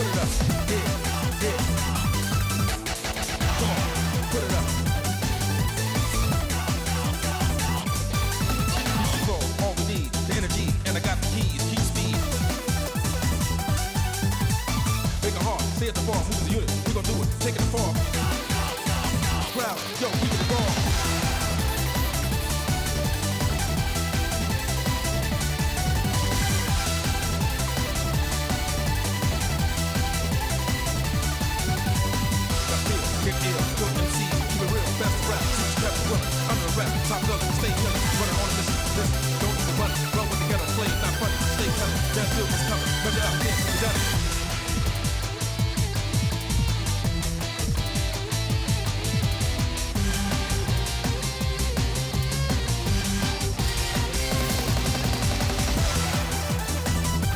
it up, yeah, yeah. Come on, put it up. Control, all we need, the energy, and I got the keys, keep speed. Make it hard, stay at the bar, move the unit, we gon' do it, take it far. Crowd, yo, keep it raw. Get ill, go MC, keep it real, best rap, teach rap, willing, under the rap, top gun, stay killing, running on this, don't even run, run with the ghetto, play, not funny, stay coming, that feel what's coming, measure up, yeah, you done it.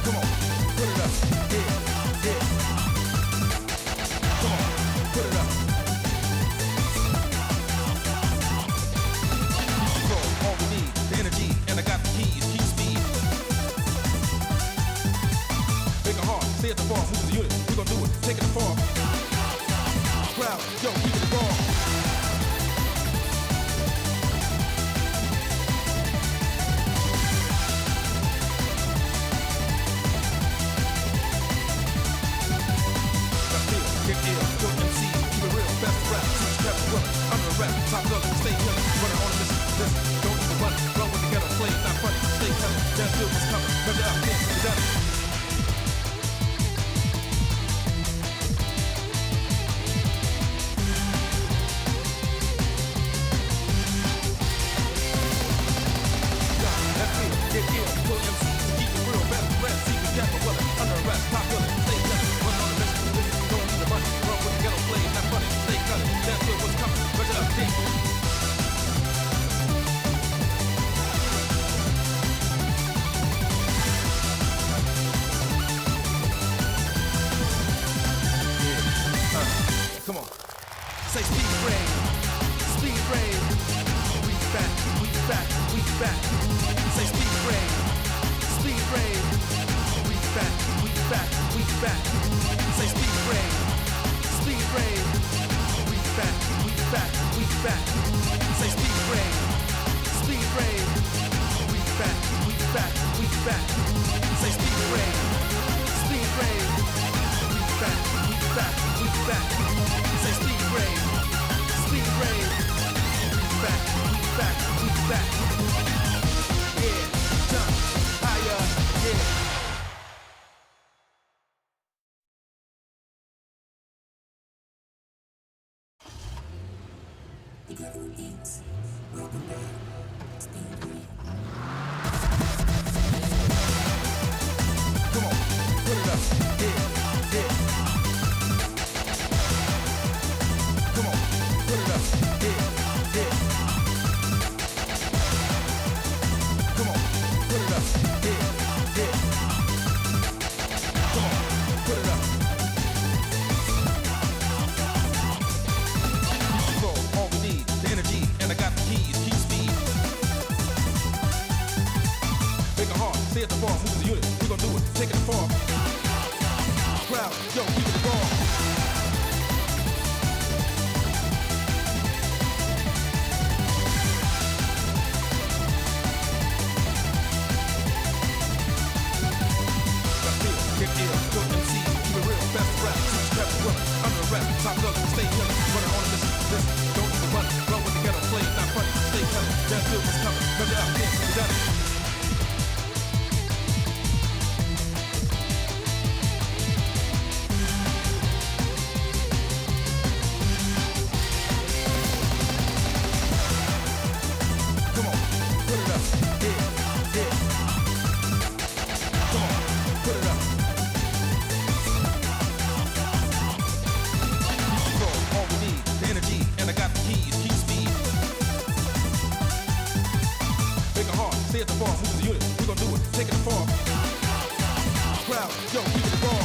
Come on, put it up, yeah, yeah. Come on, put it up. All we need, the energy, and I got the keys, keep speed. Make it hard, stay at the bar, move the unit, we gon' do it, take it far. Crowd, yo, keep it raw. Get ill, go MC, keep it real, best rap, teach rap, willing, under the rap, top gun, stay killing, running on this, don't even run, run with the ghetto, play, not funny, stay coming, that feel what's coming, measure up, yeah, you done it. Get ill, go MC, keep it real, best rap, secret rap, willing, under the rap, top gun, stay killing, run on the mission, don't need the money, run with the ghetto, play, not funny, stay coming, that feel what's coming, measure up, yeah. Come on, say speed rain, speed rain. We back, we back, we back. Say speed rain, speed rain. We back, we back, we back. Say speed rain, speed rain. We back, we back, we back. Say speed rain, speed rain. We back, we back, we back. Say speed rain, speed rain. We back, we back, we back. Say speed rain, speed rain. We back, we back, we back. Yeah, jump higher, yeah. The devil eats, broken down, speed rain. Come on, put it up, yeah, yeah. Come on, put it up, yeah, yeah. Come on, put it up, yeah, yeah. Come on, put it up. Control, all we need, the energy, and I got the keys, keep speed. Make it hard, stay at the bar, move the unit, we gon' do it, take it far. Crowd, yo, keep it raw. Get ill, go MC, keep it real, best rap, teach rap, willing, under the rap, top gun, stay killing, running on this, don't even run, run with the ghetto, play, not funny, stay coming, that feel what's coming, measure up, yeah, you done it. Come on, put it up, yeah, yeah. Come on, put it up. Control, all we need, the energy, and I got the keys, keep speed. Make it hard, stay at the bar, move the unit, we gon' do it, take it far. Crowd, yo, keep it raw.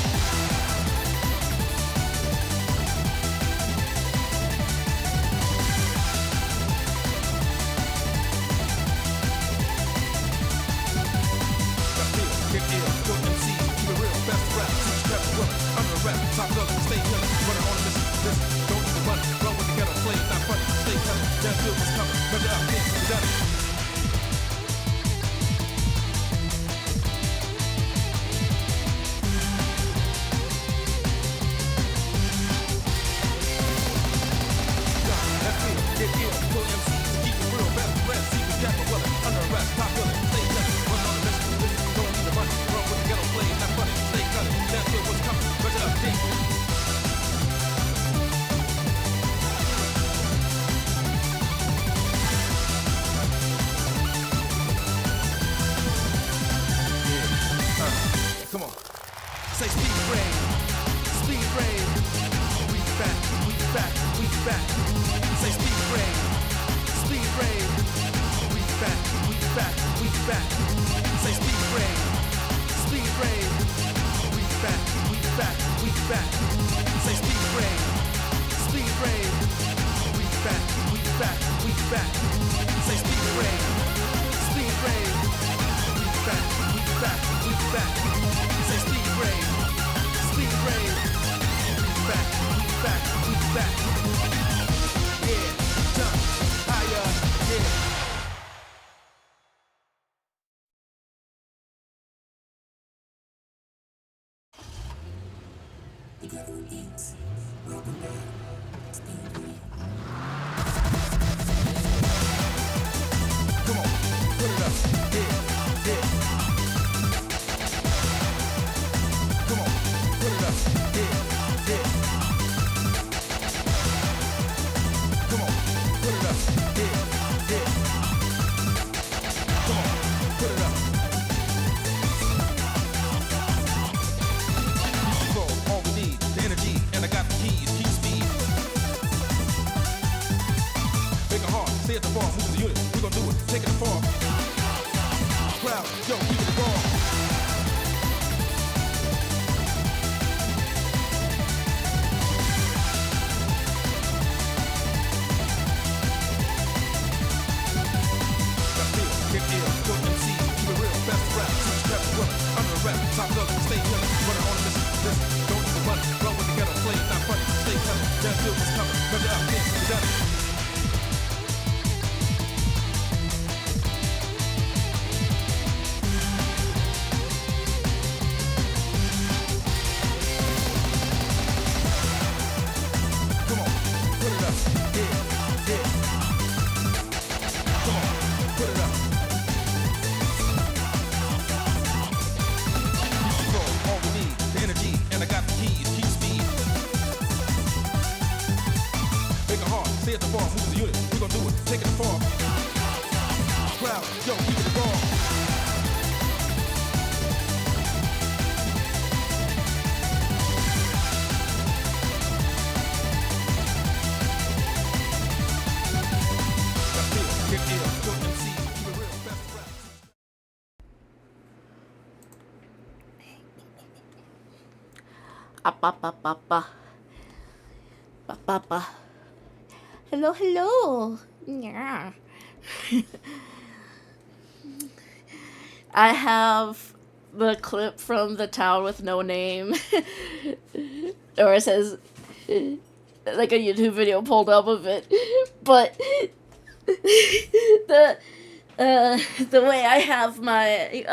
Get ill, go MC, keep it real, best rap, teach rap, willing, under the rap, top gun, stay killer, running on a mission, listen, don't need the money, run with the ghetto, play it, not funny, stay cutting, damn good what's coming, measure up, yeah, you done it. Get ill, kill MCs, keep it real, best rest, secret jack, but what under arrest, top gun, stay cutting, run on a mission, listen, don't need the money, run with the ghetto, play it, not funny, stay cutting, damn good what's coming, measure up, yeah. Come on. Say speed rain, speed rain. We back, we back, we back. Say speed rain, speed rain. We back, we back, we back. Say speed rain, speed rain. We back, we back, we back. Say speed rain, speed rain. We back, we back, we back. Say speed rain, speed rain. We back, we back, we back. Say speed rain, speed rain. We back, we back, we back. Yeah, jump higher, yeah. The ghetto beats. Bartender. Come on, put it up, yeah, yeah. Come on, put it up, yeah, yeah. Come on, put it up, yeah, yeah. Come on, put it up. Control, all we need, the energy, and I got the keys, keep speed. Make it hard, stay at the bar, move the unit, we gon' do it, take it far. Crowd, yo, keep it raw. Get ill, go MC, keep it real, best rap, switch rap, willing, under arrest, top gun, stay killer, running on a mission, listen, don't need the money, run with the ghetto, play it, not funny, stay cutting, damn good what's coming, measure up, yeah, you done it. Come on, put it up, yeah, yeah. Come on, put it up. Control, all we need, the energy, and I got the keys, keep speed. Make it hard, stay at the bar, move the unit, we gon' do it, take it far. Crowd, yo, keep it raw. Got feel, get ill, go MC, keep it real, best rap. Up, up, up, up, up. Up, up, up. Hello, hello. Yeah. I have the clip from The Town with No Name, or it says like a YouTube video pulled up of it, but the way I have my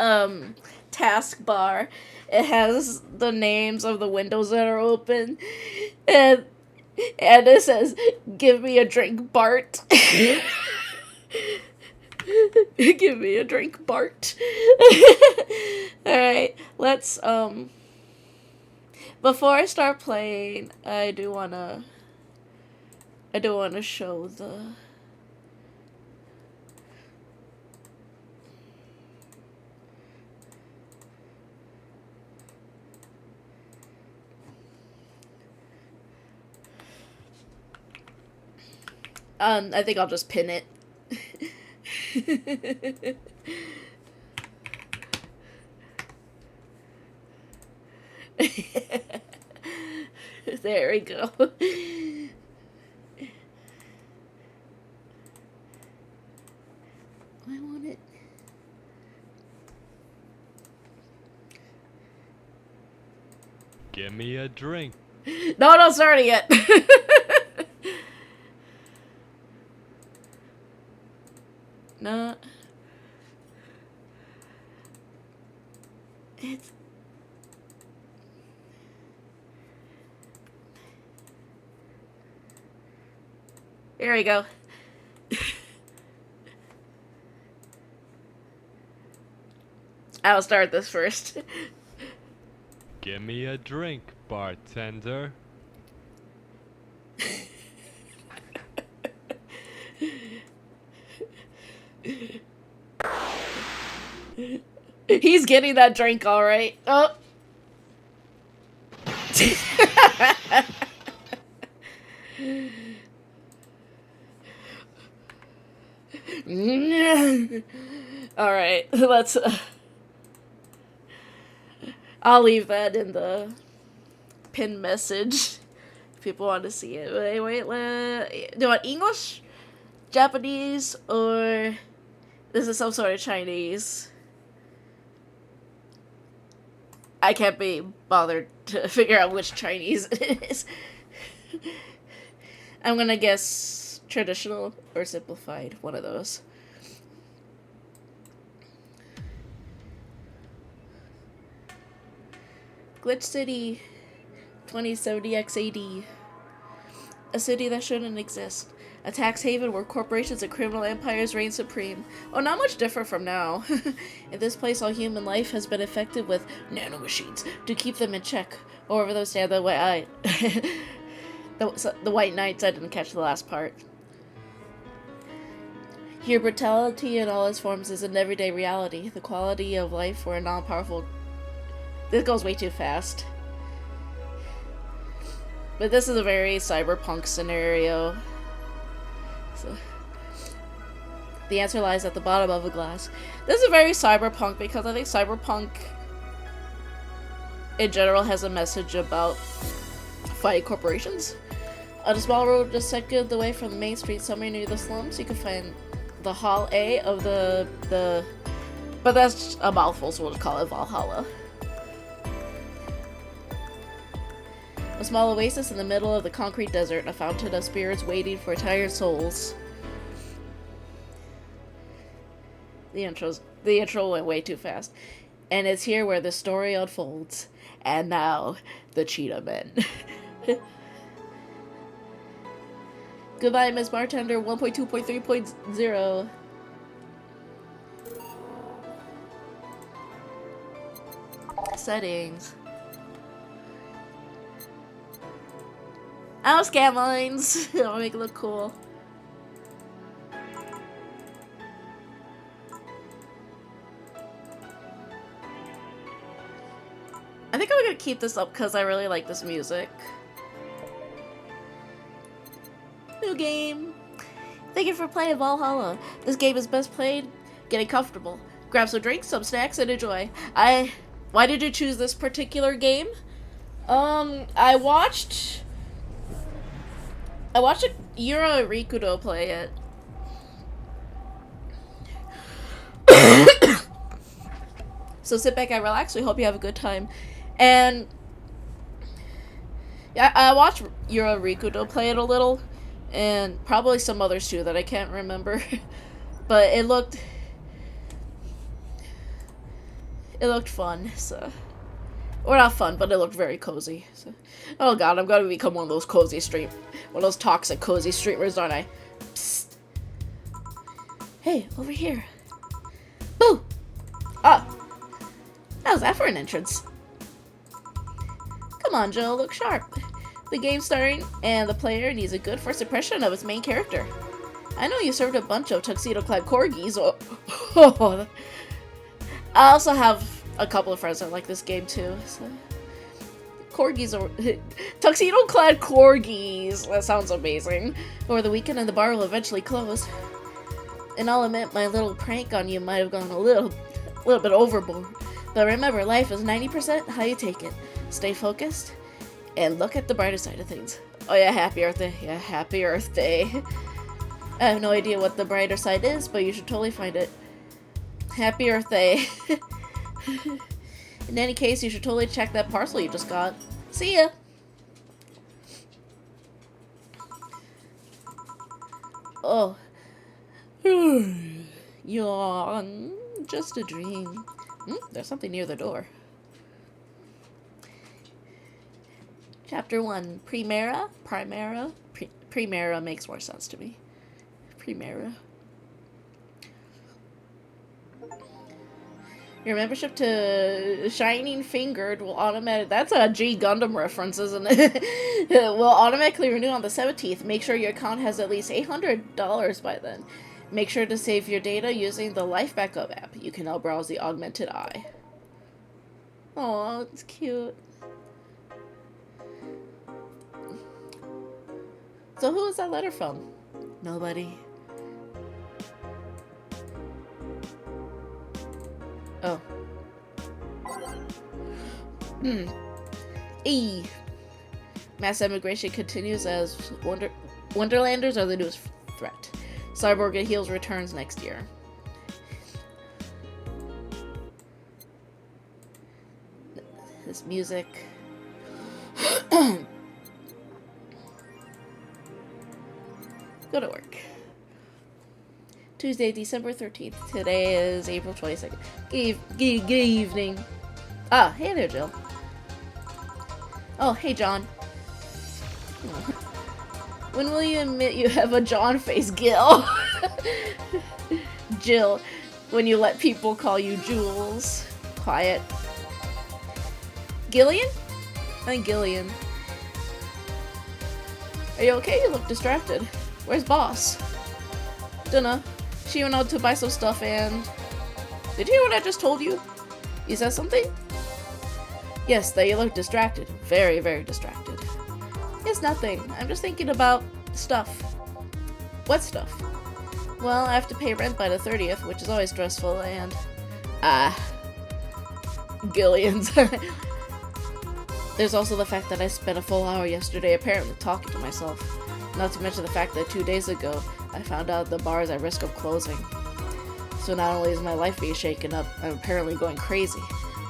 taskbar, it has the names of the windows that are open, and it says, "Give me a drink, Bart." Give me a drink, Bart. Alright, let's, before I start playing, I do wanna show the... I think I'll just pin it. There we go. I want it. Give me a drink, No, don't start it yet. No. It's... Here we go. I'll start this first. Give me a drink, bartender. He's getting that drink all right. Oh. All right, let's. I'll leave that in the pinned message if people want to see it. Wait. Do you want English, Japanese, or this is some sort of Chinese? I can't be bothered to figure out which Chinese it is. I'm gonna guess traditional or simplified, one of those. Glitch City, 2070 XAD. A city that shouldn't exist. A tax haven where corporations and criminal empires reign supreme. Oh, not much different from now. In this place, all human life has been affected with nanomachines to keep them in check. Or those stand the way the White Knights, I didn't catch the last part. Here, brutality in all its forms is an everyday reality. The quality of life for a non-powerful... This goes way too fast. But this is a very cyberpunk scenario. So, the answer lies at the bottom of a glass. This is very cyberpunk because I think cyberpunk in general has a message about fighting corporations. On a small road just second away from the main street somewhere near the slums, you can find the Hall A of the but that's a mouthful, so we'll just call it Valhalla. A small oasis in the middle of the concrete desert, a fountain of spirits waiting for tired souls. The intro went way too fast. And it's here where the story unfolds. And now, the Cheetah Men. Goodbye, Miss Bartender 1.2.3.0. Settings. I'll scan lines. I'll make it look cool. I think I'm gonna keep this up because I really like this music. New game. Thank you for playing Valhalla. This game is best played getting comfortable. Grab some drinks, some snacks, and enjoy. Why did you choose this particular game? I watched a Yura Rikudo play it. So sit back and relax. We hope you have a good time. And yeah, I watched Yura Rikudo play it a little, and probably some others too that I can't remember. But it looked fun, so. Or not fun, but it looked very cozy. So. Oh god, I'm gonna become one of those toxic cozy streamers, aren't I? Psst. Hey, over here. Boo! Ah! How's that for an entrance? Come on, Joe, look sharp. The game's starting, and the player needs a good first impression of its main character. I know you served a bunch of tuxedo-clad corgis. Oh. I also have a couple of friends that like this game too. So. Corgis are tuxedo-clad corgis. That sounds amazing. Over the weekend, and the bar will eventually close. And I'll admit, my little prank on you might have gone a little bit overboard. But remember, life is 90% how you take it. Stay focused, and look at the brighter side of things. Oh yeah, happy Earth Day. Yeah, happy Earth Day. I have no idea what the brighter side is, but you should totally find it. Happy Earth Day. In any case, you should totally check that parcel you just got. See ya! Oh. Yawn. Just a dream. There's something near the door. Chapter 1. Primera? Primera? Primera makes more sense to me. Primera. Your membership to Shining Fingered will automatically... That's a G Gundam reference, isn't it? Will automatically renew on the 17th. Make sure your account has at least $800 by then. Make sure to save your data using the Life Backup app. You can now browse the Augmented Eye. Oh, it's cute. So who is that letter from? Nobody. Oh. E. Mass immigration continues as Wonderlanders are the newest threat. Cyborg and Heels returns next year. This music. Go to work. Tuesday, December 13th. Today is April 22nd. Good evening. Ah, hey there, Jill. Oh, hey, John. When will you admit you have a John face, Gil? Jill, when you let people call you Jules. Quiet. Gillian? I think Gillian. Are you okay? You look distracted. Where's Boss? Dunno. She went out to buy some stuff and... Did you hear what I just told you? You said something? Yes, that you look distracted. Very, very distracted. It's nothing. I'm just thinking about stuff. What stuff? Well, I have to pay rent by the 30th, which is always stressful, and... Gillian's. There's also the fact that I spent a full hour yesterday apparently talking to myself. Not to mention the fact that 2 days ago, I found out the bar is at risk of closing. So not only is my life being shaken up, I'm apparently going crazy.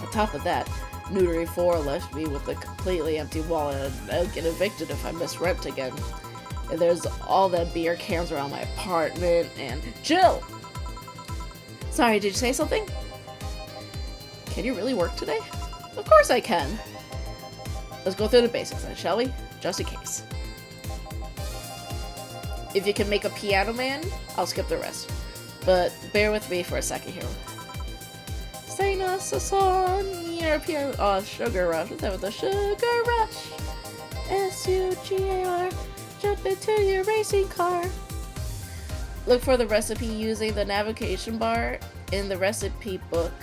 On top of that, Nudary 4 left me with a completely empty wallet and I'll get evicted if I miss rent again. And there's all that beer cans around my apartment and... Jill! Sorry, did you say something? Can you really work today? Of course I can. Let's go through the basics then, shall we? Just in case. If you can make a piano man, I'll skip the rest. But bear with me for a second here. Sing us a song, your piano. Oh, Sugar Rush. What's that with the Sugar Rush? S-U-G-A-R. Jump into your racing car. Look for the recipe using the navigation bar in the recipe book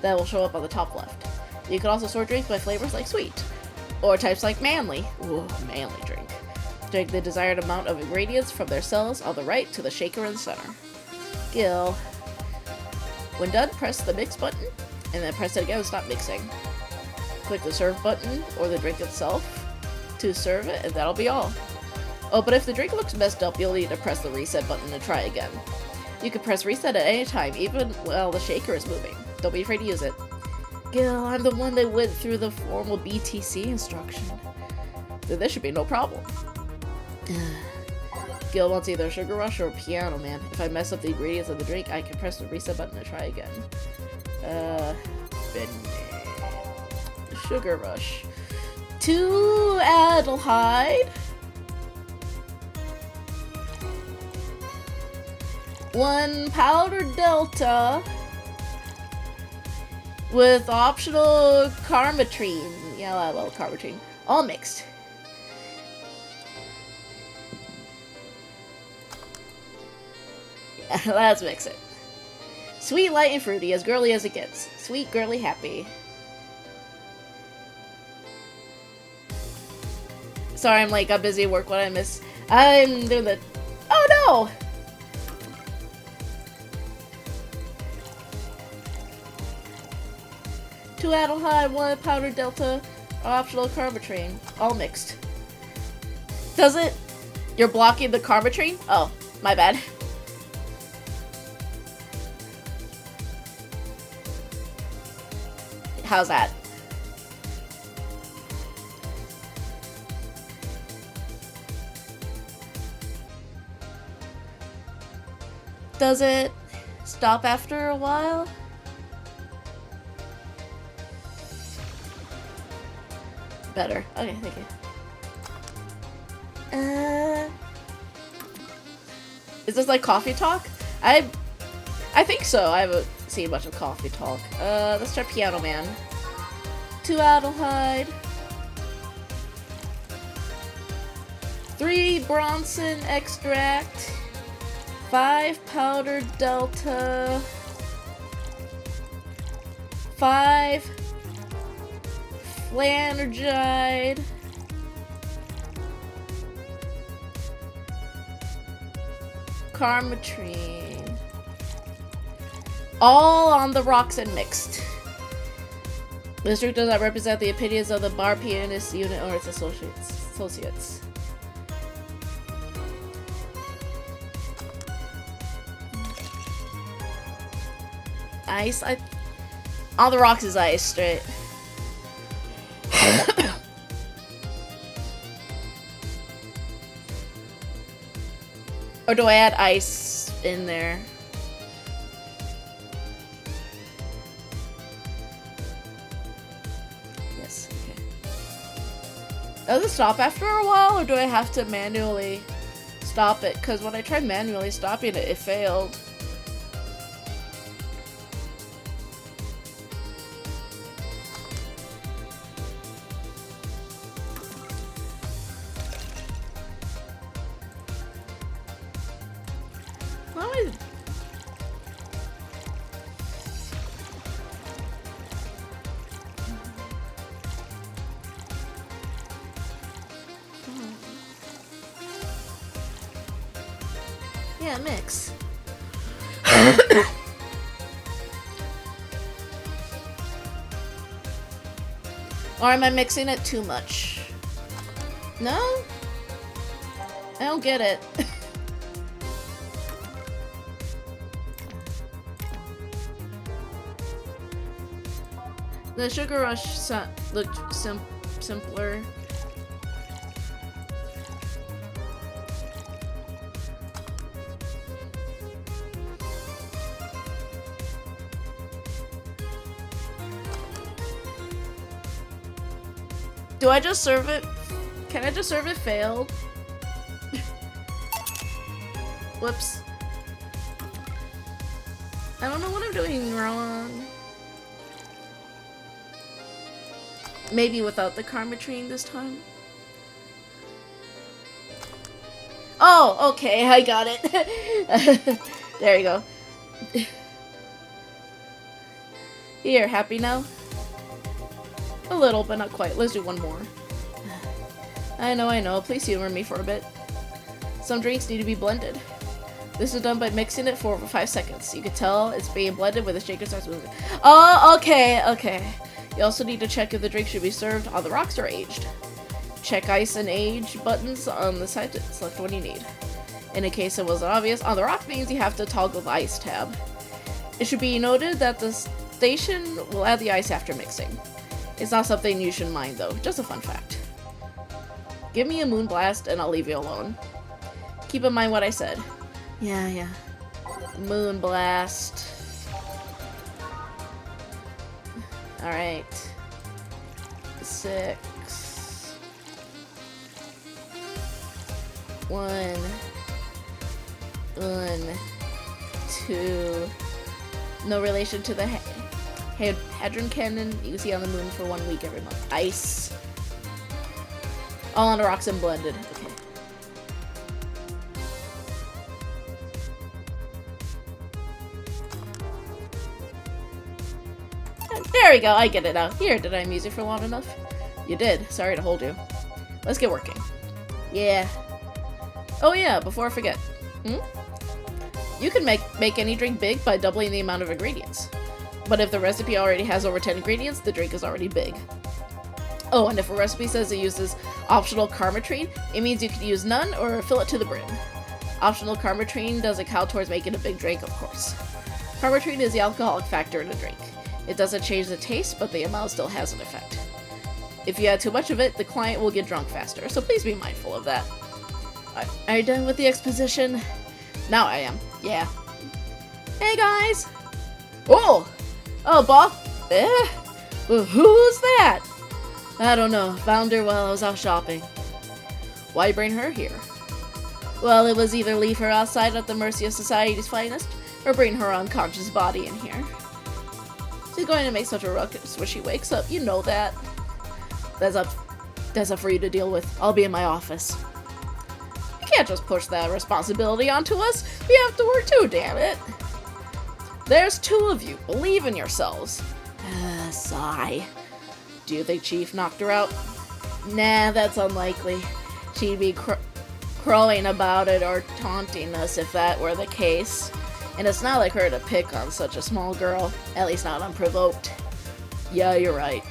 that will show up on the top left. You can also sort drinks by flavors like sweet, or types like manly. Ooh, manly drink. Drink the desired amount of ingredients from their cells on the right to the shaker in the center. Gil. When done, press the mix button, and then press it again to stop mixing. Click the serve button, or the drink itself, to serve it, and that'll be all. Oh, but if the drink looks messed up, you'll need to press the reset button and try again. You can press reset at any time, even while the shaker is moving. Don't be afraid to use it. Gil, I'm the one that went through the formal BTC instruction. Then there should be no problem. Gil wants either Sugar Rush or Piano Man. If I mess up the ingredients of the drink, I can press the reset button and try again. Sugar Rush. 2 Adelhyde. 1 Powder Delta. With optional Carmetrine. Yeah, I love Carmetrine. All mixed. Let's mix it. Sweet, light, and fruity, as girly as it gets. Sweet, girly, happy. Sorry, I'm got busy at work. What I miss? I'm doing the... Oh, no! Two Adelhyde, 1 Powder Delta, optional Carmetrine. All mixed. Does it? You're blocking the Carmetrine? Oh, my bad. How's that? Does it stop after a while? Better. Okay, thank you. Is this like coffee talk? I think so. I haven't seen much of coffee talk. Let's try Piano Man. 2 Adelhyde. 3 Bronson extract. 5 powdered delta. 5 flanergide. Carmetrine. All on the rocks and mixed. This drink does not represent the opinions of the bar pianist unit or its associates. Ice? On the rocks is ice, straight. Or do I add ice in there? Yes, okay. Does it stop after a while, or do I have to manually stop it? Because when I tried manually stopping it, it failed. Yeah, mix. Or am I mixing it too much? No? I don't get it. The Sugar Rush looked simpler. Do I just serve it? Can I just serve it failed? Whoops. I don't know what I'm doing wrong. Maybe without the Carmetrine this time? Oh, okay, I got it. There you go. Here, happy now? A little, but not quite. Let's do one more. I know. Please humor me for a bit. Some drinks need to be blended. This is done by mixing it for over 5 seconds. You can tell it's being blended when the shaker starts moving. Oh, okay. You also need to check if the drink should be served on the rocks or aged. Check ice and age buttons on the side to select one you need. In a case it wasn't obvious, on the rock means you have to toggle the ice tab. It should be noted that the station will add the ice after mixing. It's not something you should mind though, just a fun fact. Give me a moon blast and I'll leave you alone. Keep in mind what I said. Yeah. Moon blast. Alright. 6. 1. 2. No relation to the Hadron Cannon you see on the moon for 1 week every month. Ice. All on the rocks and blended. Okay. There we go, I get it now. Here, did I amuse you for long enough? You did. Sorry to hold you. Let's get working. Yeah. Oh yeah, before I forget. You can make any drink big by doubling the amount of ingredients. But if the recipe already has over 10 ingredients, the drink is already big. Oh, and if a recipe says it uses optional Carmetrine, it means you can use none or fill it to the brim. Optional Carmetrine doesn't count towards making a big drink, of course. Carmetrine is the alcoholic factor in a drink. It doesn't change the taste, but the amount still has an effect. If you add too much of it, the client will get drunk faster, so please be mindful of that. Are you done with the exposition? Now I am. Yeah. Hey guys! Oh! Oh, Bob! Who's that? I don't know. Found her while I was out shopping. Why bring her here? Well, it was either leave her outside at the mercy of society's finest, or bring her unconscious body in here. She's going to make such a ruckus when she wakes up, you know that. That's up for you to deal with. I'll be in my office. You can't just push that responsibility onto us. We have to work too, damn it. There's 2 of you. Believe in yourselves. Sigh. Do you think Chief knocked her out? Nah, that's unlikely. She'd be crowing about it or taunting us if that were the case. And it's not like her to pick on such a small girl, at least not unprovoked. Yeah, you're right.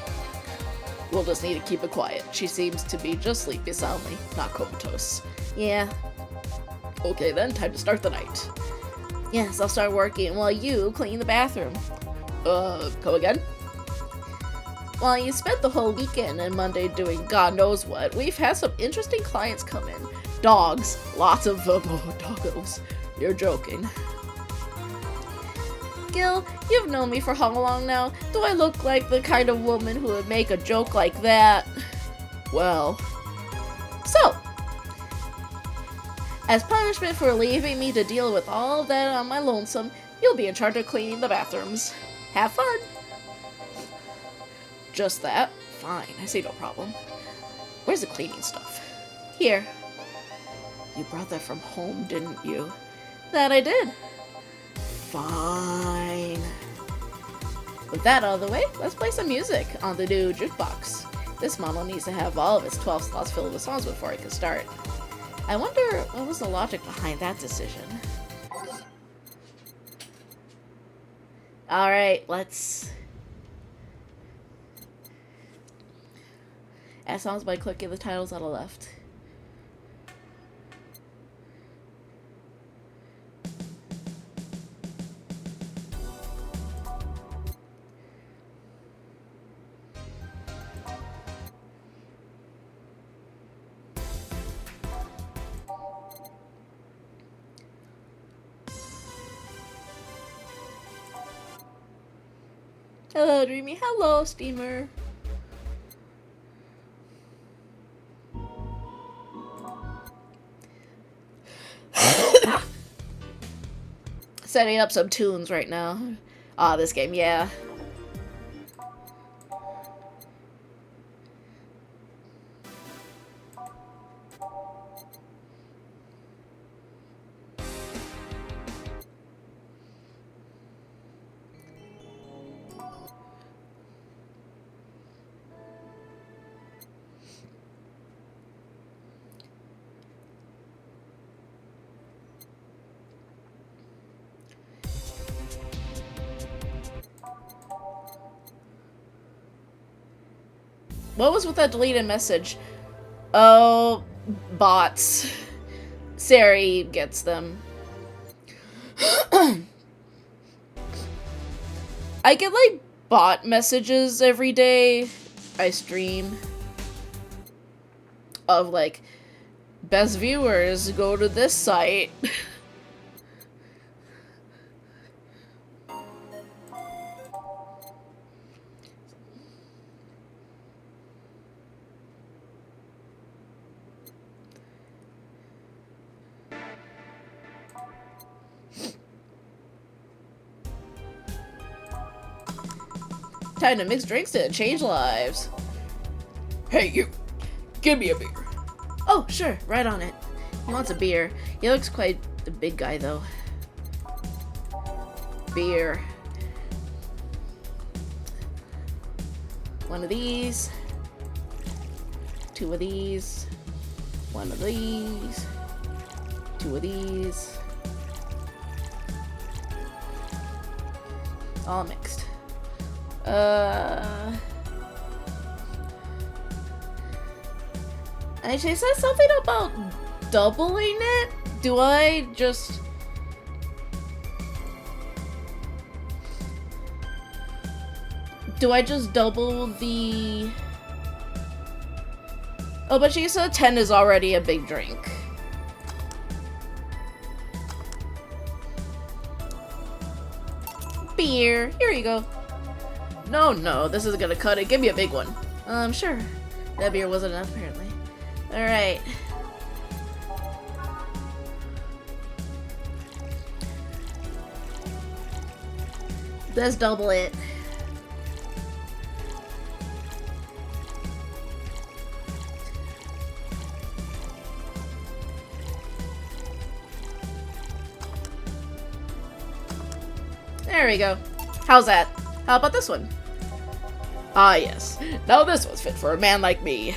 We'll just need to keep it quiet. She seems to be just sleepy soundly, not comatose. Yeah. Okay then, time to start the night. Yes, I'll start working while you clean the bathroom. Come again? While you spent the whole weekend and Monday doing God knows what, we've had some interesting clients come in. Dogs. Lots of them. Oh, doggos. You're joking. Gil, you've known me for how long now? Do I look like the kind of woman who would make a joke like that? Well. So, as punishment for leaving me to deal with all of that on my lonesome, you'll be in charge of cleaning the bathrooms. Have fun! Just that? Fine, I see no problem. Where's the cleaning stuff? Here. You brought that from home, didn't you? That I did. Fine. With that out of the way, let's play some music on the new jukebox. This model needs to have all of its 12 slots filled with songs before it can start. I wonder what was the logic behind that decision. Alright, let's add songs by clicking the titles on the left. Hello, Dreamy. Hello, Steamer. Setting up some tunes right now. This game, yeah. What was with that deleted message? Oh, bots. Sari gets them. I get, like, bot messages every day I stream. Of, like, best viewers, go to this site. Time to mix drinks to change lives. Hey, you. Give me a beer. Oh, sure. Right on it. He wants a beer. He looks quite a big guy, though. Beer. One of these. 2 of these. 1 of these. 2 of these. All mixed. And she said something about doubling it? Do I just... double the... Oh, but she said 10 is already a big drink. beer. Here you go. No, this isn't gonna cut it. Give me a big one. Sure. That beer wasn't enough, apparently. Alright. Let's double it. There we go. How's that? How about this one? Ah, yes. Now this one's fit for a man like me.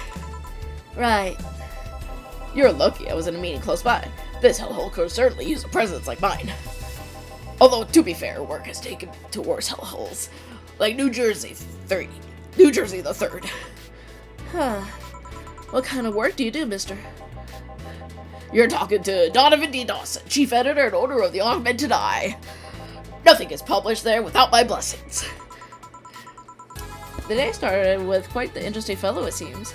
Right. You're lucky I was in a meeting close by. This hellhole could certainly use a presence like mine. Although, to be fair, work has taken to worse hellholes. Like New Jersey the 3rd. Huh. What kind of work do you do, mister? You're talking to Donovan D. Dawson, chief editor and owner of the Augmented Eye. Nothing is published there without my blessings. The day started with quite the interesting fellow, it seems.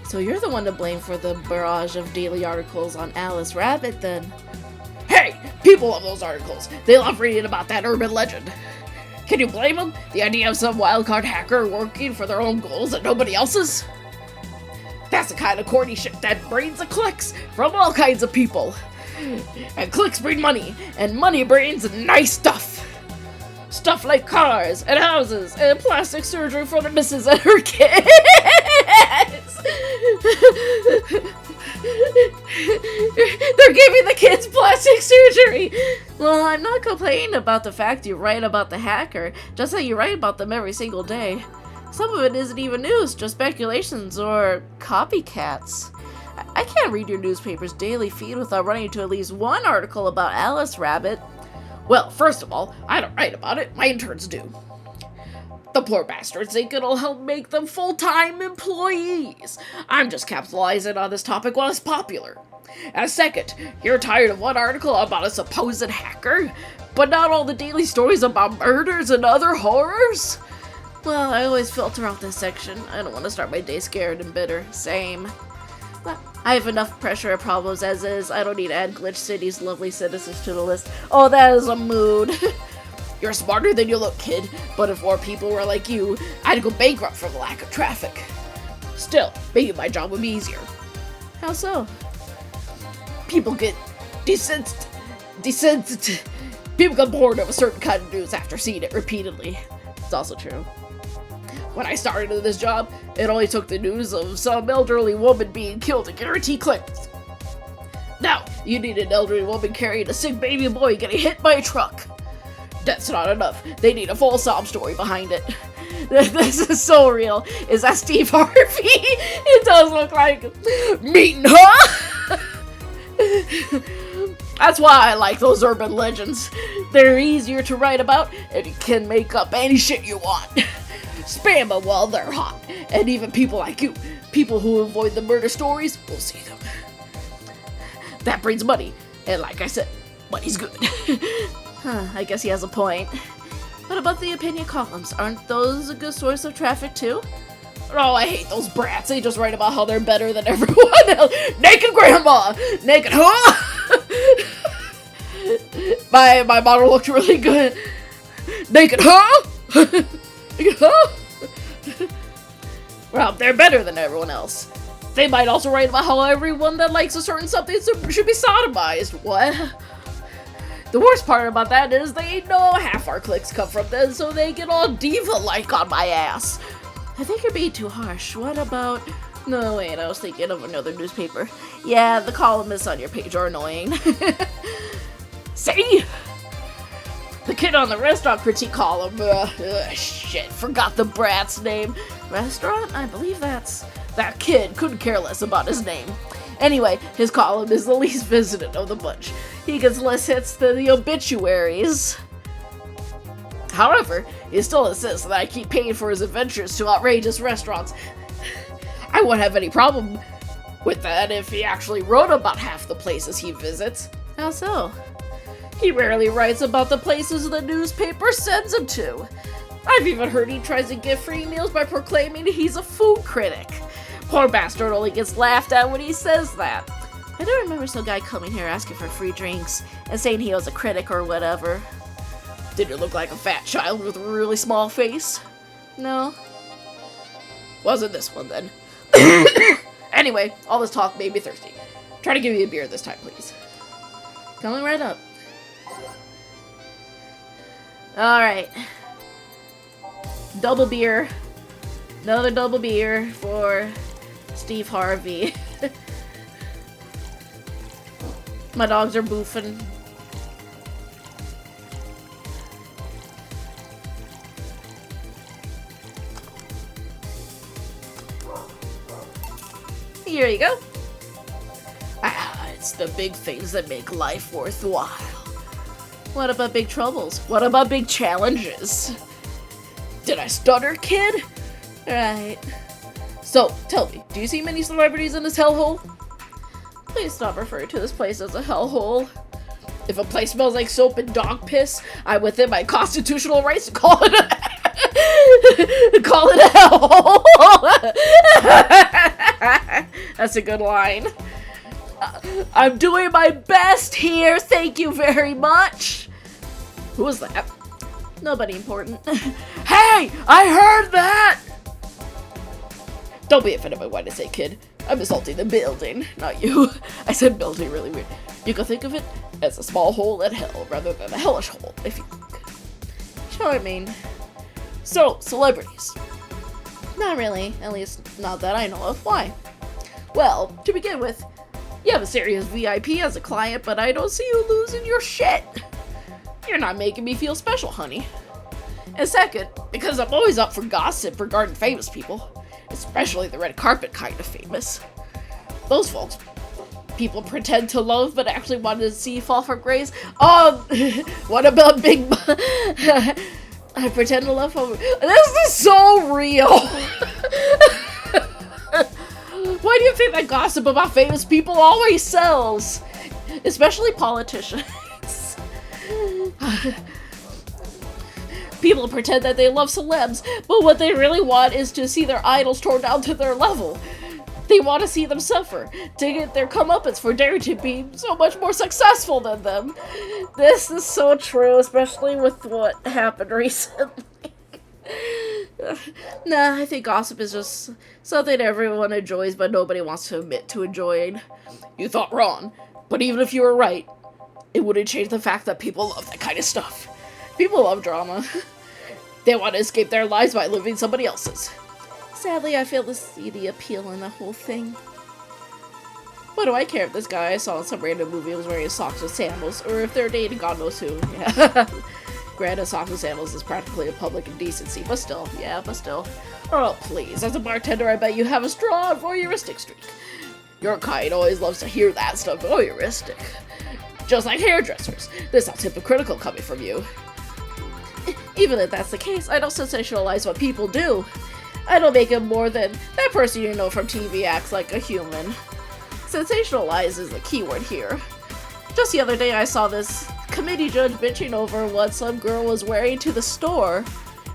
So you're the one to blame for the barrage of daily articles on Alice Rabbit, then? Hey! People love those articles. They love reading about that urban legend. Can you blame them? The idea of some wildcard hacker working for their own goals and nobody else's? That's the kind of corny shit that brings the clicks from all kinds of people. And clicks bring money, and money brings nice stuff. Stuff like cars, and houses, and plastic surgery for the missus and her kids. They're giving the kids plastic surgery. Well, I'm not complaining about the fact you write about the hacker, just that you write about them every single day. Some of it isn't even news, just speculations or copycats. I can't read your newspaper's daily feed without running into at least one article about Alice Rabbit. Well, first of all, I don't write about it, my interns do. The poor bastards think it'll help make them full-time employees. I'm just capitalizing on this topic while it's popular. And second, you're tired of one article about a supposed hacker, but not all the daily stories about murders and other horrors? Well, I always filter out this section. I don't want to start my day scared and bitter. Same. But I have enough pressure and problems as is. I don't need to add Glitch City's lovely citizens to the list. Oh, that is a mood. You're smarter than you look, kid, but if more people were like you, I'd go bankrupt from lack of traffic. Still, maybe my job would be easier. How so? People get people get bored of a certain kind of news after seeing it repeatedly. It's also true. When I started in this job, it only took the news of some elderly woman being killed to guarantee clicks. Now, you need an elderly woman carrying a sick baby boy getting hit by a truck. That's not enough. They need a full sob story behind it. This is so real. Is that Steve Harvey? It does look like meeting, huh? That's why I like those urban legends. They're easier to write about, and you can make up any shit you want. Spam them while they're hot, and even people like you, people who avoid the murder stories, will see them. That brings money, and like I said, money's good. I guess he has a point. What about the opinion columns? Aren't those a good source of traffic too? Oh, I hate those brats. They just write about how they're better than everyone else. Naked grandma! Naked, huh? My model looked really good. Naked, huh? Naked, huh? Well, they're better than everyone else. They might also write about how everyone that likes a certain something should be sodomized. What? The worst part about that is they know half our clicks come from them, so they get all diva-like on my ass. I think you're being too harsh. What about... No, wait, I was thinking of another newspaper. Yeah, the columnists on your page are annoying. See? The kid on the restaurant critique column. Shit, forgot the brat's name. Restaurant? I believe that's... That kid couldn't care less about his name. Anyway, his column is the least visited of the bunch. He gets less hits than the obituaries. However, he still insists that I keep paying for his adventures to outrageous restaurants. I wouldn't have any problem with that if he actually wrote about half the places he visits. How so? He rarely writes about the places the newspaper sends him to. I've even heard he tries to get free meals by proclaiming he's a food critic. Poor bastard only gets laughed at when he says that. I do remember some guy coming here asking for free drinks and saying he was a critic or whatever. Did it look like a fat child with a really small face? No? Wasn't this one then. Anyway, all this talk made me thirsty. Try to give me a beer this time, please. Coming right up. Alright. Double beer. Another double beer for Steve Harvey. My dogs are boofing. Here you go. Ah, it's the big things that make life worthwhile. What about big troubles? What about big challenges? Did I stutter, kid? Right. So, tell me, do you see many celebrities in this hellhole? Please stop referring to this place as a hellhole. If a place smells like soap and dog piss, I'm within my constitutional rights to call it a hellhole. That's a good line. I'm doing my best here, thank you very much. Who was that? Nobody important. Hey! I heard that! Don't be offended by what I say, kid. I'm insulting the building, not you. I said building really weird. You can think of it as a small hole in hell rather than a hellish hole, if you like. Charming. So, celebrities. Not really, at least not that I know of. Why? Well, to begin with, you have a serious VIP as a client, but I don't see you losing your shit. You're not making me feel special, honey. And second, because I'm always up for gossip regarding famous people, especially the red carpet kind of famous. Those folks, people pretend to love but actually want to see fall from grace. What about Big I pretend to love over. This is so real. Why do you think that gossip about famous people always sells? Especially politicians. People pretend that they love celebs, but what they really want is to see their idols torn down to their level. They want to see them suffer, to get their comeuppance for daring to be so much more successful than them. This is so true, especially with what happened recently. Nah, I think gossip is just something everyone enjoys, but nobody wants to admit to enjoying. You thought wrong, but even if you were right, it wouldn't change the fact that people love that kind of stuff. People love drama. They want to escape their lives by living somebody else's. Sadly, I fail to see the appeal in the whole thing. What do I care if this guy I saw in some random movie was wearing socks with sandals, or if they're dating God knows who. Yeah. Granted, socks with sandals is practically a public indecency, but still, yeah, but still. Oh, please, as a bartender, I bet you have a strong voyeuristic streak. Your kind always loves to hear that stuff, voyeuristic. Just like hairdressers. This sounds hypocritical coming from you. Even if that's the case, I don't sensationalize what people do. I don't make it more than that person you know from TV acts like a human. Sensationalize is the key word here. Just the other day I saw this committee judge bitching over what some girl was wearing to the store.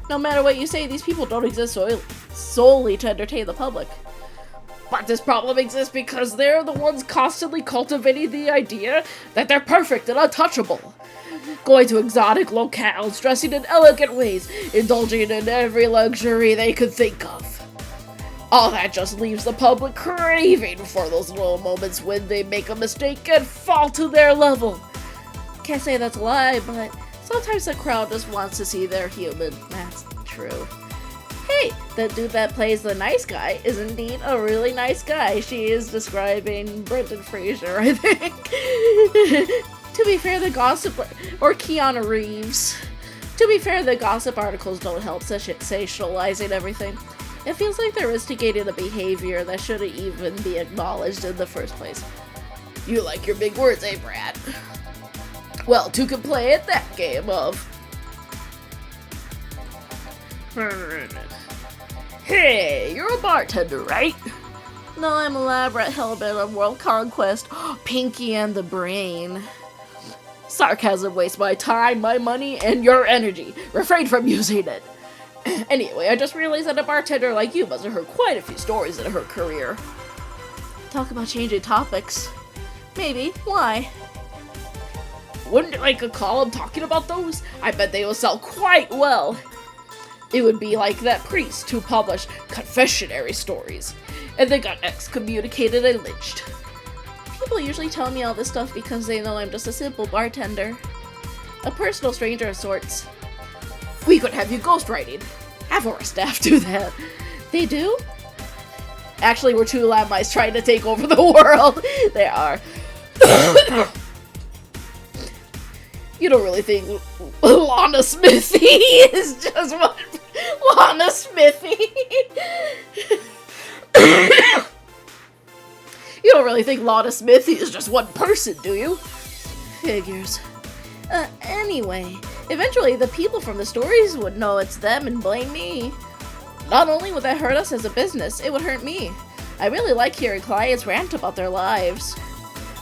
No matter what you say, these people don't exist solely to entertain the public. But this problem exists because they're the ones constantly cultivating the idea that they're perfect and untouchable. Going to exotic locales, dressing in elegant ways, indulging in every luxury they could think of. All that just leaves the public craving for those little moments when they make a mistake and fall to their level. Can't say that's a lie, but sometimes the crowd just wants to see they're human. That's true. Hey, the dude that plays the nice guy is indeed a really nice guy. She is describing Brendan Fraser, I think. To be fair, the gossip, or Keanu Reeves. To be fair, the gossip articles don't help sensationalizing everything. It feels like they're instigating a behavior that shouldn't even be acknowledged in the first place. You like your big words, eh, Brad? Well, two can play at that game of... Hey, you're a bartender, right? No, I'm elaborate hellbent on world conquest. Pinky and the Brain. Sarcasm wastes my time, my money, and your energy. Refrain from using it. Anyway, I just realized that a bartender like you must have heard quite a few stories in her career. Talk about changing topics. Maybe. Why? Wouldn't you like a column talking about those? I bet they will sell quite well. It would be like that priest who published confessionary stories, and they got excommunicated and lynched. People usually tell me all this stuff because they know I'm just a simple bartender. A personal stranger of sorts. We could have you ghostwriting. Have our staff do that. They do? Actually, we're two lab mice trying to take over the world. They are. You don't really think Lana Smithy is just one Lana Smithy? You don't really think Lana Smithy is just one person, do you? Figures. Anyway, eventually the people from the stories would know it's them and blame me. Not only would that hurt us as a business, it would hurt me. I really like hearing clients rant about their lives.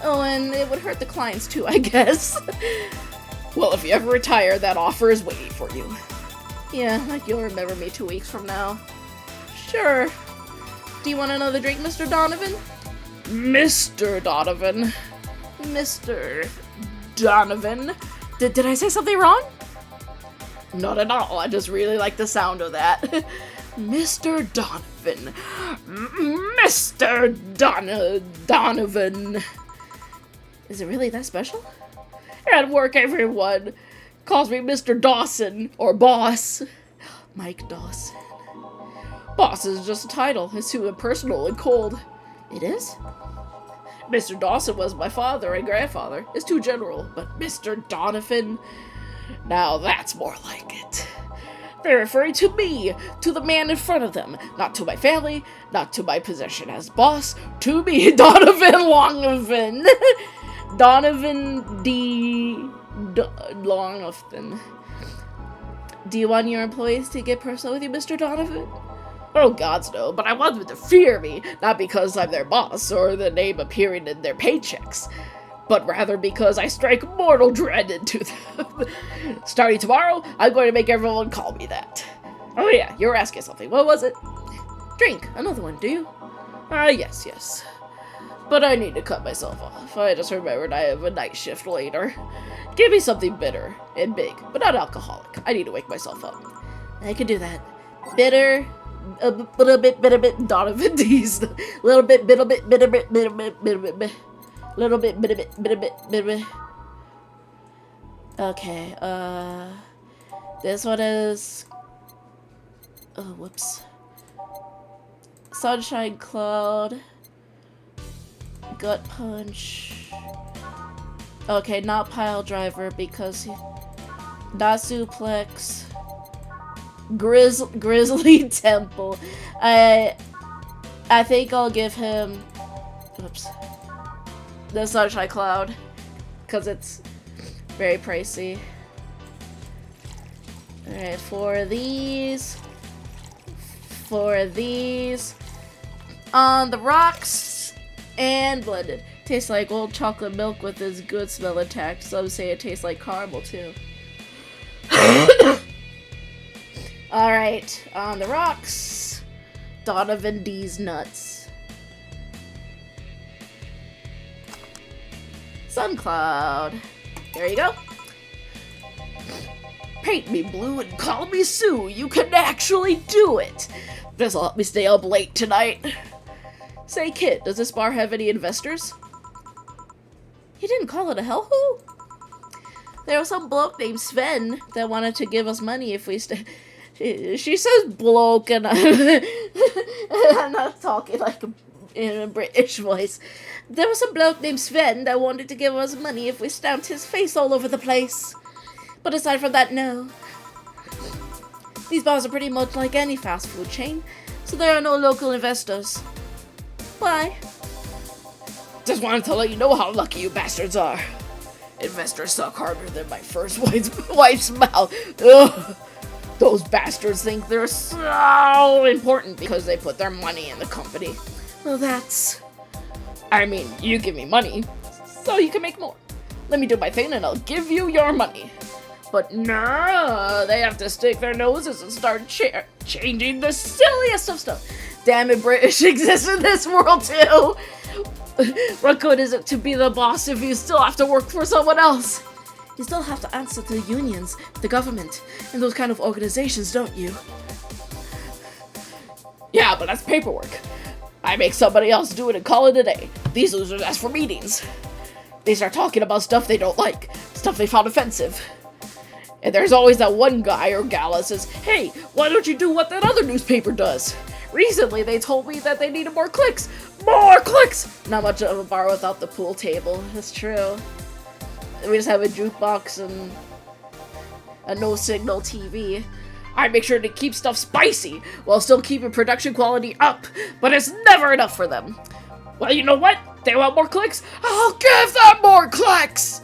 Oh, and it would hurt the clients too, I guess. Well, if you ever retire, that offer is waiting for you. Yeah, like you'll remember me 2 weeks from now. Sure. Do you want another drink, Mr. Donovan? Mr. Donovan. Mr. Donovan. Did I say something wrong? Not at all. I just really like the sound of that. Mr. Donovan. Mr. Donovan. Is it really that special? At work, everyone calls me Mr. Dawson, or Boss. Mike Dawson. Boss is just a title. It's too impersonal and cold. It is? Mr. Dawson was my father and grandfather. It's too general, but Mr. Donovan? Now that's more like it. They're referring to me, to the man in front of them, not to my family, not to my position as boss, to me, Donovan Longovan. Donovan Longovan. Do you want your employees to get personal with you, Mr. Donovan? Oh, gods no, but I want them to fear me, not because I'm their boss or the name appearing in their paychecks, but rather because I strike mortal dread into them. Starting tomorrow, I'm going to make everyone call me that. Oh yeah, you were asking something. What was it? Drink. Another one, do you? Yes. But I need to cut myself off. I just remembered I have a night shift later. Give me something bitter and big, but not alcoholic. I need to wake myself up. I can do that. Bitter, a little bit, Donovan D's. Little bit, bitter bit. Little bit, bitter. Okay, this one is... Oh, whoops. Sunshine Cloud. Gut Punch. Okay, not Pile Driver because not Suplex. Grizzly Temple. I think I'll give him. Whoops. The Sunshine Cloud, because it's very pricey. Alright, for these. On the rocks and blended. Tastes like old chocolate milk with this good smell intact. Some say it tastes like caramel too. Alright, on the rocks. Donovan D's nuts. Suncloud. There you go. Paint me blue and call me Sue. You can actually do it. This'll help me stay up late tonight. Say, kid, does this bar have any investors? He didn't call it a hellhole? There was some bloke named Sven that wanted to give us money if we She says bloke and I'm not talking like in a British voice. There was some bloke named Sven that wanted to give us money if we stamped his face all over the place. But aside from that, no. These bars are pretty much like any fast food chain, so there are no local investors. Why? Just wanted to let you know how lucky you bastards are. Investors suck harder than my first wife's mouth. Ugh. Those bastards think they're so important because they put their money in the company. Well, I mean, you give me money, so you can make more. Let me do my thing and I'll give you your money. But no, they have to stick their noses and start changing the silliest of stuff. Damn it, British exists in this world too. What good is it to be the boss if you still have to work for someone else? You still have to answer to the unions, the government, and those kind of organizations, don't you? Yeah, but that's paperwork. I make somebody else do it and call it a day. These losers ask for meetings. They start talking about stuff they don't like, stuff they found offensive. And there's always that one guy or gal that says, hey, why don't you do what that other newspaper does? Recently, they told me that they needed more clicks. More clicks! Not much of a bar without the pool table. That's true. We just have a jukebox and a no-signal TV. I make sure to keep stuff spicy while still keeping production quality up, but it's never enough for them. Well, you know what? They want more clicks? I'll give them more clicks!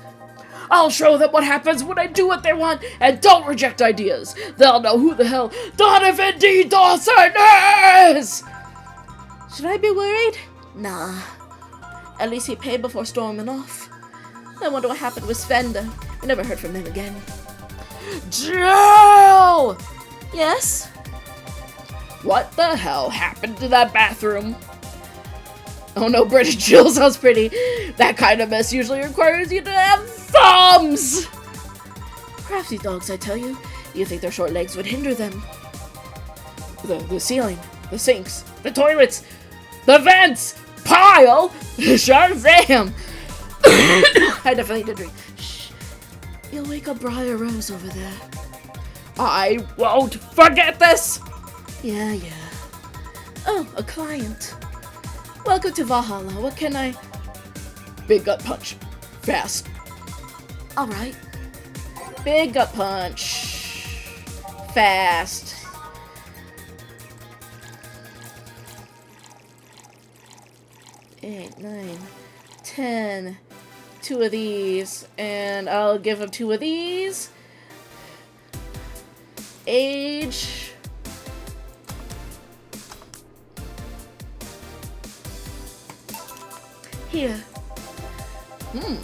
I'll show them what happens when I do what they want and don't reject ideas. They'll know who the hell Donovan D. Dawson is! Should I be worried? Nah. At least he paid before storming off. I wonder what happened with Svenda. We never heard from him again. Jill! Yes? What the hell happened to that bathroom? Oh no, British Jill sounds pretty. That kind of mess usually requires you to have thumbs! Crafty dogs, I tell you. You think their short legs would hinder them. The ceiling, the sinks, the toilets, the vents, pile! Shazam! I definitely did drink. Shh. You'll wake up Briar Rose over there. I won't forget this! Yeah. Oh, a client. Welcome to Valhalla. What can I... Big gut punch. Fast. Alright. Big gut punch. Fast. Eight, 9, 10. 2 of these. And I'll give him 2 of these. Age... Here.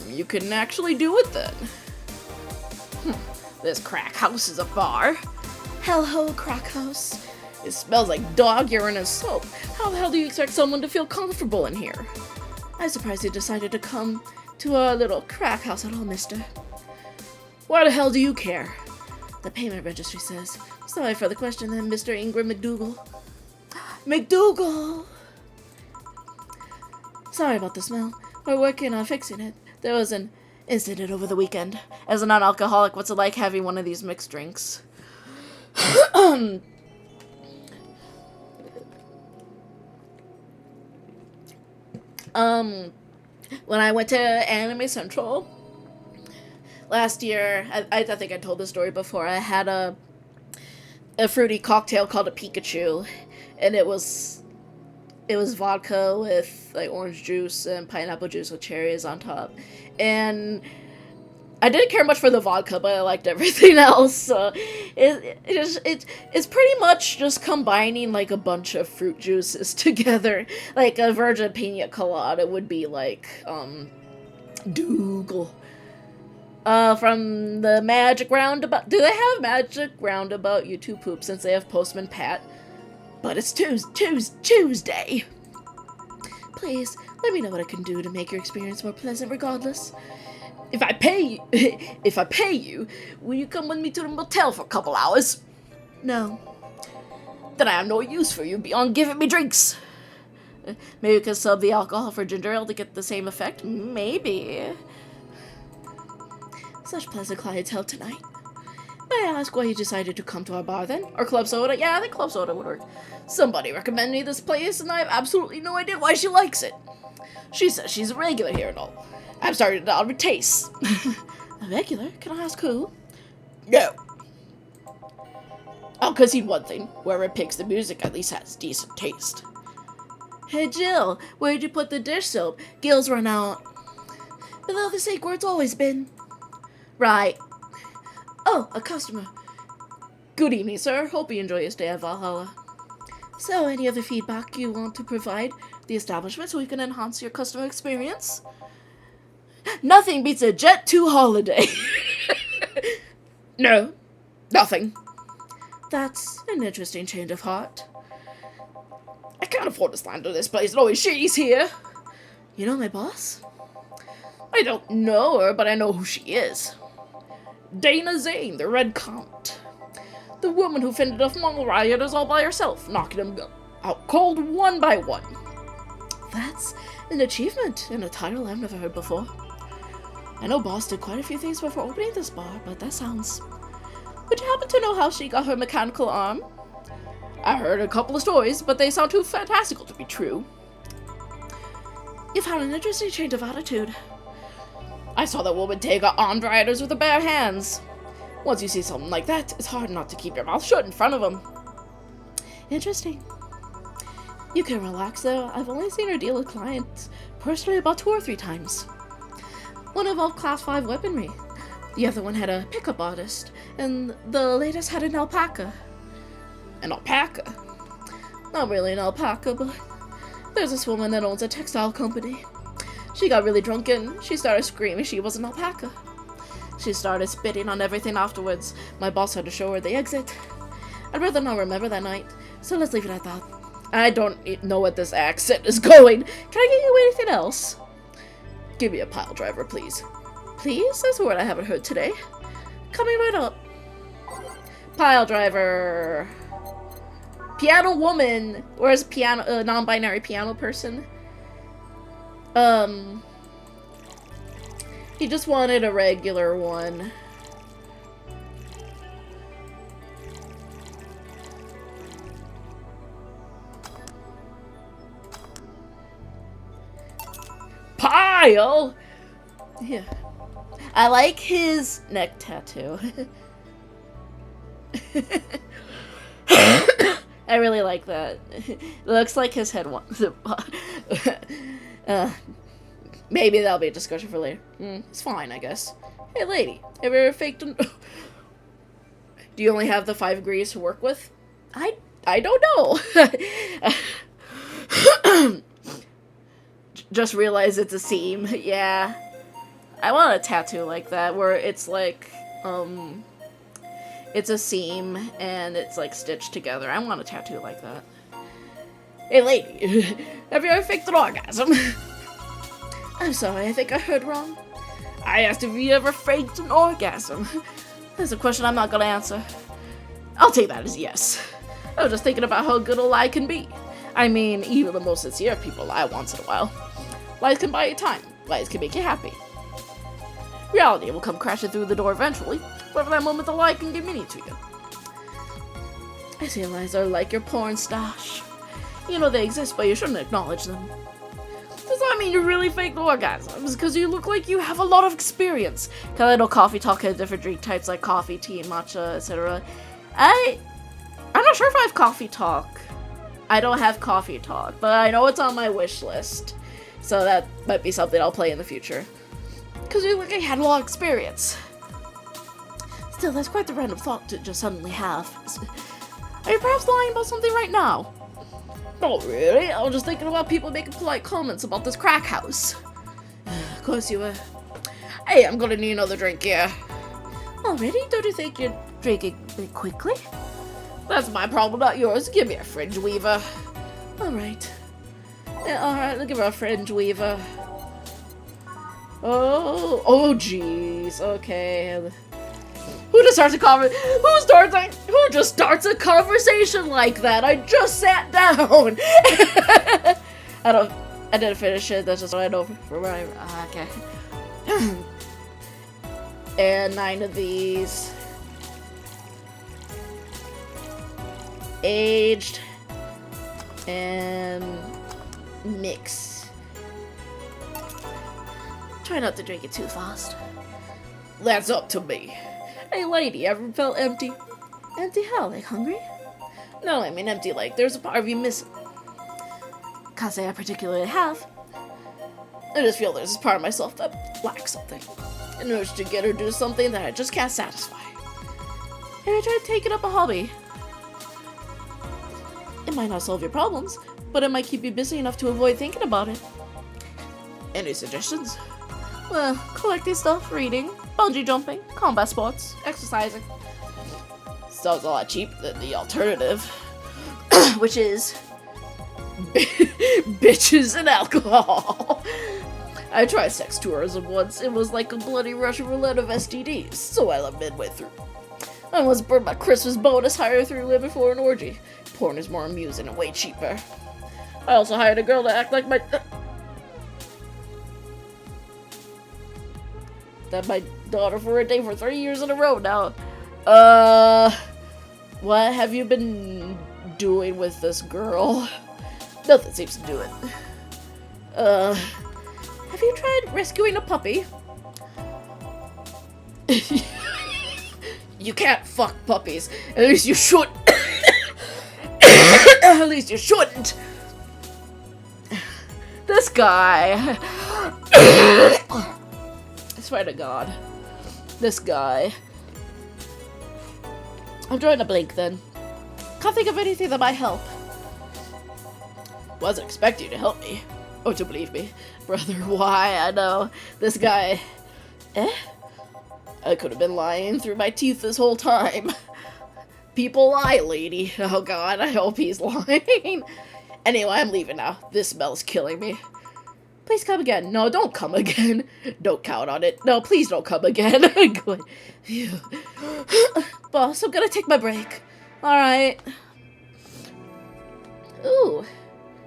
You can actually do it then. This crack house is a bar. Hell-ho, crack house. It smells like dog urine and soap. How the hell do you expect someone to feel comfortable in here? I'm surprised you decided to come to a little crack house at all, mister. Why the hell do you care? The payment registry says. Sorry for the question then, Mr. Ingram McDougal. McDougal! Sorry about the smell. We're working on fixing it. There was an incident over the weekend. As a non-alcoholic, what's it like having one of these mixed drinks? When I went to Anime Central last year, I think I told this story before, I had a fruity cocktail called a Pikachu, and it was vodka with like orange juice and pineapple juice with cherries on top. And I didn't care much for the vodka, but I liked everything else. So it's pretty much just combining like a bunch of fruit juices together. Like a virgin pina colada would be like Dougal. From the Magic Roundabout. Do they have Magic Roundabout YouTube poop since they have Postman Pat? But it's Tuesday. Please, let me know what I can do to make your experience more pleasant regardless. If I pay you, will you come with me to the motel for a couple hours? No. Then I have no use for you beyond giving me drinks. Maybe we could sub the alcohol for ginger ale to get the same effect? Maybe. Such pleasant clientele tonight. May I ask why you decided to come to our bar then? Or club soda? Yeah, I think club soda would work. Somebody recommended me this place, and I have absolutely no idea why she likes it. She says she's a regular here and all. I'm starting to doubt her taste. A regular? Can I ask who? No. I'll concede one thing. Whoever picks the music at least has decent taste. Hey Jill, where'd you put the dish soap? Gil's run out. Below the sink where it's always been. Right. Oh, a customer. Good evening, sir. Hope you enjoy your stay at Valhalla. So, any other feedback you want to provide the establishment so we can enhance your customer experience? Nothing beats a Jet 2 holiday. No, nothing. That's an interesting change of heart. I can't afford to slander this place, and always she's here. You know my boss? I don't know her, but I know who she is. Dana Zane, the Red Comet. The woman who fended off mall rioters all by herself, knocking them out cold one by one. That's an achievement and a title I've never heard before. I know Boss did quite a few things before opening this bar, but that sounds... Would you happen to know how she got her mechanical arm? I heard a couple of stories, but they sound too fantastical to be true. You've had an interesting change of attitude. I saw that woman take out armed rioters with her bare hands. Once you see something like that, it's hard not to keep your mouth shut in front of them. Interesting. You can relax though. I've only seen her deal with clients personally about 2 or 3 times. One involved class 5 weaponry. The other one had a pickup artist. And the latest had an alpaca. An alpaca? Not really an alpaca, but there's this woman that owns a textile company. She got really drunk and she started screaming she was an alpaca. She started spitting on everything afterwards. My boss had to show her the exit. I'd rather not remember that night, so let's leave it at that. I don't know what this accent is going. Can I get you anything else? Give me a pile driver, please. Please? That's a word I haven't heard today. Coming right up. Pile driver. Piano woman. Where's piano? Non-binary piano person. He just wanted a regular one. Pile? Yeah. I like his neck tattoo. I really like that. It looks like his head wants to... maybe that'll be a discussion for later. It's fine, I guess. Hey, lady, have you ever faked an... Do you only have the 5 degrees to work with? I don't know. Just realize it's a seam. Yeah. I want a tattoo like that, where it's like, it's a seam, and it's like stitched together. I want a tattoo like that. Hey, lady, have you ever faked an orgasm? I'm sorry, I think I heard wrong. I asked if you ever faked an orgasm. That's a question I'm not gonna answer. I'll take that as yes. I was just thinking about how good a lie can be. I mean, even the most sincere people lie once in a while. Lies can buy you time. Lies can make you happy. Reality will come crashing through the door eventually, but for that moment the lie can give meaning to you. I say lies are like your porn stash. You know they exist, but you shouldn't acknowledge them. Does that mean you really fake orgasms? Because you look like you have a lot of experience. Because I know Coffee Talk has different drink types like coffee, tea, matcha, etc. I'm not sure if I have Coffee Talk. I don't have Coffee Talk, but I know it's on my wish list. So that might be something I'll play in the future. Because you look like I had a lot of experience. Still, that's quite the random thought to just suddenly have. Are you perhaps lying about something right now? Not really. I was just thinking about people making polite comments about this crack house. Of course you were. Hey, I'm gonna need another drink here. Already? Don't you think you're drinking a bit quickly? That's my problem, not yours. Give me a fringe weaver. Alright. Yeah, alright, I'll give her a fringe weaver. Oh jeez. Okay. Who just starts a conversation like that? I just sat down. I didn't finish it. That's just what I know from where okay. And 9 of these. Aged. And mix. Try not to drink it too fast. That's up to me. Hey lady, ever felt empty? Empty how? Like hungry? No, I mean empty like there's a part of you missing. Can't say I particularly have. I just feel there's this part of myself that lacks something. In order to get her to do something that I just can't satisfy. Have you tried taking up a hobby? It might not solve your problems, but it might keep you busy enough to avoid thinking about it. Any suggestions? Well, collecting stuff, reading, bungee jumping, combat sports, exercising. Sounds a lot cheaper than the alternative, which is bitches and alcohol. I tried sex tourism once. It was like a bloody Russian roulette of STDs, so I left midway through. I once burned my Christmas bonus hire through living for an orgy. Porn is more amusing and way cheaper. I also hired a girl to act like my daughter for a day for 3 years in a row now. What have you been doing with this girl? Nothing seems to do it. Have you tried rescuing a puppy? You can't fuck puppies. At least you should. At least you shouldn't. This guy. I swear to God. This guy. I'm trying to blink then. Can't think of anything that might help. Wasn't expecting you to help me. Or to believe me. Brother, why? I know. This guy. I could have been lying through my teeth this whole time. People lie, lady. Oh God, I hope he's lying. Anyway, I'm leaving now. This smell's killing me. Please come again. No, don't come again. Don't count on it. No, please don't come again. Good. Phew. Boss, I'm gonna take my break. Alright. Ooh.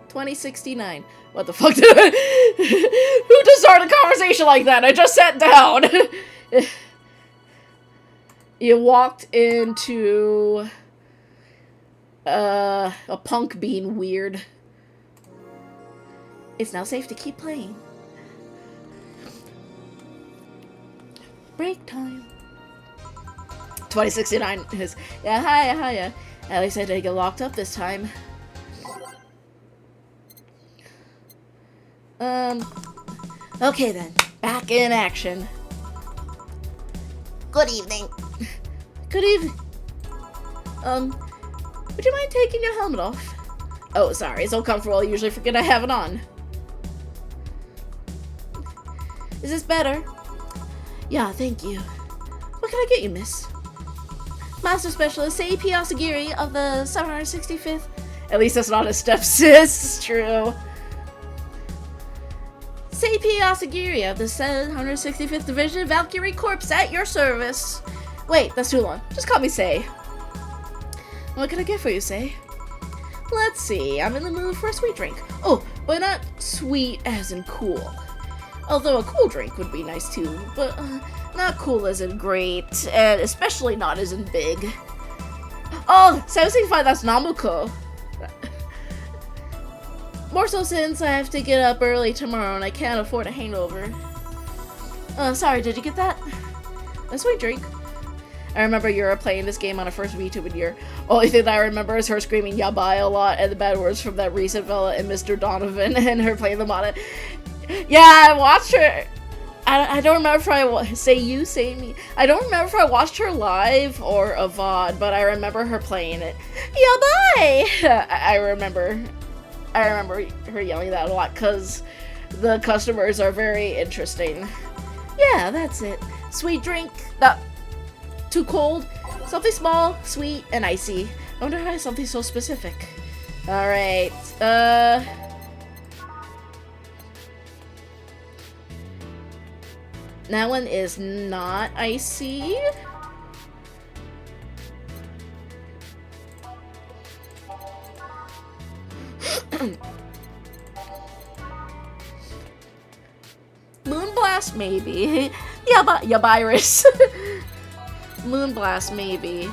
2069. What the fuck did I... Who just started a conversation like that? I just sat down. You walked into... a punk being weird. It's now safe to keep playing. Break time. 2069 is... Yeah, hiya. At least I didn't get locked up this time. Okay then. Back in action. Good evening. Good evening. Would you mind taking your helmet off? Oh, sorry. It's so comfortable. I usually forget I have it on. Is this better? Yeah, thank you. What can I get you, miss? Master Specialist Seipi Asagiri of the 765th. At least that's not a stepsis. It's true. Seipi Asagiri of the 765th Division Valkyrie Corps at your service. Wait, that's too long. Just call me Sei. What can I get for you, Sei? Let's see. I'm in the mood for a sweet drink. Oh, but not sweet as in cool. Although a cool drink would be nice too, but not cool as in great, and especially not as in big. Oh, 765, that's Namuko. More so since I have to get up early tomorrow and I can't afford a hangover. Sorry, did you get that? A sweet drink. I remember Yura playing this game on her first VTuber year. Only thing that I remember is her screaming yabai a lot and the bad words from that recent fella and Mr. Donovan and her playing them on it. Yeah, I watched her. I don't remember if I say you, say me. I don't remember if I watched her live or a VOD, but I remember her playing it. Yabai! I remember her yelling that a lot because the customers are very interesting. Yeah, that's it. Sweet drink. Not too cold. Something small, sweet, and icy. I wonder why something so specific. Alright. That one is not icy. Moonblast, maybe. Yabirus. Moonblast, maybe.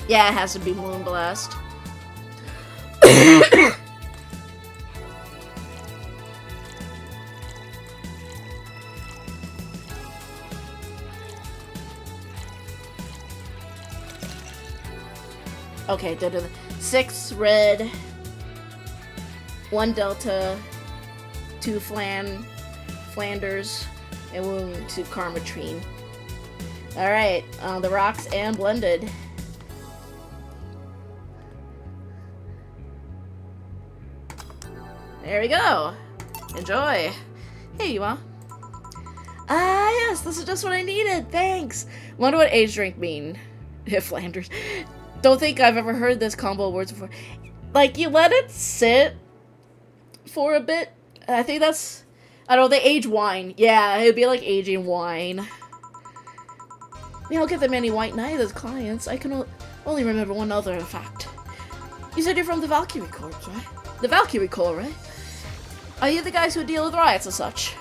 Yeah, it has to be Moonblast. Okay, 6 red, 1 delta, 2 Flanders, and 1 to Karmatrine. Alright, the rocks and blended. There we go. Enjoy. Here you are. Ah, yes, this is just what I needed. Thanks. Wonder what age drink mean. Flanders. Don't think I've ever heard this combo of words before. Like, you let it sit for a bit. I think that's... I don't know, they age wine. Yeah, it'd be like aging wine. We don't get that many white knights as clients. I can only remember one other fact. You said you're from the Valkyrie Corps, right? The Valkyrie Corps, right? Are you the guys who deal with riots and such?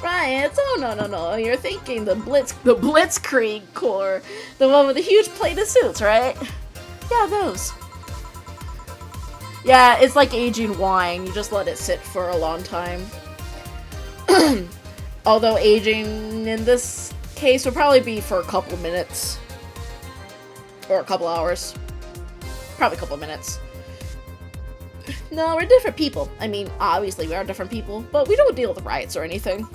Riots? Oh, no. You're thinking the Blitzkrieg Corps. The one with the huge plated suits, right? Yeah, those. Yeah, it's like aging wine. You just let it sit for a long time. Although aging in this case would probably be for a couple minutes. Or a couple hours. Probably a couple minutes. No, we're different people. I mean, obviously we are different people, but we don't deal with riots or anything.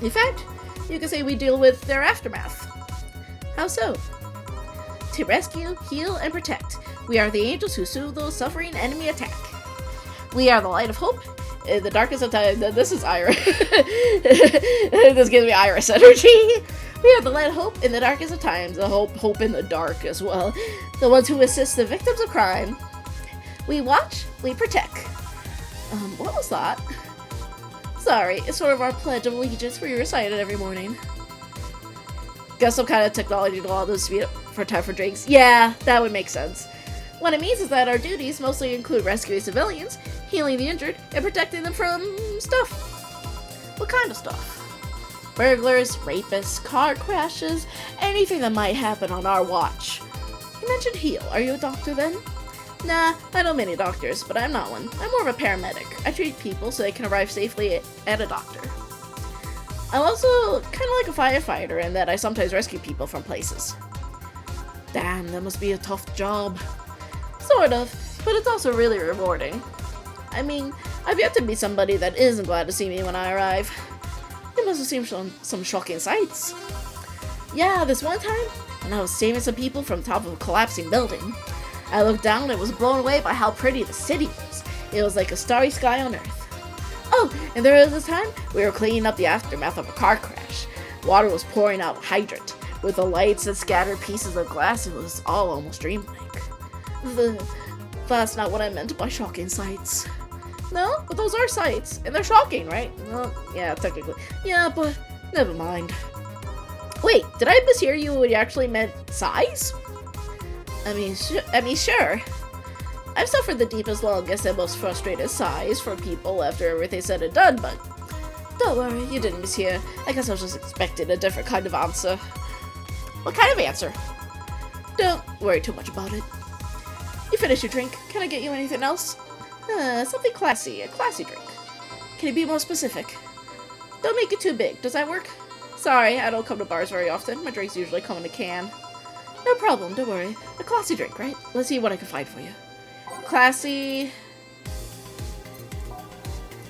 In fact, you could say we deal with their aftermath. How so? To rescue, heal, and protect. We are the angels who soothe those suffering enemy attack. We are the light of hope in the darkest of time. This is Ira. This gives me Iris energy. We are the light of hope in the darkest of times. The hope in the dark as well. The ones who assist the victims of crime. We watch, we protect. What was that? Sorry, it's sort of our pledge of allegiance we recite it every morning. Got some kind of technology to allow this to speed up for time for drinks. Yeah, that would make sense. What it means is that our duties mostly include rescuing civilians, healing the injured, and protecting them from stuff. What kind of stuff? Burglars, rapists, car crashes, anything that might happen on our watch. You mentioned heal. Are you a doctor then? Nah, I know many doctors, but I'm not one. I'm more of a paramedic. I treat people so they can arrive safely at a doctor. I'm also kind of like a firefighter in that I sometimes rescue people from places. Damn, that must be a tough job. Sort of, but it's also really rewarding. I mean, I've yet to meet somebody that isn't glad to see me when I arrive. It must have seen some shocking sights. Yeah, this one time, when I was saving some people from the top of a collapsing building, I looked down and was blown away by how pretty the city was. It was like a starry sky on Earth. Oh, and there was this time we were cleaning up the aftermath of a car crash. Water was pouring out of a hydrant. With the lights that scattered pieces of glass, it was all almost dreamlike. That's not what I meant by shocking sights. No, but those are sights, and they're shocking, right? Well, yeah, technically. Yeah, but never mind. Wait, did I mishear you when you actually meant size? I mean, sure. I've suffered the deepest, longest, and most frustrated sighs from people after everything's said and done, but don't worry, you didn't mishear. I guess I was just expecting a different kind of answer. What kind of answer? Don't worry too much about it. You finished your drink. Can I get you anything else? Something classy, a classy drink. Can you be more specific? Don't make it too big. Does that work? Sorry, I don't come to bars very often. My drinks usually come in a can. No problem, don't worry. A classy drink, right? Let's see what I can find for you. Classy...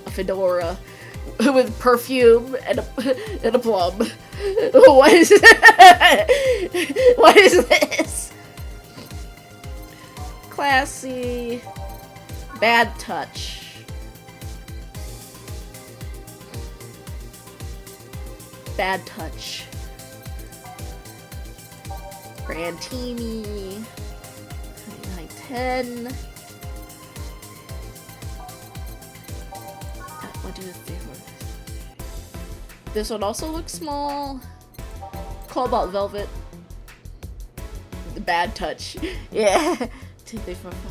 a fedora with perfume and a plum. What is that? What is this? Classy... bad touch. Bad touch. Grantini. 2910. 1, 2, 3, 4. This one also looks small. Cobalt Velvet. The bad touch. Yeah. 2, 3, 4, 5.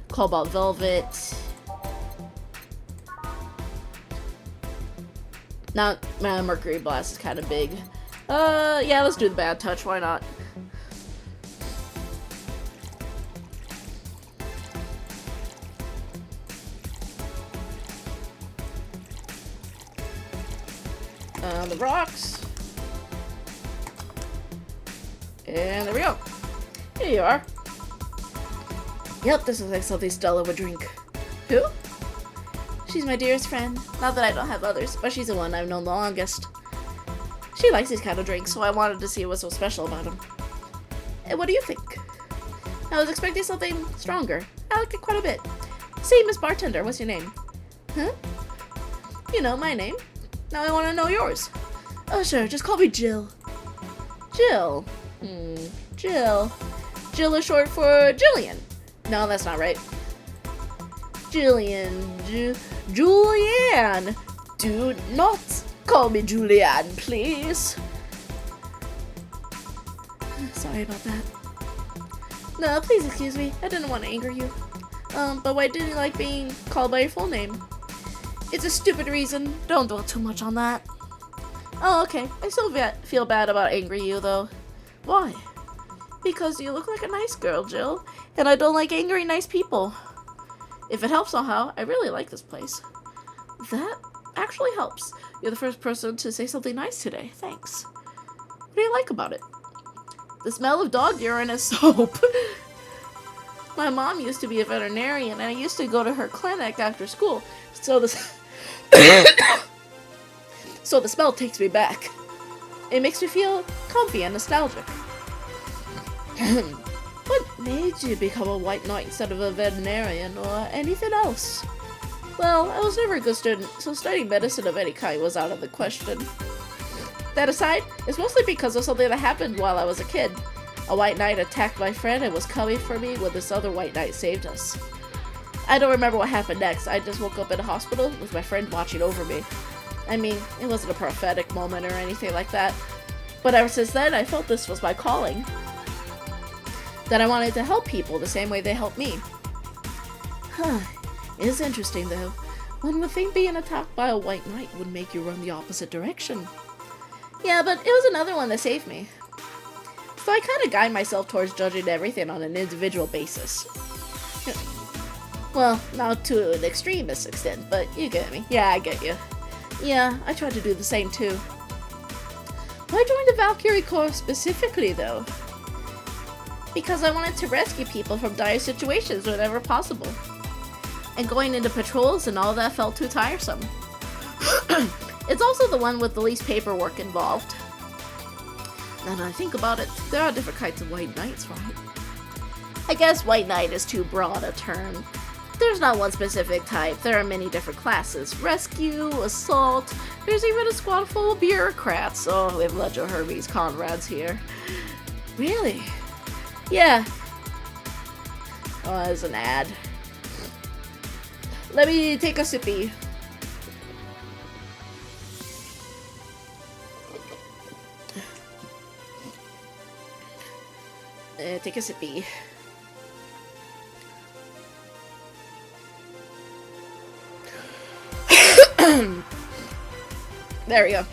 Cobalt Velvet. Now, Mercury Blast is kind of big. Yeah, let's do the bad touch. Why not? The rocks. And there we go. Here you are. Yep, this looks like something Stella would drink. Who? She's my dearest friend. Not that I don't have others, but she's the one I've known the longest. She likes these kind of drinks, so I wanted to see what's so special about them. And what do you think? I was expecting something stronger. I liked it quite a bit. Same as Bartender, what's your name? Huh? You know my name. Now I want to know yours. Oh sure, just call me Jill. Jill. Jill. Jill is short for Jillian. No, that's not right. Julianne! Do not call me Julianne, please. Sorry about that. No, please excuse me. I didn't want to anger you. But why didn't you like being called by your full name? It's a stupid reason. Don't dwell too much on that. Oh, okay. I still feel bad about angering you, though. Why? Because you look like a nice girl, Jill, and I don't like angering nice people. If it helps somehow, I really like this place. That actually helps. You're the first person to say something nice today. Thanks. What do you like about it? The smell of dog urine is soap. My mom used to be a veterinarian, and I used to go to her clinic after school, so the smell takes me back. It makes me feel comfy and nostalgic. What made you become a white knight instead of a veterinarian or anything else? Well, I was never a good student, so studying medicine of any kind was out of the question. That aside, it's mostly because of something that happened while I was a kid. A white knight attacked my friend and was coming for me when this other white knight saved us. I don't remember what happened next. I just woke up in a hospital with my friend watching over me. I mean, it wasn't a prophetic moment or anything like that, but ever since then I felt this was my calling. That I wanted to help people the same way they helped me. Huh. It is interesting though. One would think being attacked by a white knight would make you run the opposite direction. Yeah, but it was another one that saved me. So I kind of guide myself towards judging everything on an individual basis. Well, not to an extremist extent, but you get me. Yeah, I get you. Yeah, I try to do the same too. Why join the Valkyrie Corps specifically though? Because I wanted to rescue people from dire situations whenever possible. And going into patrols and all that felt too tiresome. It's also the one with the least paperwork involved. Now that I think about it, there are different kinds of white knights, right? I guess white knight is too broad a term. There's not one specific type, there are many different classes. Rescue, assault, there's even a squad full of bureaucrats. Oh, we have Ledger Herbie's Conrads here. Really? Yeah. Oh, there's an ad. Let me take a sippy. Take a sippy. There we go.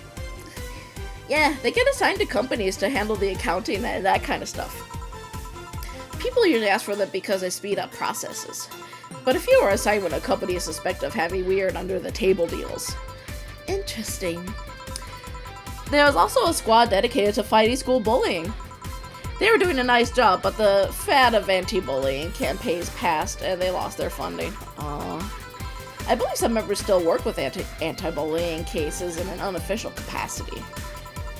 Yeah, they get assigned to companies to handle the accounting and that kind of stuff. People usually ask for them because they speed up processes. But if you are assigned when a company is suspected of having weird under-the-table deals. Interesting. There was also a squad dedicated to fighting school bullying. They were doing a nice job, but the fad of anti-bullying campaigns passed and they lost their funding. Aww. I believe some members still work with anti-bullying cases in an unofficial capacity.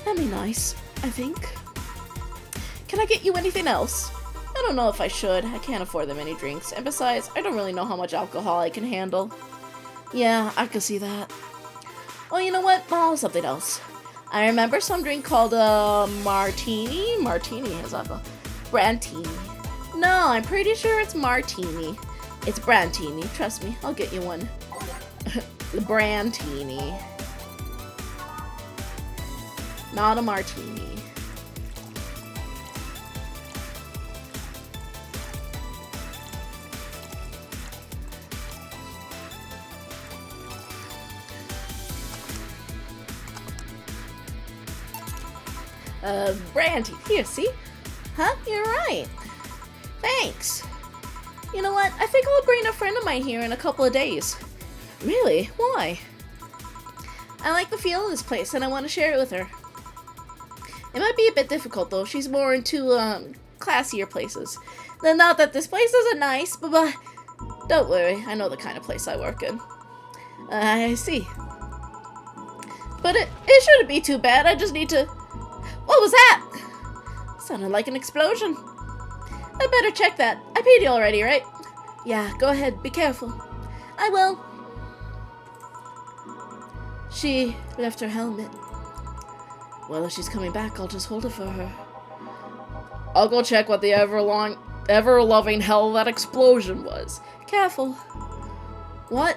That'd be nice, I think. Can I get you anything else? I don't know if I should. I can't afford them any drinks. And besides, I don't really know how much alcohol I can handle. Yeah, I can see that. Well, you know what? I'll have something else. I remember some drink called martini. Martini has alcohol. Brantini. No, I'm pretty sure it's martini. It's Brantini. Trust me, I'll get you one. The Brantini. Not a martini. Brandy. Here, see? Huh? You're right. Thanks. You know what? I think I'll bring a friend of mine here in a couple of days. Really? Why? I like the feel of this place and I want to share it with her. It might be a bit difficult though. She's more into, classier places. Not that this place isn't nice, but don't worry. I know the kind of place I work in. I see. But it shouldn't be too bad. I just need to... What was that? Sounded like an explosion. I better check that. I paid you already, right? Yeah, go ahead. Be careful. I will. She left her helmet. Well, if she's coming back, I'll just hold it for her. I'll go check what the ever-loving hell that explosion was. Careful. What?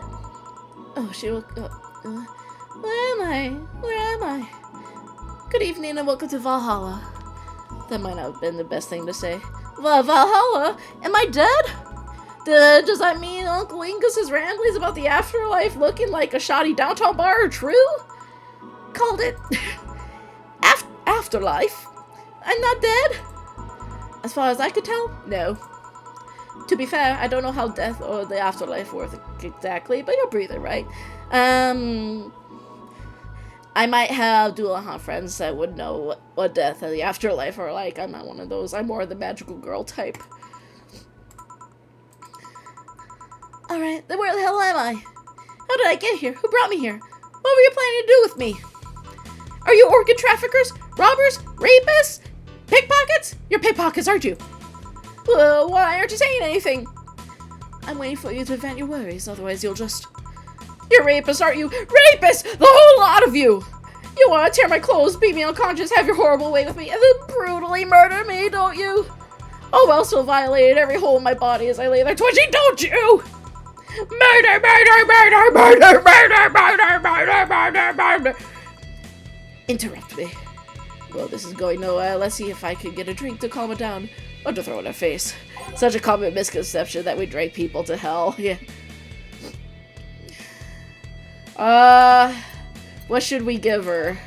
Oh, she woke up. Where am I? Where am I? Good evening and welcome to Valhalla. That might not have been the best thing to say. Valhalla? Am I dead? Does that mean Uncle Ingus's ramblings about the afterlife looking like a shoddy downtown bar are true? Called it. Afterlife? I'm not dead? As far as I could tell, no. To be fair, I don't know how death or the afterlife work exactly, but you're breathing, right? I might have Dullahan friends that would know what death and the afterlife are like. I'm not one of those. I'm more the magical girl type. Alright, then where the hell am I? How did I get here? Who brought me here? What were you planning to do with me? Are you orchid traffickers? Robbers? Rapists? Pickpockets? You're pickpockets, aren't you? Why aren't you saying anything? I'm waiting for you to vent your worries, otherwise you'll just... You're rapists, aren't you? Rapists! The whole lot of you! You want to tear my clothes, beat me unconscious, have your horrible way with me, and then brutally murder me, don't you? Oh well, still violated every hole in my body as I lay there twitching, don't you? Murder, murder, murder, murder, murder, murder, murder, murder, murder. Interrupt me. Well, this is going nowhere. Let's see if I can get a drink to calm it down. Or to throw in her face. Such a common misconception that we drag people to hell. Yeah. What should we give her?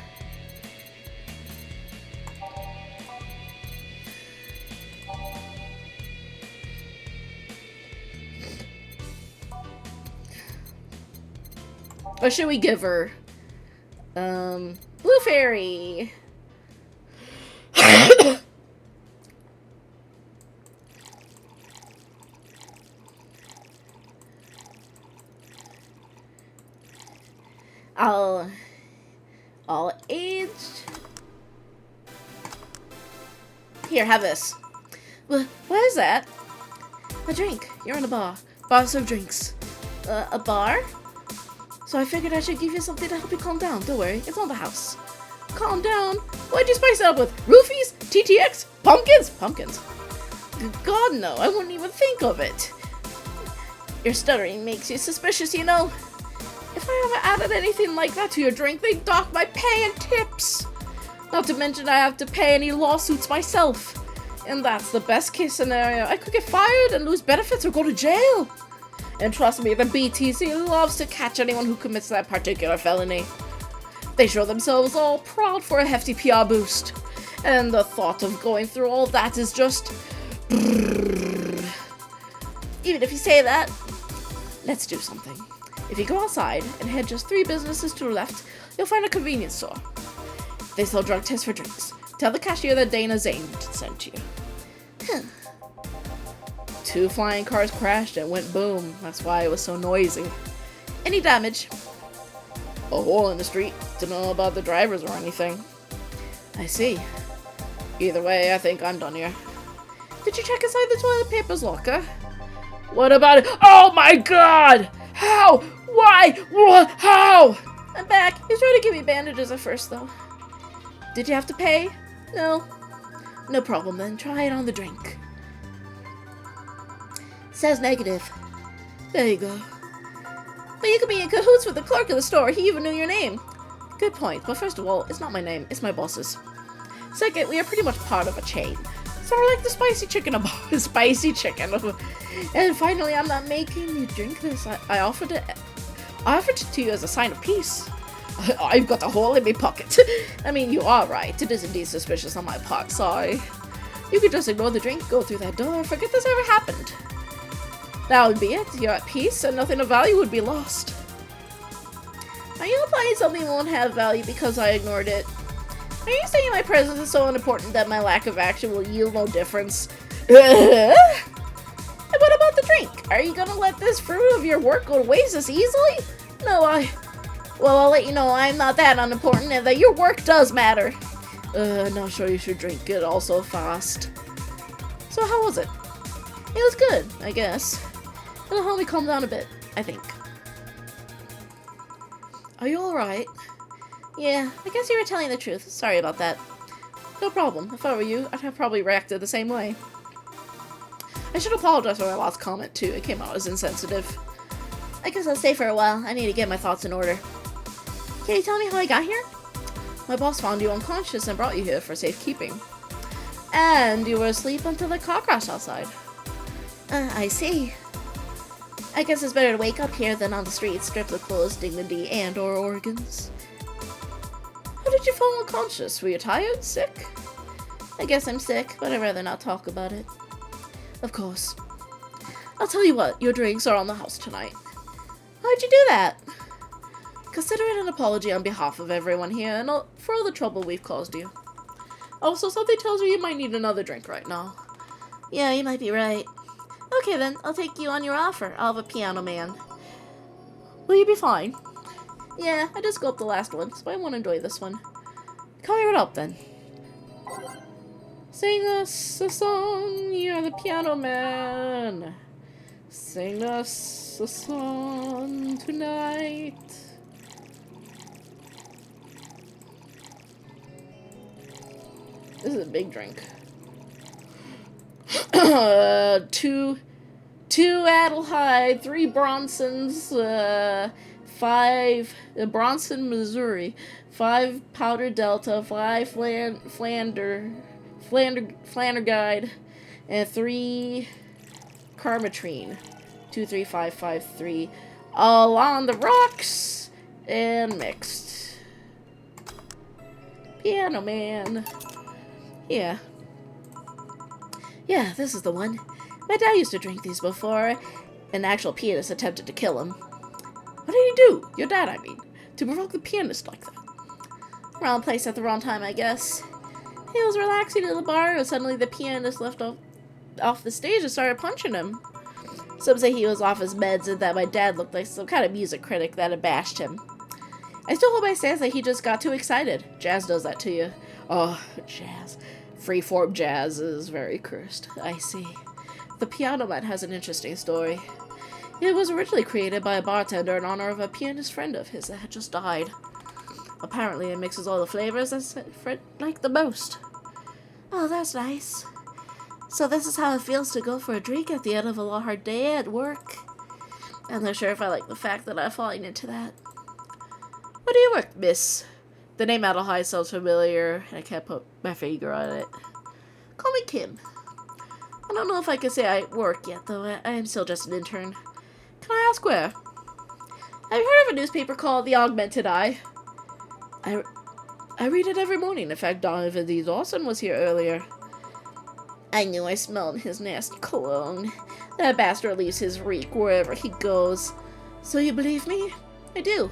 What should we give her? Blue Fairy. All aged. Here, have this. What is that? A drink. You're in a bar. Bar serve drinks. A bar? So I figured I should give you something to help you calm down. Don't worry, it's on the house. Calm down? What'd you spice it up with? Roofies? TTX? Pumpkins? Pumpkins. God, no, I wouldn't even think of it. Your stuttering makes you suspicious, you know. If I ever added anything like that to your drink, they'd dock my pay and tips. Not to mention I have to pay any lawsuits myself. And that's the best case scenario. I could get fired and lose benefits or go to jail. And trust me, the BTC loves to catch anyone who commits that particular felony. They show themselves all proud for a hefty PR boost. And the thought of going through all that is just... Even if you say that, let's do something. If you go outside and head just 3 businesses to the left, you'll find a convenience store. They sell drug tests for drinks. Tell the cashier that Dana Zane sent you. 2 flying cars crashed and went boom. That's why it was so noisy. Any damage? A hole in the street. Don't know about the drivers or anything. I see. Either way, I think I'm done here. Did you check inside the toilet paper's locker? What about it? Oh my god! How? Why? What? How? I'm back. He's trying to give me bandages at first, though. Did you have to pay? No. No problem, then. Try it on the drink. Says negative. There you go. But you could be in cahoots with the clerk of the store. He even knew your name. Good point. But first of all, it's not my name. It's my boss's. Second, we are pretty much part of a chain. Sort of like the spicy chicken of spicy chicken. And finally, I'm not making you drink this. I offered it to you as a sign of peace. I've got a hole in my pocket. I mean, you are right. It is indeed suspicious on my part. Sorry. You could just ignore the drink, go through that door, forget this ever happened. That would be it. You're at peace, and nothing of value would be lost. Are you implying something won't have value because I ignored it? Are you saying my presence is so unimportant that my lack of action will yield no difference? And what about the drink? Are you gonna let this fruit of your work go to waste this easily? No, well, I'll let you know I'm not that unimportant and that your work does matter. Not sure you should drink it all so fast. So how was it? It was good, I guess. It'll help me calm down a bit, I think. Are you alright? Yeah, I guess you were telling the truth. Sorry about that. No problem. If I were you, I'd have probably reacted the same way. I should apologize for my last comment, too. It came out as insensitive. I guess I'll stay for a while. I need to get my thoughts in order. Can you tell me how I got here? My boss found you unconscious and brought you here for safekeeping. And you were asleep until the car crashed outside. I see. I guess it's better to wake up here than on the streets, stripped of clothes, dignity, and or organs. How did you fall unconscious? Were you tired? Sick? I guess I'm sick, but I'd rather not talk about it. Of course. I'll tell you what, your drinks are on the house tonight. How'd you do that? Consider it an apology on behalf of everyone here and for all the trouble we've caused you. Also, something tells me you might need another drink right now. Yeah, you might be right. Okay then, I'll take you on your offer. I'll have a piano man. Will you be fine? Yeah, I just gulped the last one, so I won't enjoy this one. Call me right up then. Sing us a song, you're the piano man. Sing us a song tonight. This is a big drink. Two Adelheid, 3 Bronsons, 5 Bronson, Missouri, 5 Powder Delta, 5 Flander Guide, and 3 Carmatrine. 23553. All on the rocks and mixed. Piano man. Yeah. Yeah, this is the one. My dad used to drink these before an actual pianist attempted to kill him. What did he do? Your dad, I mean. To provoke the pianist like that. Wrong place at the wrong time, I guess. He was relaxing at the bar and suddenly the pianist left off the stage and started punching him. Some say he was off his meds and that my dad looked like some kind of music critic that had bashed him. I still hold my stance that he just got too excited. Jazz does that to you. Oh, jazz. Freeform jazz is very cursed. I see. The Piano Man has an interesting story. It was originally created by a bartender in honor of a pianist friend of his that had just died. Apparently it mixes all the flavors that Fred liked the most. Oh, that's nice. So this is how it feels to go for a drink at the end of a hard day at work. I'm not sure if I like the fact that I'm falling into that. Where do you work, miss? The name Adelheid sounds familiar, and I can't put my finger on it. Call me Kim. I don't know if I can say I work yet, though. I am still just an intern. Can I ask where? Have you heard of a newspaper called The Augmented Eye? I read it every morning. In fact, Donovan D. Dawson was here earlier. I knew I smelled his nasty cologne. That bastard leaves his reek wherever he goes. So you believe me? I do.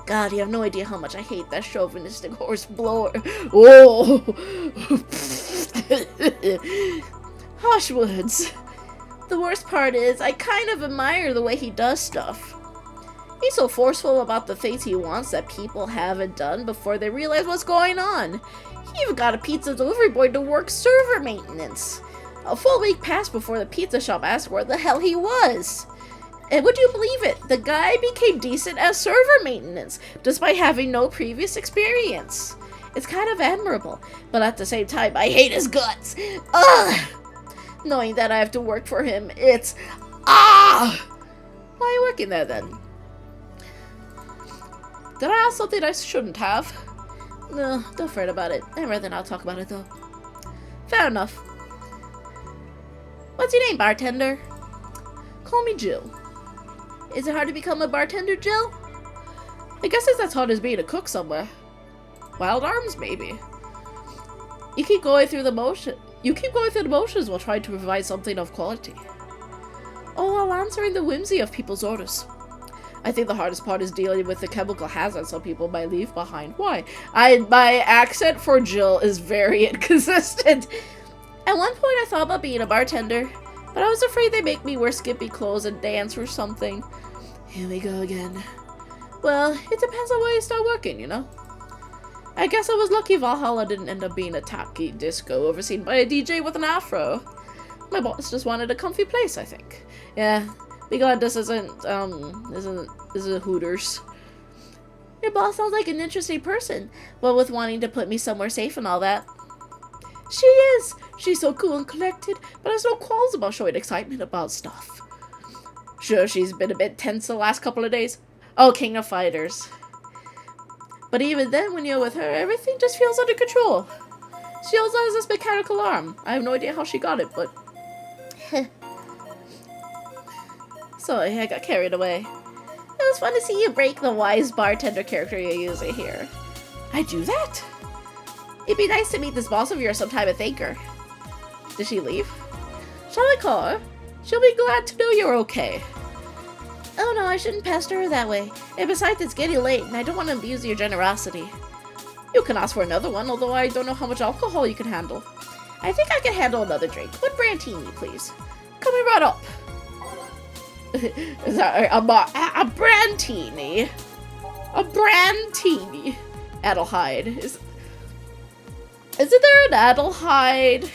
God, you have no idea how much I hate that chauvinistic horse blower. Oh! Harsh words. The worst part is, I kind of admire the way he does stuff. He's so forceful about the things he wants that people haven't done before they realize what's going on. He even got a pizza delivery boy to work server maintenance. A full week passed before the pizza shop asked where the hell he was. And would you believe it? The guy became decent at server maintenance, despite having no previous experience. It's kind of admirable, but at the same time, I hate his guts. Ugh! Knowing that I have to work for him, it's... Ah! Why are you working there, then? Did I ask something I shouldn't have? No, don't fret about it. I'd rather not talk about it, though. Fair enough. What's your name, bartender? Call me Jill. Is it hard to become a bartender, Jill? I guess it's as hard as being a cook somewhere. Wild arms, maybe. You keep going through the motions while trying to provide something of quality. Oh, while answering the whimsy of people's orders. I think the hardest part is dealing with the chemical hazard some people might leave behind. Why? My accent for Jill is very inconsistent. At one point I thought about being a bartender, but I was afraid they'd make me wear skimpy clothes and dance or something. Here we go again. Well, it depends on where you start working, you know? I guess I was lucky Valhalla didn't end up being a tacky disco overseen by a DJ with an afro. My boss just wanted a comfy place, I think. Yeah, be glad this isn't Hooters. Your boss sounds like an interesting person, but with wanting to put me somewhere safe and all that. She is! She's so cool and collected, but has no qualms about showing excitement about stuff. Sure, she's been a bit tense the last couple of days. Oh, King of Fighters. But even then, when you're with her, everything just feels under control. She also has this mechanical arm. I have no idea how she got it, but... Sorry, I got carried away. It was fun to see you break the wise bartender character you're using here. I do that? It'd be nice to meet this boss of yours sometime and thank her. Did she leave? Shall I call her? She'll be glad to know you're okay. Oh no, I shouldn't pester her that way. And besides, it's getting late, and I don't want to abuse your generosity. You can ask for another one, although I don't know how much alcohol you can handle. I think I can handle another drink. One brandini, please. Coming right up. Is that a brandini? A brandini. Adelheid. Isn't there an Adelheid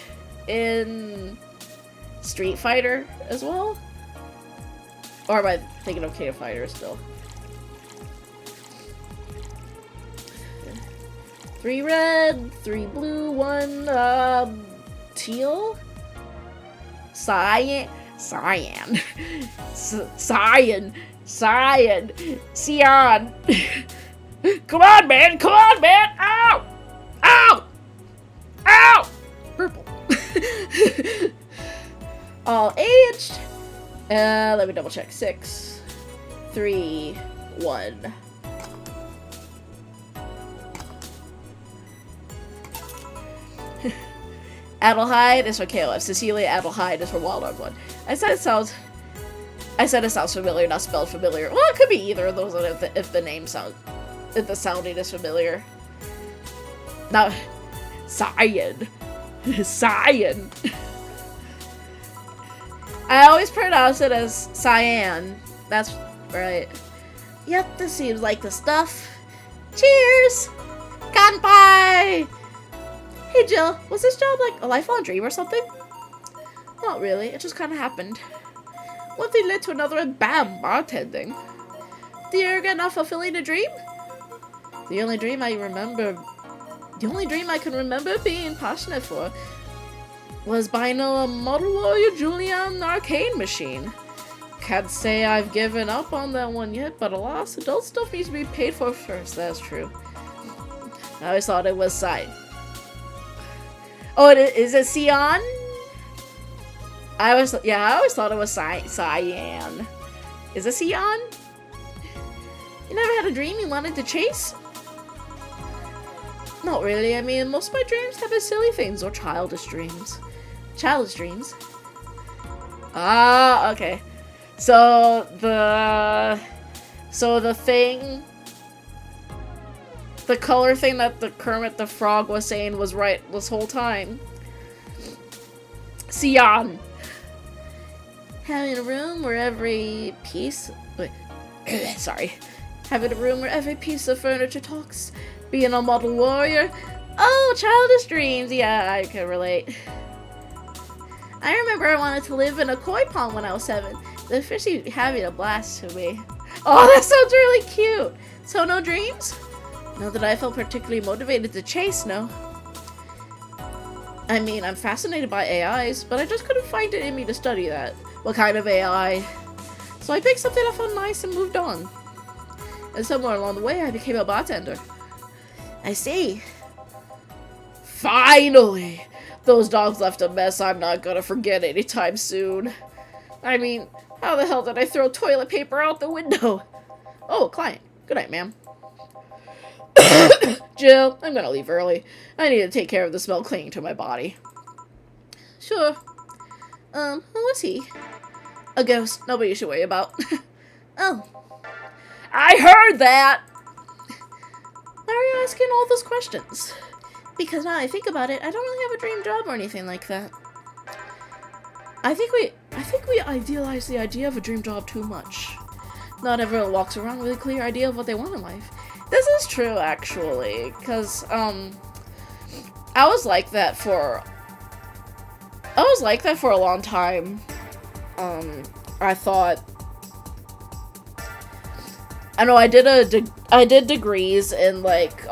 in Street Fighter as well? Or am I thinking of King of Fighters still? 3 red, 3 blue, 1 teal? Cyan. Cyan. Cyan. Cyan. Come on, man! Come on, man! Ow! Ow! Ow! Purple. All aged. Let me double check. 6, 3, 1. Adelheid is for KOF. Cecilia Adelheid is for Wild Arm 1. I said it sounds familiar, not spelled familiar. Well, it could be either of those if the name sounds, if the sounding is familiar. Now, Cyan. Cyan. I always pronounce it as cyan. That's right. Yep, this seems like the stuff. Cheers! Kanpai! Hey Jill, was this job like a lifelong dream or something? Not really, it just kind of happened. One thing led to another and bam, bartending. Do you ever get enough fulfilling a dream? The only dream I can remember being passionate for was buying a Model Warrior Julian arcade machine. Can't say I've given up on that one yet, but alas, adult stuff needs to be paid for first, that's true. I always thought it was Cyan. Oh, is it Cyan? I always thought it was Cyan. Is it Cyan? You never had a dream you wanted to chase? Not really. I mean, most of my dreams have been silly things or childish dreams. Childish dreams. Ah, okay. So the thing, the color thing that the Kermit the Frog was saying was right this whole time. Cyan. Having a room where every piece... Wait. Sorry. Having a room where every piece of furniture talks. Being a model warrior. Oh, childish dreams. Yeah, I can relate. I remember I wanted to live in a koi pond when I was 7. The fishy having a blast to me. Oh, that sounds really cute. So no dreams? Not that I felt particularly motivated to chase, no. I mean, I'm fascinated by AIs, but I just couldn't find it in me to study that. What kind of AI? So I picked something I found nice and moved on. And somewhere along the way, I became a bartender. I see. Finally! Those dogs left a mess I'm not gonna forget anytime soon. I mean, how the hell did I throw toilet paper out the window? Oh, client. Good night, ma'am. Jill, I'm gonna leave early. I need to take care of the smell clinging to my body. Sure. Who was he? A ghost. Nobody you should worry about. Oh. I heard that! Why are you asking all those questions? Because now I think about it, I don't really have a dream job or anything like that. I think we idealize the idea of a dream job too much. Not everyone walks around with a clear idea of what they want in life. This is true, actually, because, I was like that for a long time. I thought, I know I did degrees in, like,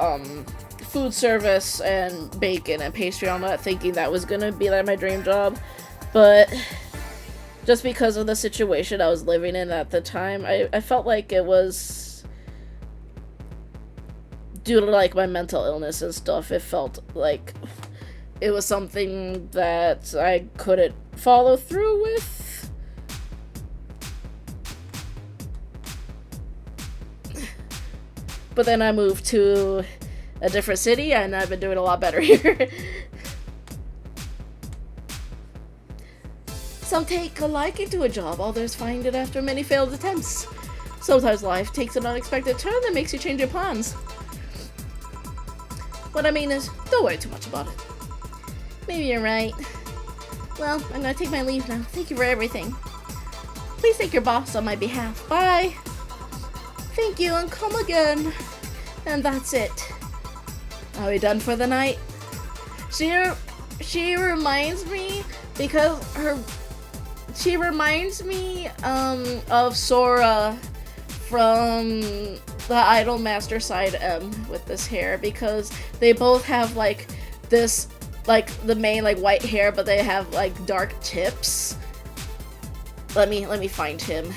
food service and bacon and pastry, all that, thinking that was gonna be like my dream job, but just because of the situation I was living in at the time. I felt like it was due to like my mental illness and stuff. It felt like it was something that I couldn't follow through with. But then I moved to a different city and I've been doing a lot better here. Some take a liking to a job, others find it after many failed attempts. Sometimes life takes an unexpected turn that makes you change your plans. What I mean is, don't worry too much about it. Maybe you're right. Well, I'm gonna take my leave now. Thank you for everything. Please thank your boss on my behalf. Bye! Thank you and come again. And that's it. Are we done for the night? She reminds me because she reminds me of Sora from the Idol Master Side M with this hair, because they both have like this, like the main like white hair, but they have like dark tips. Let me find him.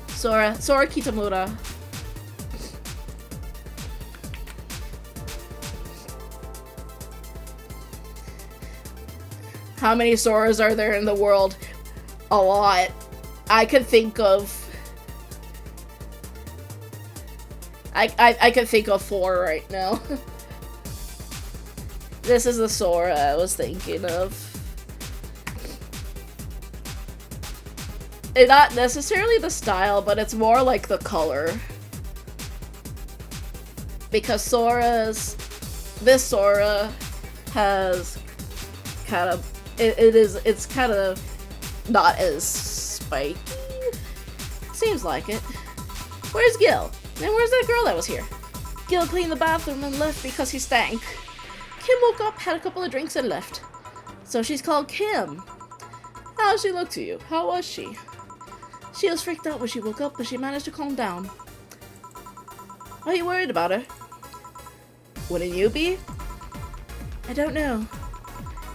Sora Kitamura. How many Soras are there in the world? A lot. I could think of... I could think of 4 right now. This is the Sora I was thinking of. It's not necessarily the style, but it's more like the color. Because this Sora has kind of... It's kind of not as spiky. Seems like it. Where's Gil? And where's that girl that was here? Gil cleaned the bathroom and left because he stank. Kim woke up, had a couple of drinks, and left. So she's called Kim. How she look to you? How was she? She was freaked out when she woke up, but she managed to calm down. Are you worried about her? Wouldn't you be? I don't know.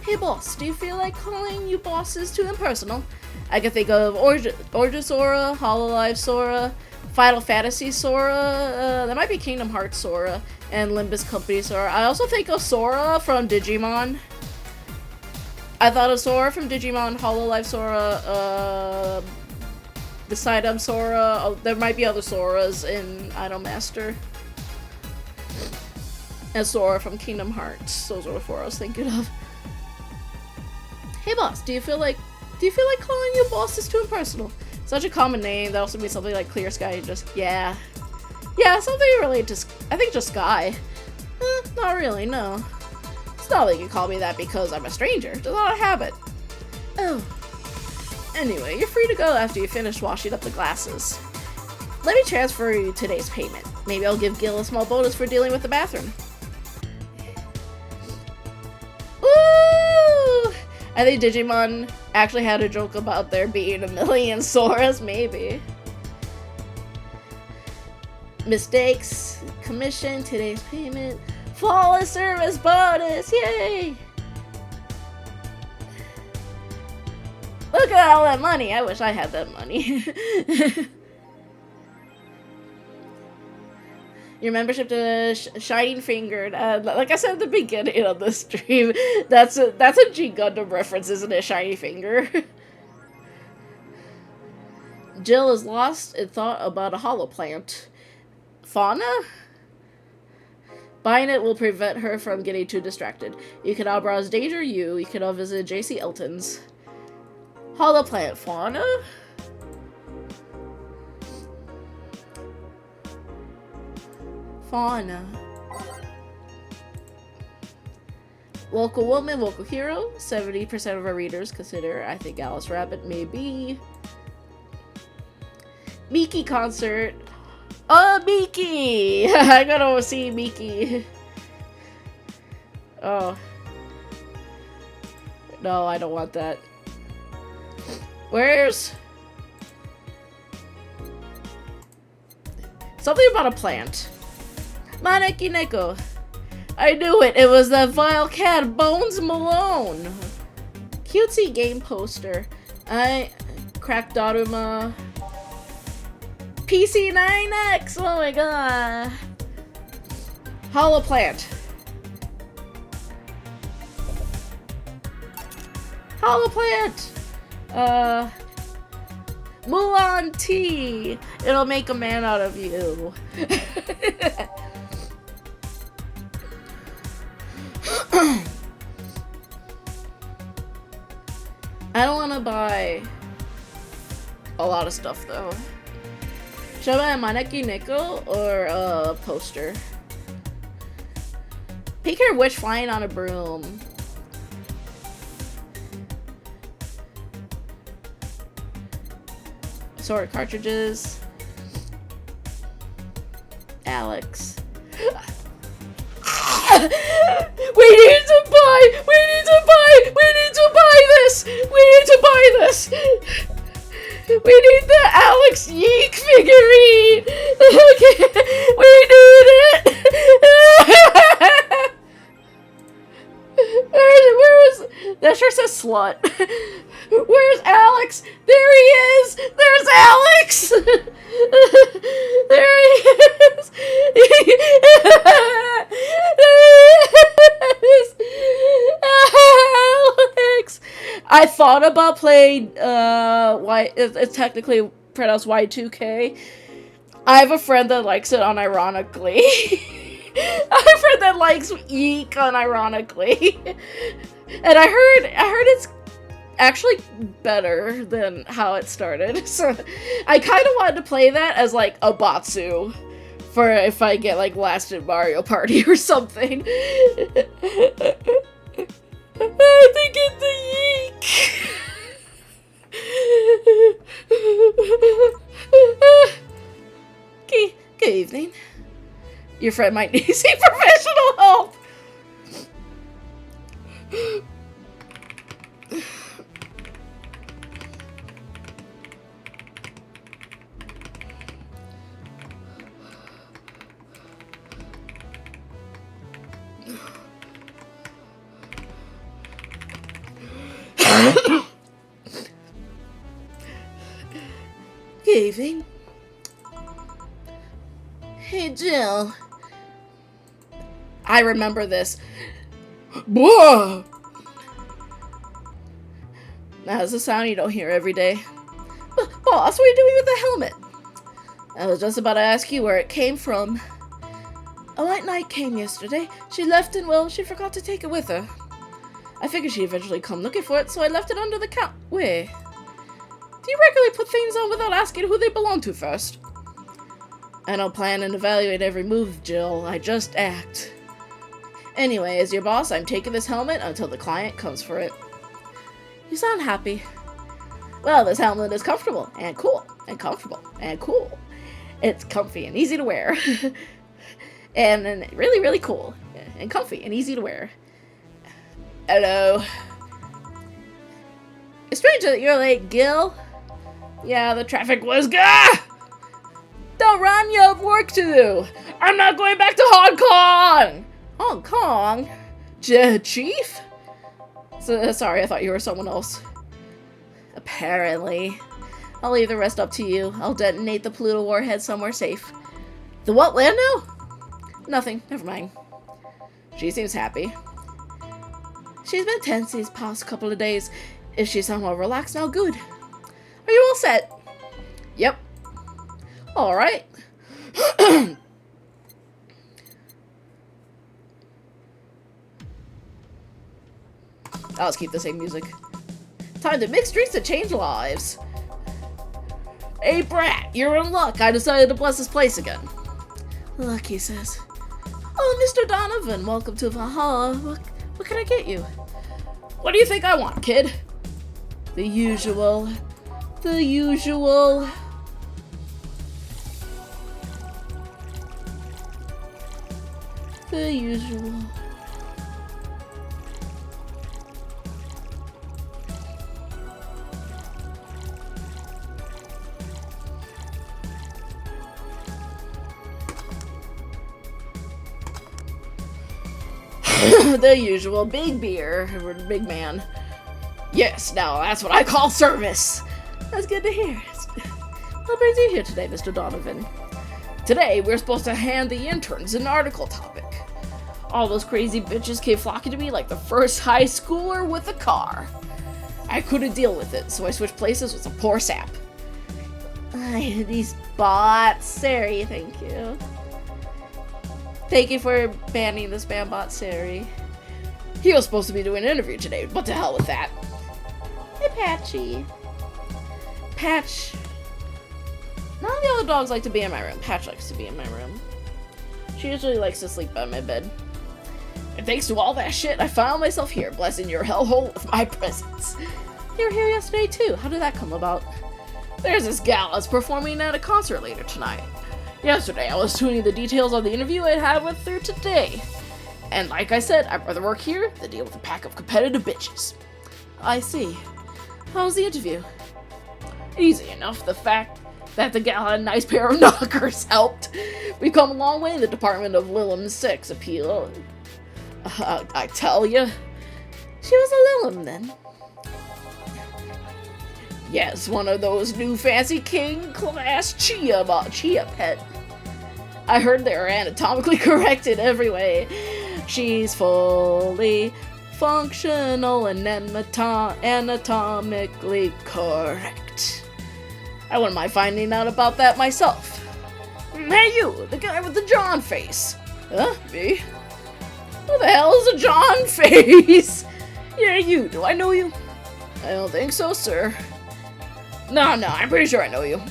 Hey boss, do you feel like calling you bosses too impersonal? I can think of Origin Sora, Hololive Sora, Final Fantasy Sora, that might be Kingdom Hearts Sora, and Limbus Company Sora. I also think of Sora from Digimon. I thought of Sora from Digimon, Hololive Sora, the Sidem Sora. Oh, there might be other Soras in Idol Master. And Sora from Kingdom Hearts. Those are the 4 I was thinking of. Hey boss, do you feel like calling you boss is too impersonal? Such a common name. That also means something like Clear Sky. Just yeah, something related to I think just Sky. Not really. No, it's not like you call me that because I'm a stranger. Just not a habit. Oh. Anyway, you're free to go after you finish washing up the glasses. Let me transfer you today's payment. Maybe I'll give Gil a small bonus for dealing with the bathroom. Ooh! I think Digimon actually had a joke about there being a million Soras, maybe. Mistakes, commission, today's payment, flawless service bonus, yay! Look at all that money, I wish I had that money. Your membership to Shining Fingered. Like I said at the beginning of the stream, that's a G Gundam reference, isn't it? Shiny Finger. Jill is lost in thought about a hollow plant. Fauna? Buying it will prevent her from getting too distracted. You can now browse Danger U. You can now visit JC Elton's. Hollow plant fauna? Fauna. Local woman, local hero. 70% of our readers consider I Think Alice Rabbit may be. Miki concert. Oh, Miki! I gotta see Miki. Oh. No, I don't want that. Where's... something about a plant. Maneki Neko. I knew it. It was that vile cat, Bones Malone. Cutesy game poster. I cracked Daruma. PC9X. Oh my god. Hollow plant. Hollow plant. Mulan tea. It'll make a man out of you. I don't want to buy a lot of stuff though. Should I buy a Maneki Neko or a poster? Pick your witch flying on a broom. Sword cartridges. Alex. We need to buy this! We need to buy this! We need the Alex Yeek figurine! Okay, we need it! Where is... That sure says slut. Where's Alex? There he is! There's Alex! There he is! Alex! I thought about playing, it's technically pronounced Y2K. I have a friend that likes it unironically. I have a friend that likes Eek unironically. And I heard it's actually better than how it started. So I kind of wanted to play that as like a Batsu for if I get like last in Mario Party or something. I think it's a yeek. Good evening. Your friend might need some professional help. Good evening. Hey, Jill. I remember this. Whoa! That's a sound you don't hear every day. Boss, what are you doing with the helmet? I was just about to ask you where it came from. A white knight came yesterday. She left and, well, she forgot to take it with her. I figured she'd eventually come looking for it, so I left it under the couch. Wait. Do you regularly put things on without asking who they belong to first? I don't plan and evaluate every move, Jill. I just act. Anyway, as your boss, I'm taking this helmet until the client comes for it. You sound happy. Well, this helmet is comfortable and cool and comfortable and cool. It's comfy and easy to wear. and really, really cool and comfy and easy to wear. Hello. It's strange that you're late, Gil. Yeah, the traffic was gah! Don't run, you have work to do. I'm not going back to Hong Kong! Hong Kong? Chief? Sorry, I thought you were someone else. Apparently. I'll leave the rest up to you. I'll detonate the Pluto warhead somewhere safe. The what, Lando? Nothing, never mind. She seems happy. She's been tense these past couple of days. If she's somewhat relaxed now, good. Are you all set? Yep. Alright. Let's keep the same music. Time to mix drinks to change lives. Hey, Brat, you're in luck. I decided to bless this place again. Luck, he says. Oh, Mr. Donovan, welcome to Valhalla. What can I get you? What do you think I want, kid? The usual. The usual. The usual. The usual big beer, big man. Yes, now that's what I call service. That's good to hear. What brings you here today, Mr. Donovan? Today, we're supposed to hand the interns an article topic. All those crazy bitches came flocking to me like the first high schooler with a car. I couldn't deal with it, so I switched places with some poor sap. These bots. Sari, thank you. Thank you for banning the spam bot, Sari. He was supposed to be doing an interview today, but to hell with that. Hey, Patchy. Patch. None of the other dogs like to be in my room. Patch likes to be in my room. She usually likes to sleep by my bed. And thanks to all that shit, I found myself here, blessing your hellhole with my presence. You were here yesterday too. How did that come about? There's this gal that's performing at a concert later tonight. Yesterday, I was tuning the details of the interview I'd have with her today. And like I said, I'd rather work here than deal with a pack of competitive bitches. I see. How was the interview? Easy enough. The fact that the gal had a nice pair of knockers helped. We've come a long way in the department of Lillem's sex appeal. I tell ya. She was a Lillem then. Yes, one of those new fancy king class chia pet. I heard they're anatomically correct in every way. She's fully functional and anatomically correct. I wouldn't mind finding out about that myself. Hey you, the guy with the John face. Huh? Me? Who the hell is a John face? Yeah, you. Do I know you? I don't think so, sir. No, I'm pretty sure I know you.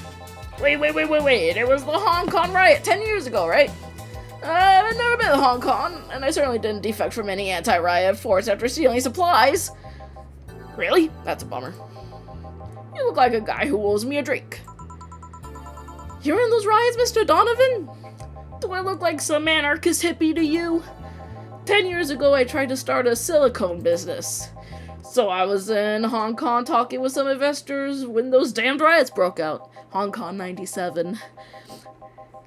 Wait. It was the Hong Kong riot 10 years ago, right? I've never been to Hong Kong, and I certainly didn't defect from any anti-riot force after stealing supplies. Really? That's a bummer. You look like a guy who owes me a drink. You're in those riots, Mr. Donovan? Do I look like some anarchist hippie to you? 10 years ago, I tried to start a silicone business. So I was in Hong Kong talking with some investors when those damned riots broke out. Hong Kong 97.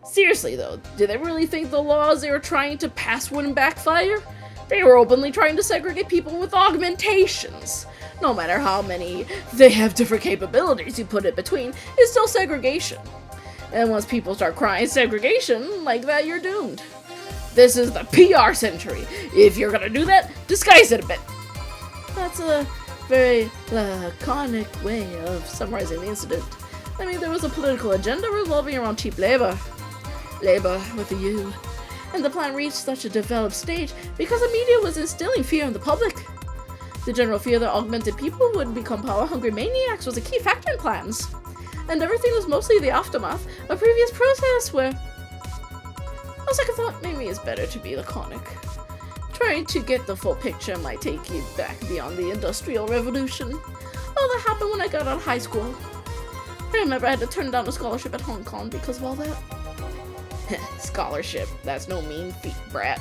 Seriously though, do they really think the laws they were trying to pass wouldn't backfire? They were openly trying to segregate people with augmentations. No matter how many they have different capabilities you put it between, it's still segregation. And once people start crying segregation like that, you're doomed. This is the PR century. If you're gonna do that, disguise it a bit. That's a very laconic way of summarizing the incident. I mean, there was a political agenda revolving around cheap labor. Labor with a U. And the plan reached such a developed stage because the media was instilling fear in the public. The general fear that augmented people would become power-hungry maniacs was a key factor in plans. And everything was mostly the aftermath of previous protests where... On second thought, maybe it's better to be laconic. Trying to get the full picture might take you back beyond the Industrial Revolution. All that happened when I got out of high school. I remember I had to turn down a scholarship at Hong Kong because of all that. Scholarship. That's no mean feat, brat.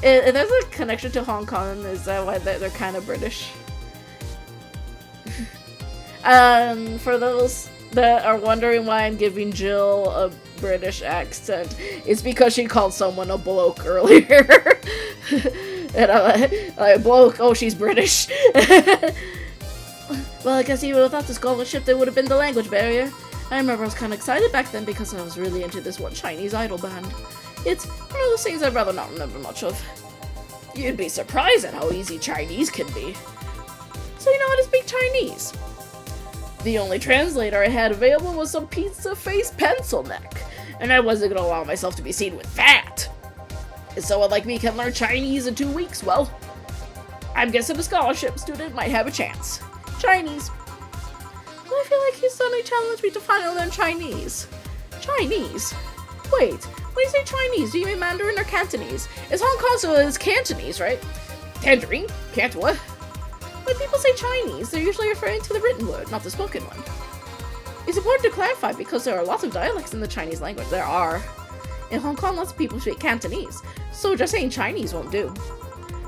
There's a connection to Hong Kong. Is that why they're kind of British? For those that are wondering why I'm giving Jill a British accent, it's because she called someone a bloke earlier. And I'm like, bloke, oh, she's British. Well, I guess even without the scholarship, there would have been the language barrier. I remember I was kind of excited back then because I was really into this one Chinese idol band. It's one of those things I'd rather not remember much of. You'd be surprised at how easy Chinese can be. So you know how to speak Chinese? The only translator I had available was some pizza-faced pencil neck, and I wasn't gonna allow myself to be seen with that. If someone like me can learn Chinese in 2 weeks, well, I'm guessing a scholarship student might have a chance. Chinese. Well, I feel like you suddenly challenged me to finally learn Chinese. Chinese? Wait, when you say Chinese, do you mean Mandarin or Cantonese? It's Hong Kong, so it's Cantonese, right? Tangerine? Can't what? When people say Chinese, they're usually referring to the written word, not the spoken one. It's important to clarify because there are lots of dialects in the Chinese language. There are. In Hong Kong, lots of people speak Cantonese, so just saying Chinese won't do.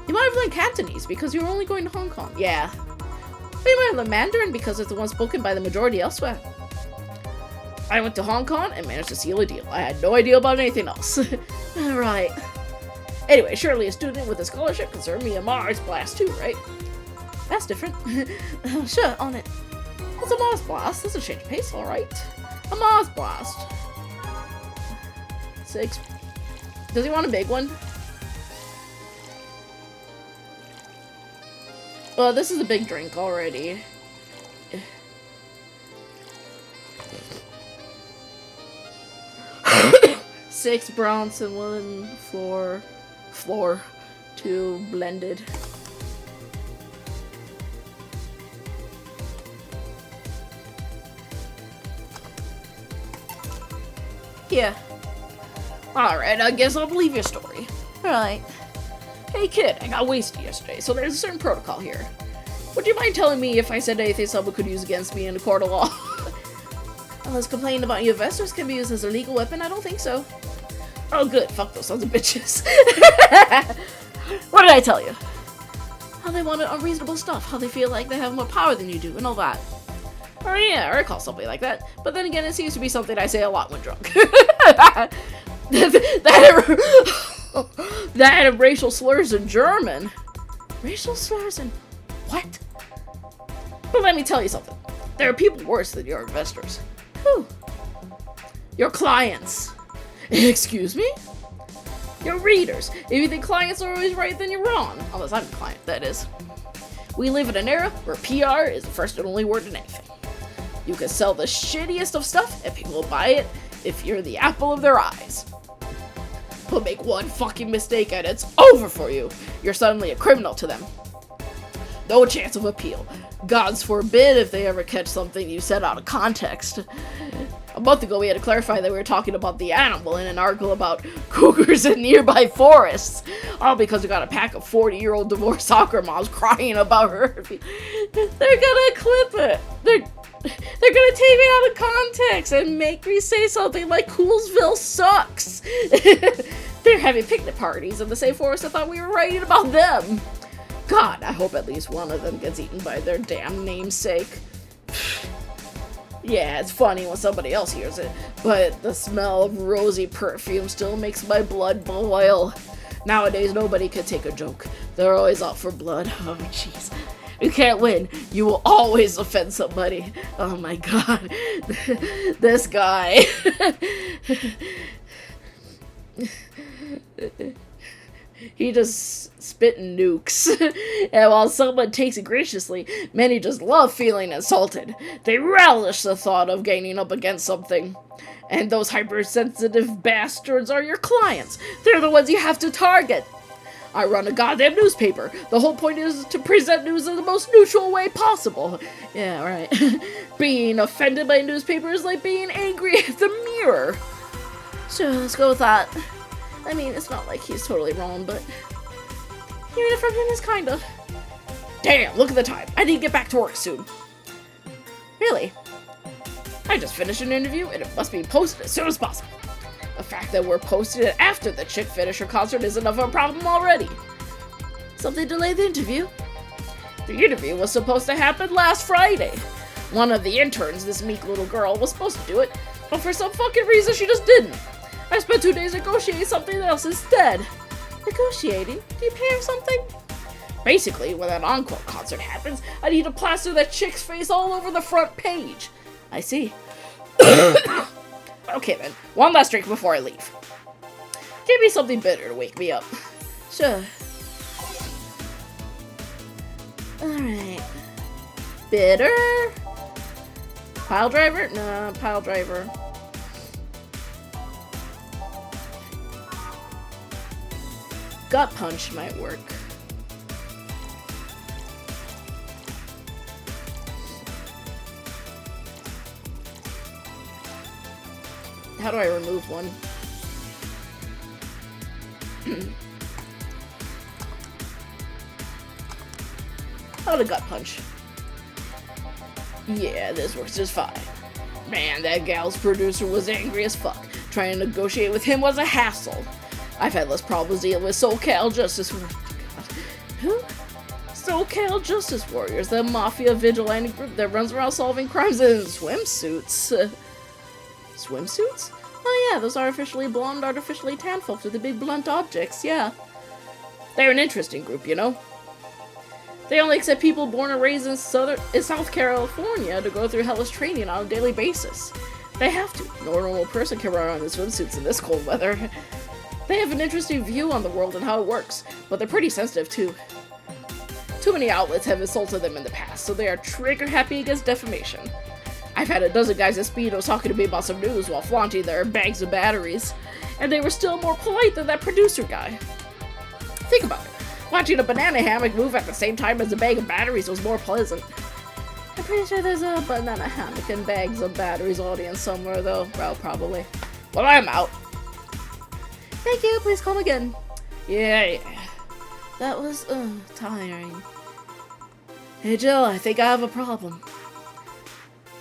You might have learned Cantonese because you were only going to Hong Kong. Yeah. But you might have learned Mandarin because it's the one spoken by the majority elsewhere. I went to Hong Kong and managed to seal a deal. I had no idea about anything else. Right. Anyway, surely a student with a scholarship can serve me a Mars blast too, right? That's different. Sure, on it. What's a Mars blast? That's a change of pace, alright. A Mars blast. 6. Does he want a big one? Well, this is a big drink already. 6 Bronson, 1 floor, 2 blended. Yeah. Alright, I guess I'll believe your story. Alright. Hey kid, I got wasted yesterday, so there's a certain protocol here. Would you mind telling me if I said anything someone could use against me in a court of law? Unless complaining about your investors can be used as a legal weapon, I don't think so. Oh good, fuck those sons of bitches. What did I tell you? How they wanted unreasonable stuff, how they feel like they have more power than you do, and all that. Oh yeah, I recall something like that. But then again, it seems to be something I say a lot when drunk. that and racial slurs in German. Racial slurs in what? But let me tell you something. There are people worse than your investors. Whew. Your clients. Excuse me? Your readers. If you think clients are always right, then you're wrong. Unless I'm a client, that is. We live in an era where PR is the first and only word in anything. You can sell the shittiest of stuff and people will buy it if you're the apple of their eyes. But make one fucking mistake and it's over for you. You're suddenly a criminal to them. No chance of appeal. Gods forbid if they ever catch something you said out of context. A month ago we had to clarify that we were talking about the animal in an article about cougars in nearby forests. All because we got a pack of 40-year-old divorced soccer moms crying about her. They're gonna clip it. They're gonna take me out of context and make me say something like Coolsville sucks. They're having picnic parties in the same forest. I thought we were writing about them. God, I hope at least one of them gets eaten by their damn namesake. Yeah, it's funny when somebody else hears it, but the smell of rosy perfume still makes my blood boil. Nowadays, nobody can take a joke. They're always out for blood. Oh, jeez. You can't win. You will always offend somebody. Oh my god. This guy. He just spitting nukes. And while someone takes it graciously, many just love feeling insulted. They relish the thought of gaining up against something. And those hypersensitive bastards are your clients. They're the ones you have to target. I run a goddamn newspaper. The whole point is to present news in the most neutral way possible. Yeah, right. Being offended by a newspaper is like being angry at the mirror. So let's go with that. I mean, it's not like he's totally wrong, but hearing it from him is kinda. Damn, look at the time. I need to get back to work soon. Really? I just finished an interview and it must be posted as soon as possible. The fact that we're posting it after the chick finished her concert is enough of a problem already. Something delayed the interview. The interview was supposed to happen last Friday. One of the interns, this meek little girl, was supposed to do it, but for some fucking reason she just didn't. I spent 2 days negotiating something else instead. Negotiating? Do you pay her something? Basically, when that encore concert happens, I need to plaster that chick's face all over the front page. I see. Okay then, one last drink before I leave. Give me something bitter to wake me up. Sure. Alright. Bitter? Pile driver? No, pile driver. Gut punch might work. How do I remove one? How about a gut punch? Yeah, this works just fine. Man, that gal's producer was angry as fuck. Trying to negotiate with him was a hassle. I've had less problems dealing with SoCal Justice Warriors. Who? SoCal Justice Warriors, the mafia vigilante group that runs around solving crimes in swimsuits. Swimsuits? Oh yeah, those artificially blonde, artificially tan folks with the big blunt objects, yeah. They're an interesting group, you know? They only accept people born and raised in South California to go through hellish training on a daily basis. They have to. No normal person can run around in swimsuits in this cold weather. They have an interesting view on the world and how it works, but they're pretty sensitive too. Too many outlets have insulted them in the past, so they are trigger-happy against defamation. I've had a dozen guys at Speedos talking to me about some news while flaunting their bags of batteries, and they were still more polite than that producer guy. Think about it. Watching a banana hammock move at the same time as a bag of batteries was more pleasant. I'm pretty sure there's a banana hammock and bags of batteries audience somewhere, though. Well, probably. Well, I'm out. Thank you. Please come again. Yeah. That was, tiring. Hey, Jill, I think I have a problem.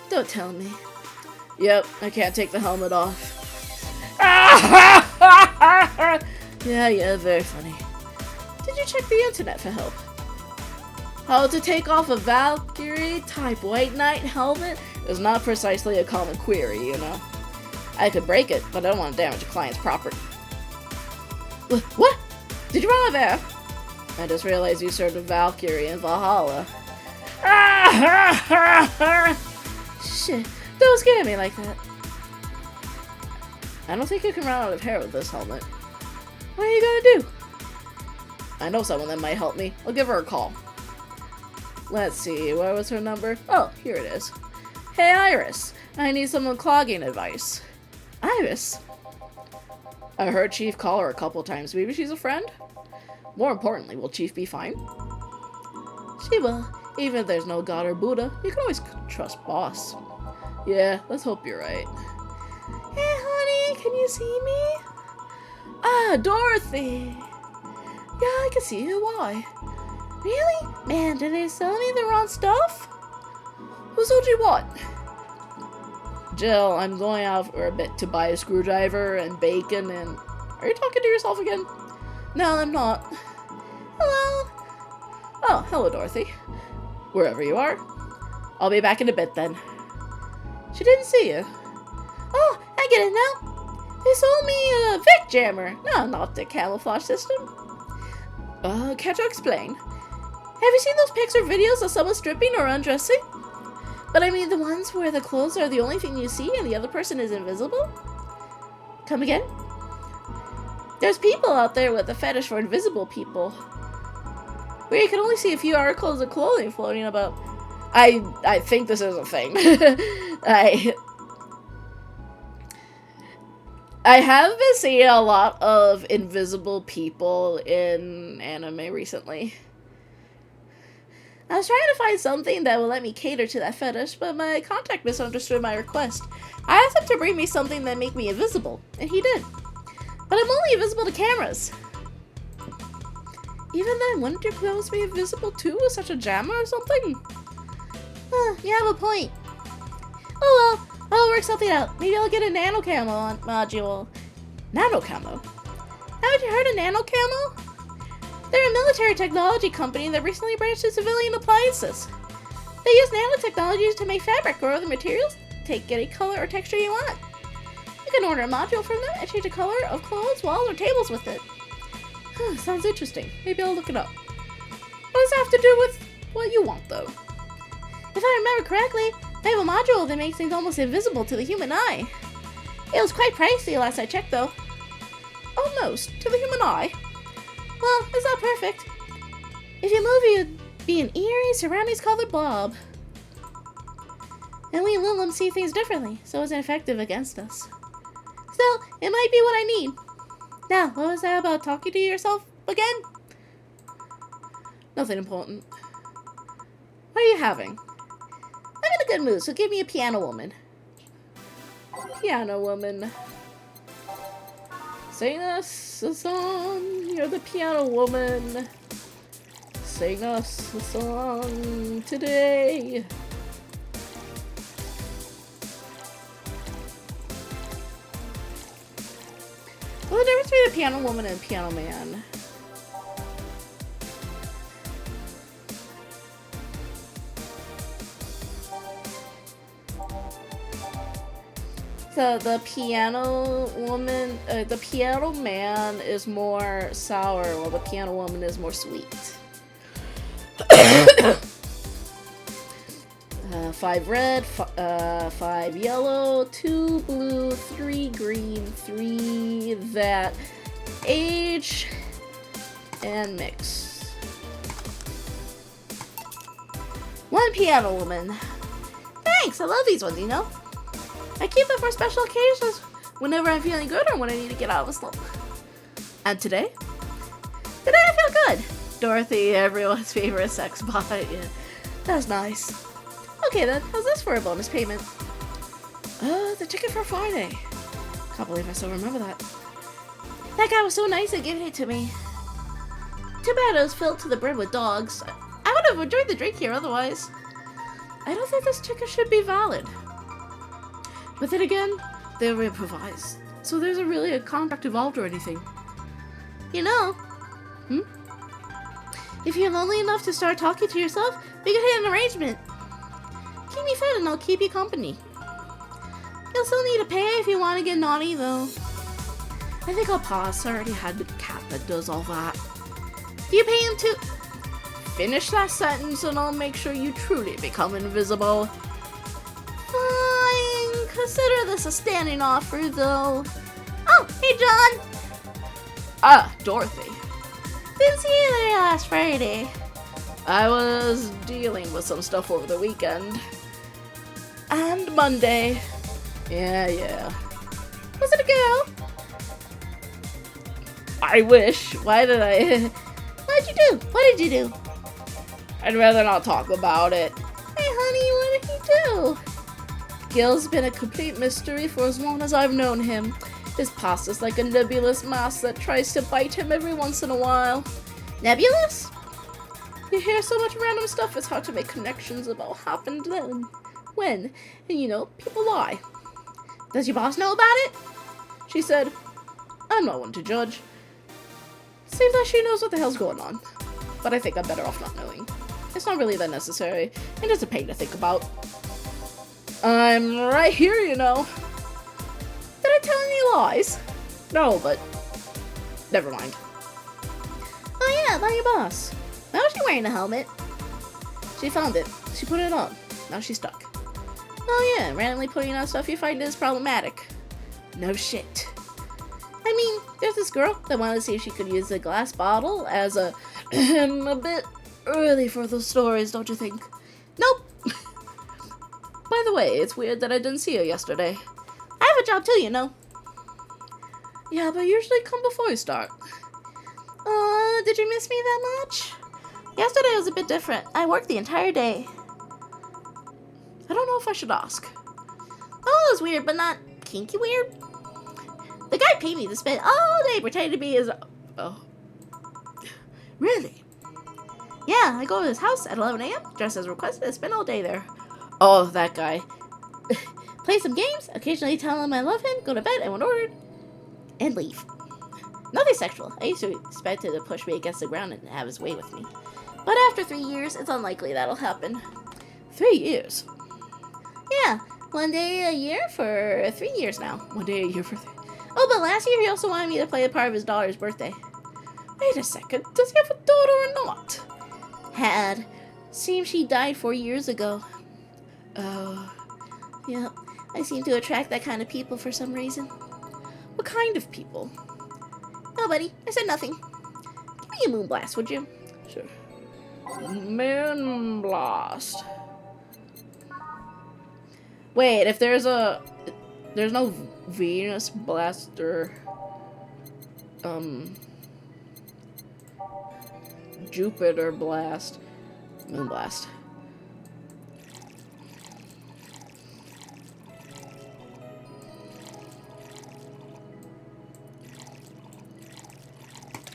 Don't tell me. Yep, I can't take the helmet off. Yeah, very funny. Did you check the internet for help? How to take off a Valkyrie type White Knight helmet is not precisely a common query, you know. I could break it, but I don't want to damage a client's property. What? Did you run out there? I just realized you served a Valkyrie in Valhalla. Shit, don't scare me like that. I don't think you can run out of hair with this helmet. What are you gonna do? I know someone that might help me. I'll give her a call. Let's see, where was her number? Oh, here it is. Hey, Iris. I need some unclogging advice. Iris? I heard Chief call her a couple times. Maybe she's a friend? More importantly, will Chief be fine? She will. Even if there's no God or Buddha, you can always trust Boss. Yeah, let's hope you're right. Hey, honey, can you see me? Ah, Dorothy. Yeah, I can see you. Why? Really? Man, did they sell me the wrong stuff? Who sold you what? Jill, I'm going out for a bit to buy a screwdriver and bacon and... Are you talking to yourself again? No, I'm not. Hello? Oh, hello, Dorothy. Wherever you are. I'll be back in a bit then. She didn't see you. Oh, I get it now. They sold me a Vic Jammer. No, not the camouflage system. Can't you explain? Have you seen those pics or videos of someone stripping or undressing? But I mean the ones where the clothes are the only thing you see and the other person is invisible? Come again? There's people out there with a fetish for invisible people. Where you can only see a few articles of clothing floating about. I think this is a thing. I have been seeing a lot of invisible people in anime recently. I was trying to find something that will let me cater to that fetish, but my contact misunderstood my request. I asked him to bring me something that make me invisible, and he did. But I'm only invisible to cameras. Even then, wouldn't your clothes be invisible too with such a jammer or something? You have a point. Oh well, I'll work something out. Maybe I'll get a nano camo module. Nano camo? Haven't you heard of nano camo? They're a military technology company that recently branched to civilian appliances. They use nanotechnologies to make fabric or other materials. Take any color or texture you want. You can order a module from them and change the color of clothes, walls, or tables with it. Sounds interesting. Maybe I'll look it up. What does that have to do with what you want, though? If I remember correctly, they have a module that makes things almost invisible to the human eye. It was quite pricey last I checked, though. Almost to the human eye? Well, it's not perfect. If you move, you'd be an eerie, surroundings-colored blob. And we Lilim see things differently, so it's ineffective against us. Still, it might be what I need. Now, what was that about talking to yourself again? Nothing important. What are you having? I'm in a good mood, so give me a piano woman. Piano woman. Sing us a song, you're the piano woman. Sing us a song today. What's the difference between a piano woman and a piano man? The piano woman, the piano man is more sour, while the piano woman is more sweet. 5 red, 5 yellow, 2 blue, 3 green, 3 that, age, and mix. 1 piano woman. Thanks, I love these ones, you know? I keep them for special occasions, whenever I'm feeling good or when I need to get out of a slump. And today? Today I feel good. Dorothy, everyone's favorite sex bot. Yeah, that's nice. Okay then, how's this for a bonus payment? The ticket for Friday. Can't believe I still remember that. That guy was so nice at giving it to me. Too bad it was filled to the brim with dogs. I would have enjoyed the drink here otherwise. I don't think this ticket should be valid. But then again, they were improvised, so there's a really a contract involved or anything. You know, if you're lonely enough to start talking to yourself, we could hit an arrangement. Keep me fed and I'll keep you company. You'll still need to pay if you want to get naughty, though. I think I'll pause. I already had the cat that does all that. Do you pay him to... Finish that sentence and I'll make sure you truly become invisible. Fine. Consider this a standing offer, though. Oh, hey, John. Ah, Dorothy. Didn't see you there last Friday. I was dealing with some stuff over the weekend. And Monday. Yeah. Was it a girl? I wish. Why'd you do? What did you do? I'd rather not talk about it. Hey, honey, what did he do? Gil's been a complete mystery for as long as I've known him. His past is like a nebulous mass that tries to bite him every once in a while. Nebulous? You hear so much random stuff, it's hard to make connections about what happened then. When? And you know, people lie. Does your boss know about it? She said, I'm not one to judge. Seems like she knows what the hell's going on. But I think I'm better off not knowing. It's not really that necessary, and it's a pain to think about. I'm right here, you know. Did I tell any lies? No, but never mind. Oh yeah, about your boss. Why was she wearing a helmet? She found it. She put it on. Now she's stuck. Oh yeah, randomly putting on stuff you find is problematic. No shit. I mean, there's this girl that wanted to see if she could use a glass bottle as a bit early for those stories, don't you think? Nope. By the way, it's weird that I didn't see her yesterday. I have a job too, you know. Yeah, but usually come before you start. Did you miss me that much? Yesterday was a bit different. I worked the entire day. I don't know if I should ask. Oh, it was weird, but not kinky weird. The guy paid me to spend all day pretending to be his... Oh. Really? Yeah, I go to his house at 11 a.m., dress as requested, and spend all day there. Oh, that guy. Play some games, occasionally tell him I love him, go to bed, and when ordered, and leave. Nothing sexual. I used to expect him to push me against the ground and have his way with me. But after 3 years, it's unlikely that'll happen. 3 years? Yeah, 1 day a year for 3 years now. 1 day a year for 3. Oh, but last year he also wanted me to play a part of his daughter's birthday. Wait a second, does he have a daughter or not? Had. Seems she died 4 years ago. Oh. Yep, I seem to attract that kind of people for some reason. What kind of people? Nobody. I said nothing. Give me a moon blast, would you? Sure. Moon blast. Wait, if there's no Venus blaster, Jupiter blast, moon blast.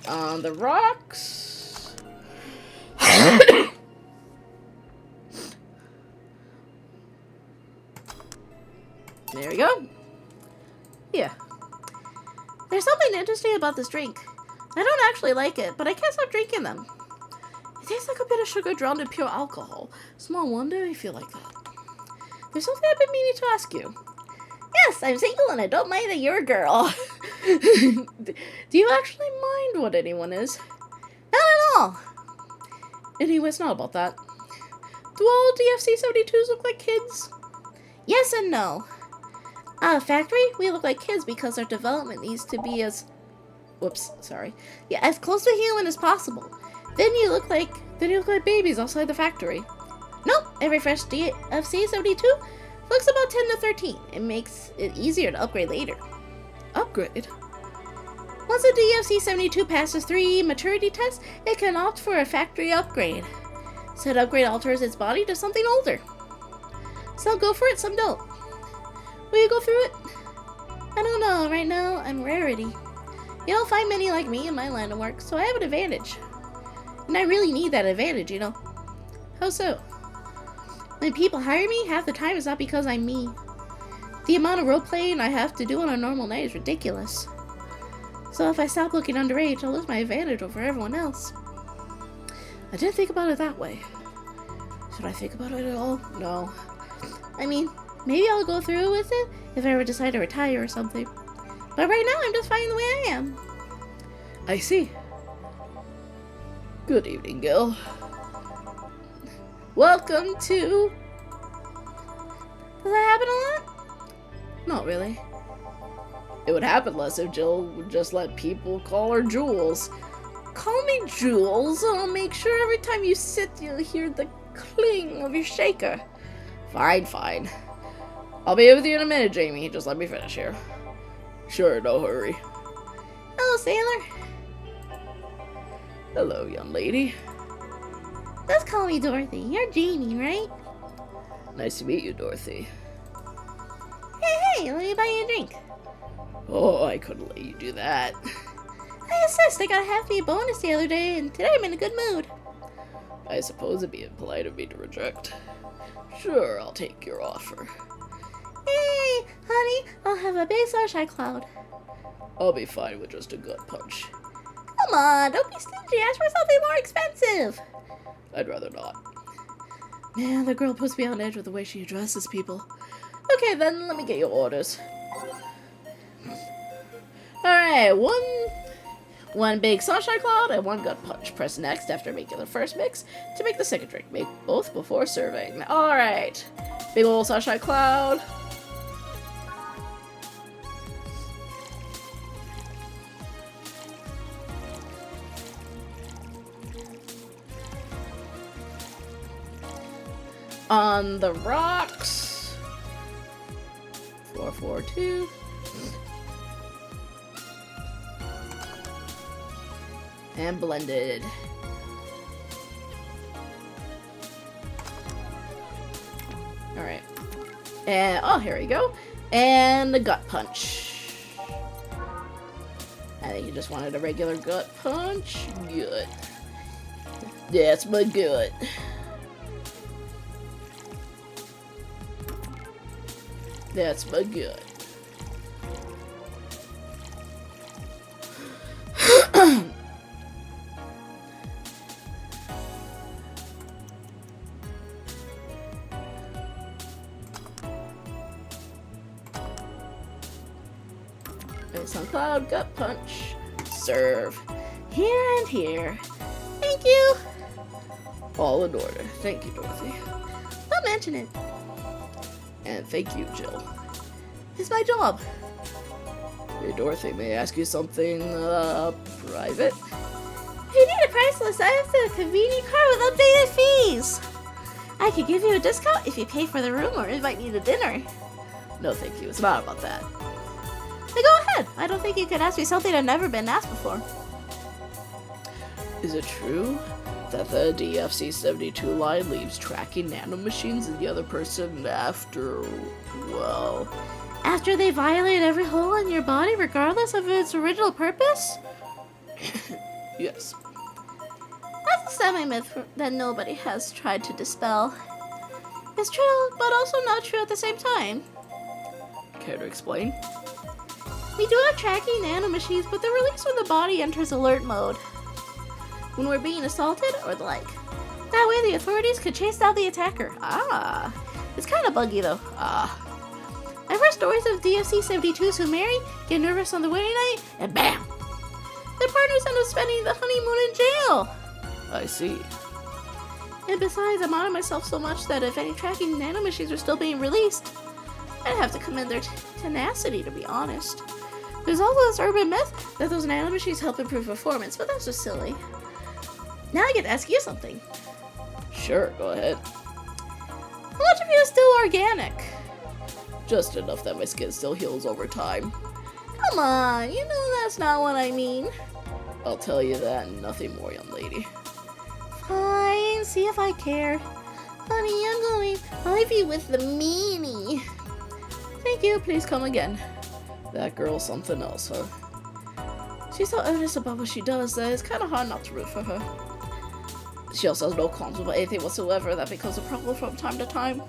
On the rocks. There we go. Yeah. There's something interesting about this drink. I don't actually like it, but I can't stop drinking them. It tastes like a bit of sugar drowned in pure alcohol. Small wonder I feel like that. There's something I've been meaning to ask you. Yes, I'm single and I don't mind that you're a girl. Do you actually mind what anyone is? Not at all. Anyway, it's not about that. Do all DFC-72s look like kids? Yes and no. At a factory, we look like kids because our development needs to be as... Whoops, sorry. Yeah, as close to human as possible. Then you look like babies outside the factory. Nope, every fresh DFC-72 looks about 10 to 13. It makes it easier to upgrade later. Upgrade? Once a DFC-72 passes 3 maturity tests, it can opt for a factory upgrade. Said upgrade alters its body to something older. Some go for it, some don't. Will you go through it? I don't know, right now I'm rarity. You don't find many like me in my line of work, so I have an advantage. And I really need that advantage, you know. How so? When people hire me, half the time it's not because I'm me. The amount of role-playing I have to do on a normal night is ridiculous. So if I stop looking underage, I'll lose my advantage over everyone else. I didn't think about it that way. Should I think about it at all? No. I mean, maybe I'll go through with it if I ever decide to retire or something. But right now, I'm just fine the way I am. I see. Good evening, Gil. Welcome to... Does that happen a lot? Not really. It would happen less if Jill would just let people call her Jules. Call me Jules, and I'll make sure every time you sit you'll hear the cling of your shaker. Fine, fine. I'll be with you in a minute, Jamie. Just let me finish here. Sure, no hurry. Hello, sailor. Hello, young lady. Let's call me Dorothy. You're Jamie, right? Nice to meet you, Dorothy. Hey, let me buy you a drink. Oh, I couldn't let you do that. I insist. I got a half-day bonus the other day, and today I'm in a good mood. I suppose it'd be impolite of me to reject. Sure, I'll take your offer. Hey, honey, I'll have a big sunshine cloud. I'll be fine with just a gut punch. Come on, don't be stingy. Ask for something more expensive. I'd rather not. Man, the girl puts me on edge with the way she addresses people. Okay, then let me get your orders. Alright, one big sunshine cloud and one gut punch. Press next after making the first mix to make the second drink. Make both before serving. Alright. Big old sunshine cloud. On the rocks. 442. And blended. Alright. And, oh, here we go. And the gut punch. I think you just wanted a regular gut punch. Good. That's my gut. That's my gut. Sun cloud, gut punch, serve. Here and here. Thank you. All in order. Thank you, Dorothy. Don't mention it. And thank you, Jill. It's my job. Hey, Dorothy, may I ask you something, private? If you need a price list, I have the convenient card with updated fees. I could give you a discount if you pay for the room or invite me to dinner. No, thank you. It's not about that. Then go ahead. I don't think you could ask me something I've never been asked before. Is it true that the DFC-72 line leaves tracking nanomachines in the other person after, well... After they violate every hole in your body, regardless of its original purpose? Yes. That's a semi-myth that nobody has tried to dispel. It's true, but also not true at the same time. Care to explain? We do have tracking nanomachines, but they're released when the body enters alert mode. When we're being assaulted, or the like. That way the authorities could chase down the attacker. Ah. It's kind of buggy though. Ah. I've heard stories of DFC 72s who marry, get nervous on the wedding night, and bam! Their partners end up spending the honeymoon in jail. I see. And besides, I monitor myself so much that if any tracking nanomachines were still being released, I'd have to commend their tenacity, to be honest. There's also this urban myth that those nanomachines help improve performance, but that's just silly. Now I get to ask you something. Sure, go ahead. How much of you is still organic? Just enough that my skin still heals over time. Come on, you know that's not what I mean. I'll tell you that and nothing more, young lady. Fine, see if I care. Honey, I'm going Ivy with the meanie. Thank you, please come again. That girl's something else, huh? She's so earnest about what she does that it's kind of hard not to root for her. She also has no qualms about anything whatsoever that becomes a problem from time to time.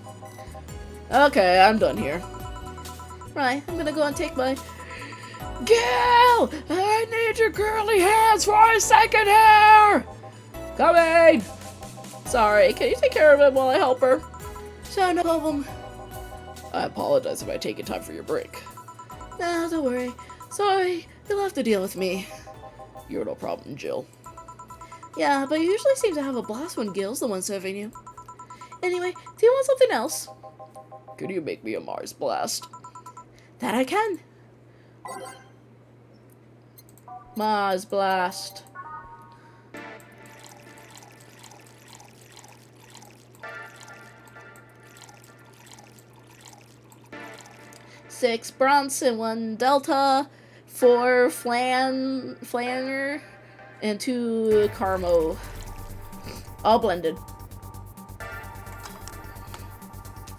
Okay, I'm done here. Right, I'm gonna go and take my... Gil! I need your girly hands for a second here! Coming! Sorry, can you take care of it while I help her? Sure, no problem. I apologize if I take time for your break. No, don't worry. Sorry, you'll have to deal with me. You're no problem, Jill. Yeah, but you usually seem to have a blast when Gil's the one serving you. Anyway, do you want something else? Could you make me a Mars blast? That I can. Mars blast. Six Bronson, 1 Delta, 4 Flanner, and 2 Carmo. All blended.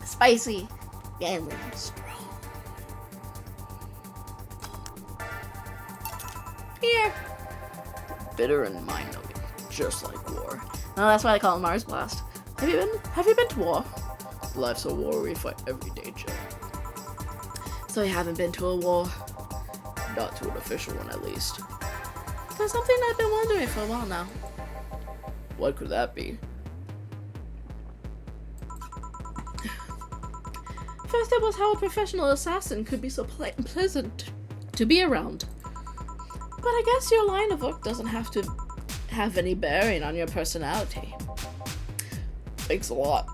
Spicy and strong. Here. Bitter and mind-numbing, just like war. Oh, that's why I call it Mars Blast. Have you been to war? Life's a war we fight every day, Jill. So you haven't been to a war? Not to an official one, at least. There's something I've been wondering for a while now. What could that be? First, it was how a professional assassin could be so pleasant to be around. But I guess your line of work doesn't have to have any bearing on your personality. Thanks a lot.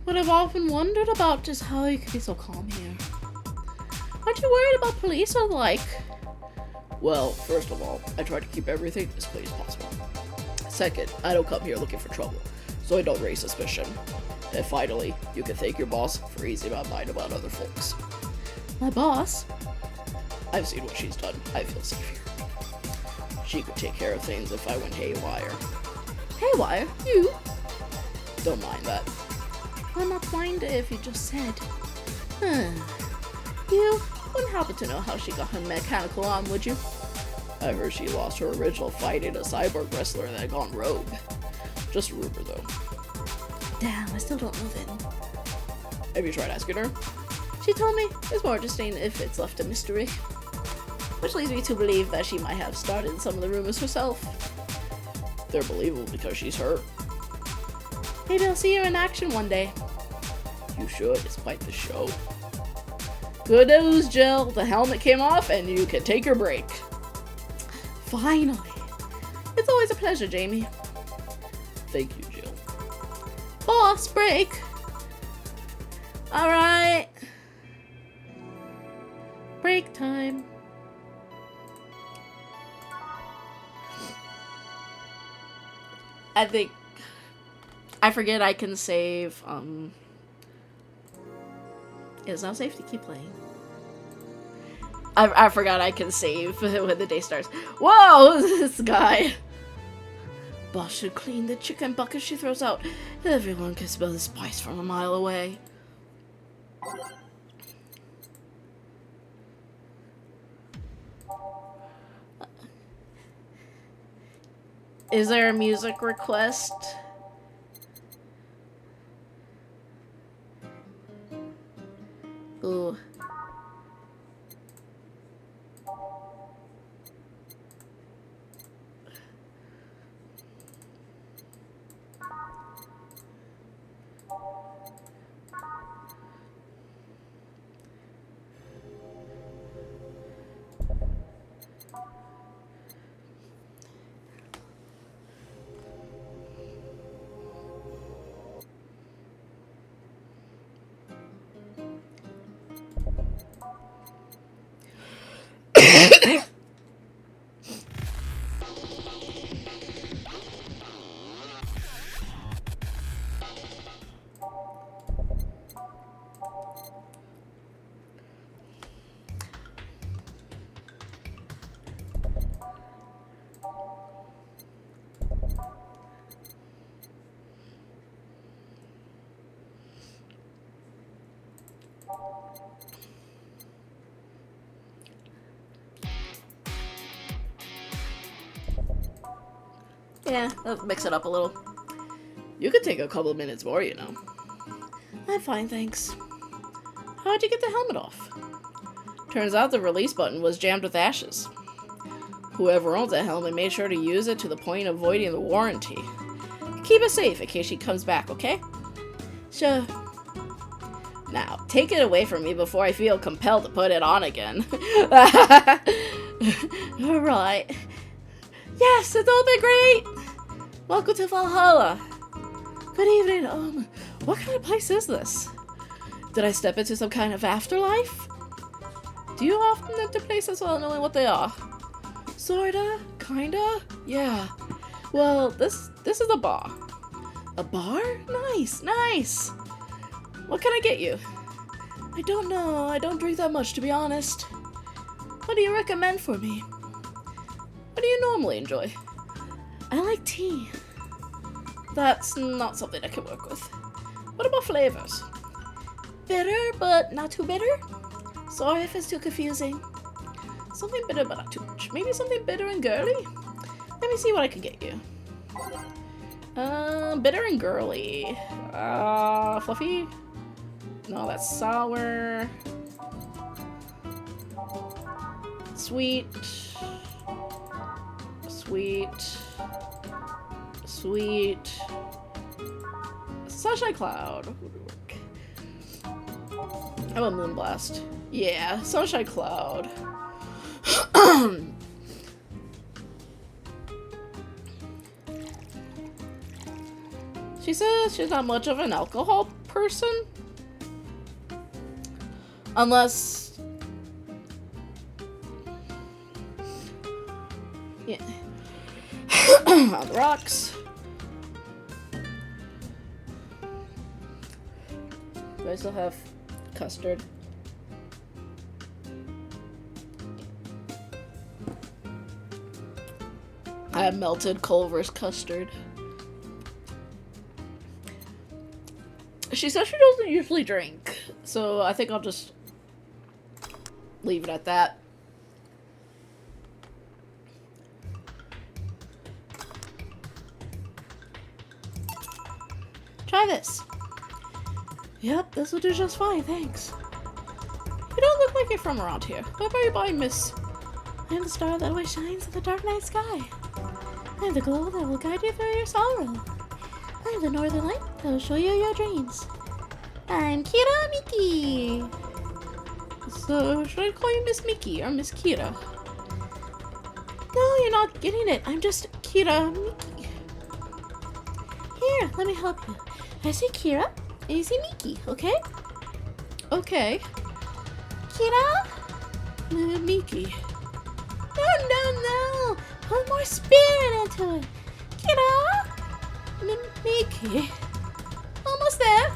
What I've often wondered about is how you could be so calm here. Aren't you worried about police or the like? Well, first of all, I try to keep everything as clean as possible. Second, I don't come here looking for trouble, so I don't raise suspicion. And finally, you can thank your boss for easing my mind about other folks. My boss? I've seen what she's done. I feel safe here. She could take care of things if I went haywire. Haywire? You? Don't mind that. I'll not mind it if you just said. You wouldn't happen to know how she got her mechanical arm, would you? I heard she lost her original fight in a cyborg wrestler that had gone rogue. Just a rumor, though. Damn, I still don't know then. Have you tried asking her? She told me it's more interesting if it's left a mystery. Which leads me to believe that she might have started some of the rumors herself. They're believable because she's hurt. Maybe I'll see her in action one day. You should. It's quite the show. Good news, Jill. The helmet came off and you can take your break. Finally. It's always a pleasure, Jamie. Thank you, Jill. Boss, break. Alright. Break time. I think... I forget I can save, It's not safe to keep playing. I forgot I can save when the day starts. Whoa, this guy. Boss should clean the chicken bucket she throws out. Everyone can smell the spice from a mile away. Is there a music request? Ooh. Yeah, let's mix it up a little. You could take a couple of minutes more, you know. I'm fine, thanks. How'd you get the helmet off? Turns out the release button was jammed with ashes. Whoever owns that helmet made sure to use it to the point of voiding the warranty. Keep it safe in case she comes back, okay? Sure. Now, take it away from me before I feel compelled to put it on again. Alright. Yes, it's all been great! Welcome to Valhalla. Good evening, what kind of place is this? Did I step into some kind of afterlife? Do you often enter places without knowing what they are? Sorta? Kinda? Yeah. Well, this is a bar. A bar? Nice, nice! What can I get you? I don't know. I don't drink that much, to be honest. What do you recommend for me? What do you normally enjoy? I like tea. That's not something I can work with. What about flavors? Bitter, but not too bitter? Sorry if it's too confusing. Something bitter, but not too much. Maybe something bitter and girly? Let me see what I can get you. Bitter and girly. Fluffy? No, that's sour. Sweet. Sweet. Sweet. Sunshine Cloud. How about Moonblast? Yeah, Sunshine Cloud. She says she's not much of an alcohol person. Unless... yeah. On the rocks. Do I still have custard? I have melted Culver's custard. She says she doesn't usually drink, so I think I'll just leave it at that. Try this. Yep, this will do just fine, thanks. You don't look like you're from around here. What about you buying, miss? I am the star that always shines in the dark night sky. I am the glow that will guide you through your sorrow. I am the northern light that will show you your dreams. I'm Kira Miki. So, should I call you Miss Miki or Miss Kira? No, you're not getting it. I'm just Kira Miki. Here, let me help you. I say Kira, and you say Miki, okay? Okay. Kira? Miki. No. Put more spirit into it. Kira? Miki. Almost there.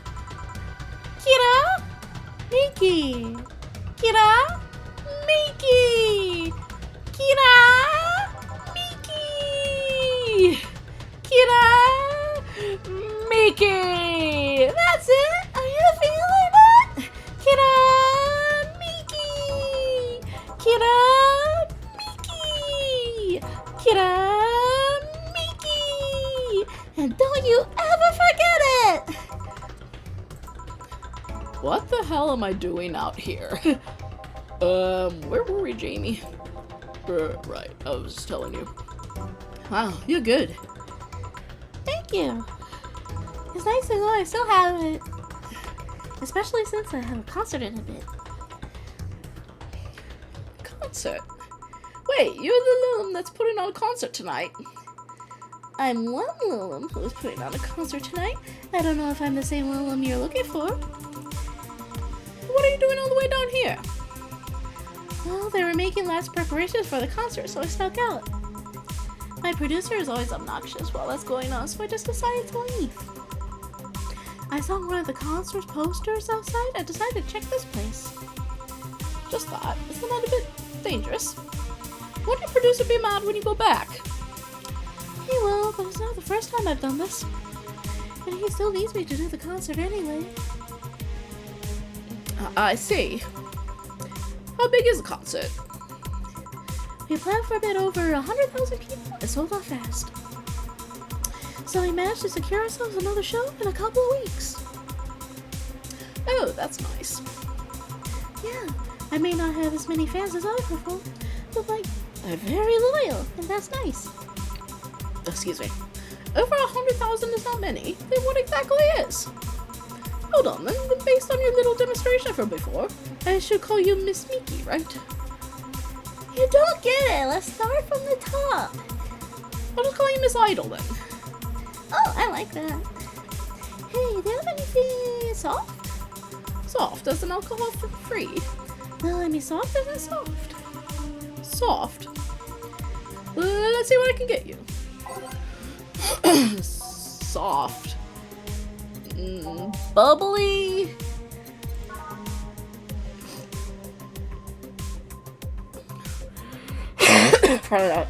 Kira? Miki. Kira? Miki. Kira? Miki. Kira? Miki. That's it. Are you feeling it? Kira? Miki. Kira? Miki. Kira? Miki. And don't you ever forget it. What the hell am I doing out here? Where were we, Jamie? Right, I was telling you. Wow, you're good. Thank you. It's nice to know I still have it. Especially since I have a concert in a bit. Concert? Wait, you're the Lilum that's putting on a concert tonight. I'm one Lilum who is putting on a concert tonight. I don't know if I'm the same Lilum you're looking for. What are you doing all the way down here? Well, they were making last preparations for the concert, so I snuck out. My producer is always obnoxious while that's going on, so I just decided to leave. I saw one of the concert's posters outside and decided to check this place. Just thought, isn't that a bit dangerous? Won't your producer be mad when you go back? He will, but it's not the first time I've done this. And he still needs me to do the concert anyway. I see. How big is the concert? We planned for a bit over 100,000 people and sold out fast. So we managed to secure ourselves another show in a couple of weeks. Oh, that's nice. Yeah, I may not have as many fans as I perform, but like, they're very loyal, and that's nice. Excuse me. Over 100,000 is not many. Then what exactly is? Hold on, then. Based on your little demonstration from before, I should call you Miss Miki, right? You don't get it. Let's start from the top. I'll just call you Miss Idol then. Oh, I like that. Hey, do you have anything soft? Soft as an alcohol free. No, I mean soft as in soft. Soft? Let's see what I can get you. Soft. Bubbly. Try it out.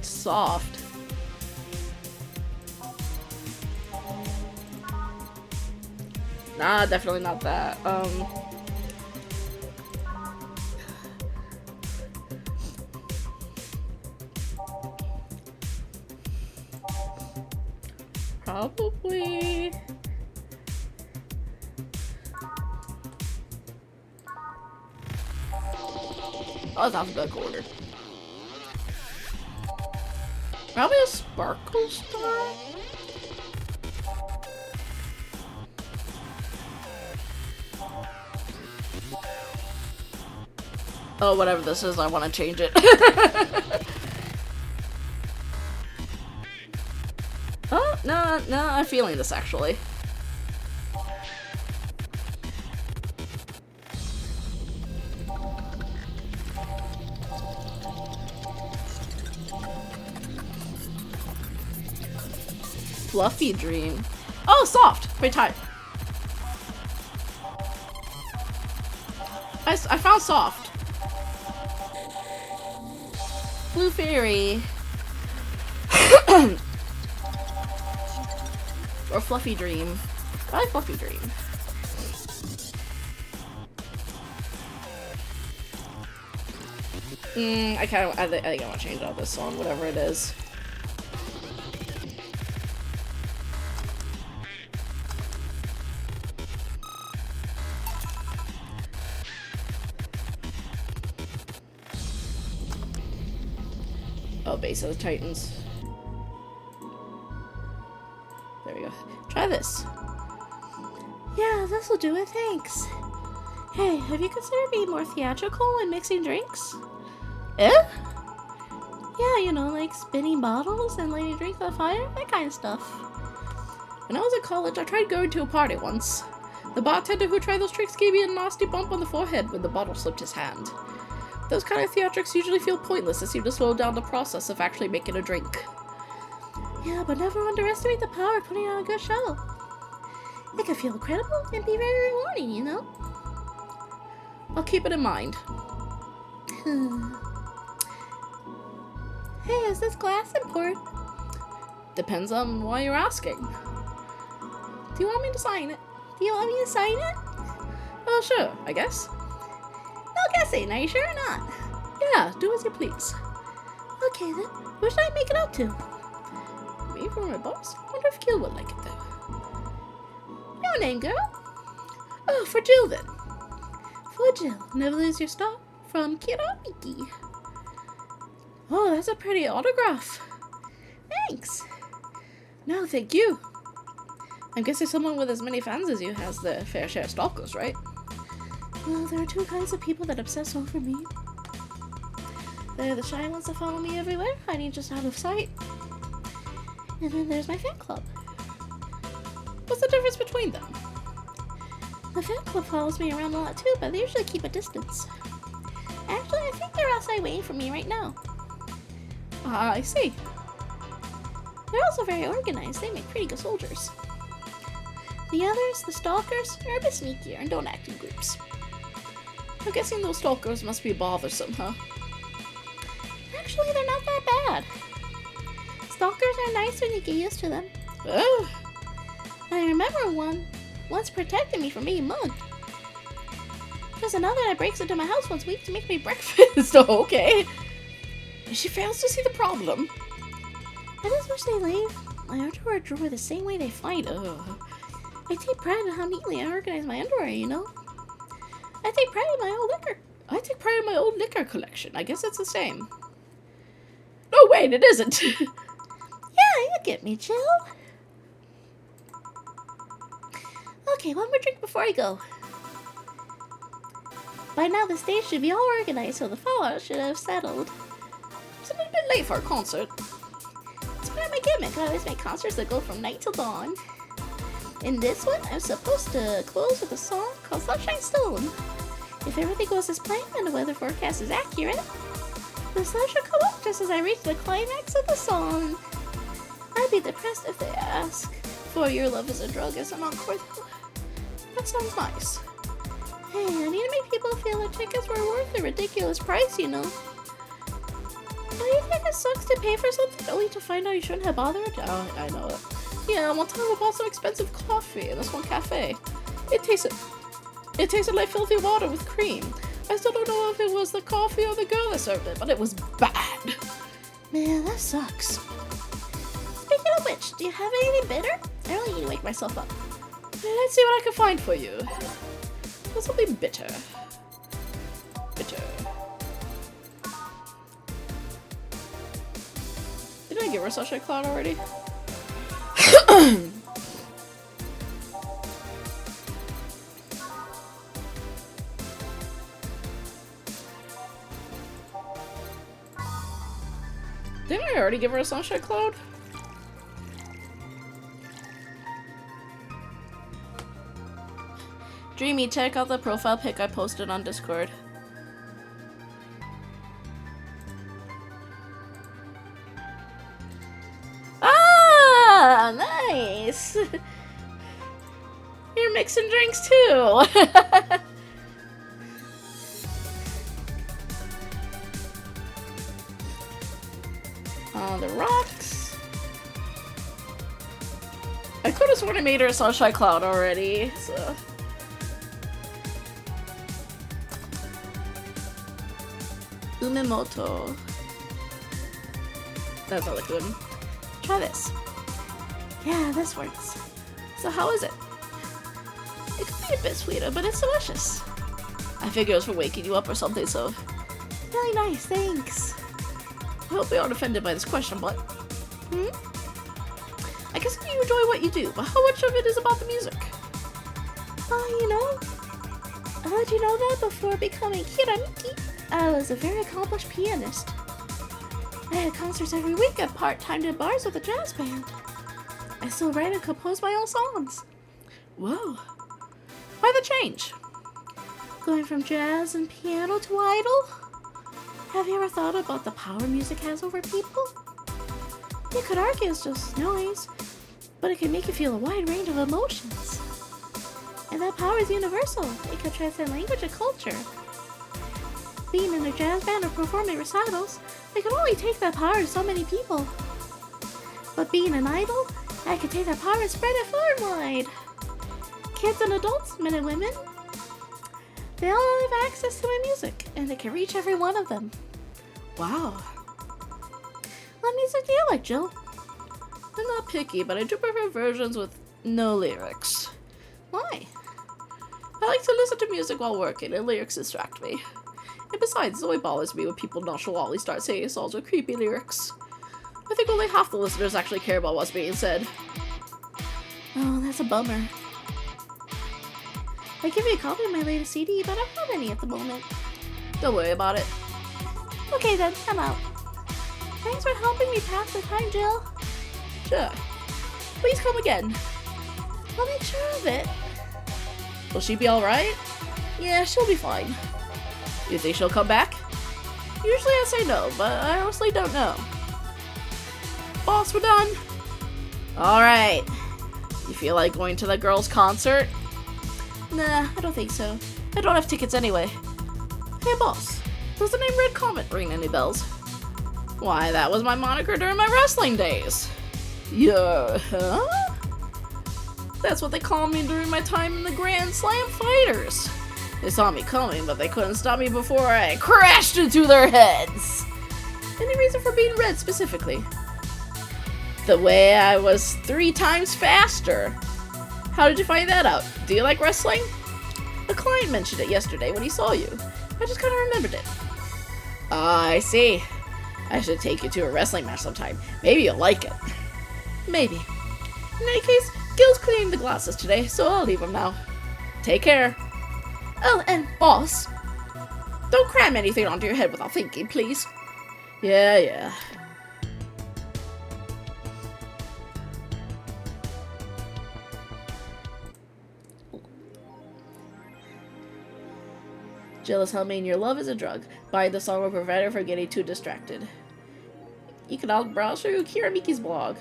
Soft. Nah, definitely not that. Probably. Oh, that's alphabetical order. Probably a sparkle star. Oh, whatever this is, I want to change it. Oh, no, I'm feeling this actually. Fluffy dream. Oh, soft. Wait, time. I found soft. Blue fairy. Or fluffy dream. Probably fluffy dream. I think I want to change out this song, whatever it is. Oh, Base of the Titans. There we go. Try this. Yeah, this'll do it, thanks. Hey, have you considered being more theatrical when mixing drinks? Eh? Yeah, you know, like spinning bottles and lighting drinks on fire, that kind of stuff. When I was in college, I tried going to a party once. The bartender who tried those tricks gave me a nasty bump on the forehead when the bottle slipped his hand. Those kind of theatrics usually feel pointless and seem to slow down the process of actually making a drink. Yeah, but never underestimate the power of putting on a good show. It can feel incredible and be very rewarding, you know? I'll keep it in mind. Hey, is this glass important? Depends on why you're asking. Do you want me to sign it? Do you want me to sign it? Oh, sure, I guess. No guessing, are you sure or not? Yeah, do as you please. Okay then, where should I make it out to? Me for my boss? Wonder if Gil would like it though. Your name, girl? Oh, for Jill then. For Jill, never lose your stop. From Kiramiki. Oh, that's a pretty autograph. Thanks. No, thank you. I'm guessing someone with as many fans as you has their fair share of stalkers, right? Well, there are two kinds of people that obsess over me. There are the shy ones that follow me everywhere, hiding just out of sight. And then there's my fan club. What's the difference between them? The fan club follows me around a lot too, but they usually keep a distance. Actually, I think they're outside waiting for me right now. I see. They're also very organized. They make pretty good soldiers. The others, the stalkers, are a bit sneakier and don't act in groups. I'm guessing those stalkers must be bothersome, huh? Actually, they're not that bad. Stalkers are nice when you get used to them. Oh, I remember one once protected me from being mugged. There's another that breaks into my house once a week to make me breakfast. so okay. She fails to see the problem. I just wish they leave my underwear drawer the same way they find it. I take pride in how neatly I organize my underwear, you know? I take pride in my old liquor. I take pride in my old liquor collection. I guess it's the same. No, wait, it isn't. Yeah, you get me, Jill. Okay, one more drink before I go. By now, the stage should be all organized, so the fallout should have settled. It's a little bit late for our concert. It's part of my gimmick. I always make concerts that go from night till dawn. In this one, I'm supposed to close with a song called Sunshine Stone. If everything goes as planned and the weather forecast is accurate, the sun should come up just as I reach the climax of the song. I'd be depressed if they ask for Your Love is a Drug as an encore though. That sounds nice. Hey, I need to make people feel the tickets were worth a ridiculous price, you know. Do you think it sucks to pay for something only to find out you shouldn't have bothered? Oh, I know it. Yeah, one time I bought some expensive coffee in this one cafe. It tasted like filthy water with cream. I still don't know if it was the coffee or the girl that served it, but it was bad. Man, that sucks. Speaking of which, do you have anything bitter? I really need to wake myself up. Let's see what I can find for you. Something bitter. Bitter. Did I give her such a cloud already? Didn't I already give her a sunshine cloud? Dreamy, check out the profile pic I posted on Discord. Ah, nice. You're mixing drinks too. The rocks. I could have sworn I made her a sunshine cloud already, so. Umemoto. That's not like good. Try this. Yeah, this works. So how is it? It could be a bit sweeter, but it's delicious. I figure it was for waking you up or something, so. Really nice, thanks. I hope you aren't offended by this question, but. I guess you enjoy what you do, but how much of it is about the music? You know, I let you know that before becoming Kiramiki, I was a very accomplished pianist. I had concerts every week at part-time in bars with a jazz band. I still write and compose my own songs. Whoa. Why the change? Going from jazz and piano to idol? Have you ever thought about the power music has over people? You could argue it's just noise, but it can make you feel a wide range of emotions. And that power is universal. It can transcend language and culture. Being in a jazz band or performing recitals, I can only take that power to so many people. But being an idol, I can take that power and spread it far and wide. Kids and adults, men and women, they all have access to my music, and it can reach every one of them. Wow. What music do you like, Jill? I'm not picky, but I do prefer versions with no lyrics. Why? I like to listen to music while working, and lyrics distract me. And besides, it always bothers me when people nonchalantly start singing songs with creepy lyrics. I think only half the listeners actually care about what's being said. Oh, that's a bummer. I give you a copy of my latest CD, but I don't have any at the moment. Don't worry about it. Okay then, I'm out. Thanks for helping me pass the time, Jill. Sure. Please come again. I'll make sure of it. Will she be alright? Yeah, she'll be fine. You think she'll come back? Usually I say no, but I honestly don't know. Boss, we're done. Alright. You feel like going to the girls' concert? Nah, I don't think so. I don't have tickets anyway. Hey, boss. Does the name Red Comet ring any bells? Why, that was my moniker during my wrestling days. Yeah, huh? That's what they called me during my time in the Grand Slam Fighters. They saw me coming, but they couldn't stop me before I crashed into their heads. Any reason for being red specifically? The way I was 3 times faster. How did you find that out? Do you like wrestling? A client mentioned it yesterday when he saw you. I just kind of remembered it. I see. I should take you to a wrestling match sometime. Maybe you'll like it. Maybe. In any case, Gil's cleaning the glasses today, so I'll leave him now. Take care. Oh, and boss, don't cram anything onto your head without thinking, please. Yeah. Jealous how mean your love is a drug. Buying the song will prevent her from getting too distracted. You can all browse through Kira Miki's blog.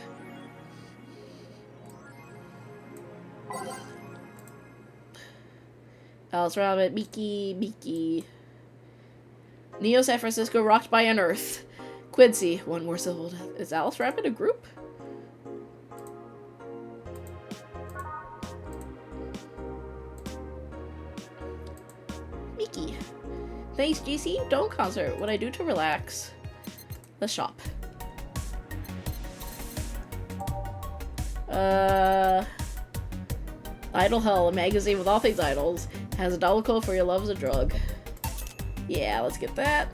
Alice Rabbit, Miki. Neo San Francisco rocked by an Earth. Quincy, one more syllable. Is Alice Rabbit a group? Miki. Thanks, GC. Don't concert. What I do to relax. The shop. Idol Hell, a magazine with all things idols. Has a double code for your love is a drug. Yeah, let's get that.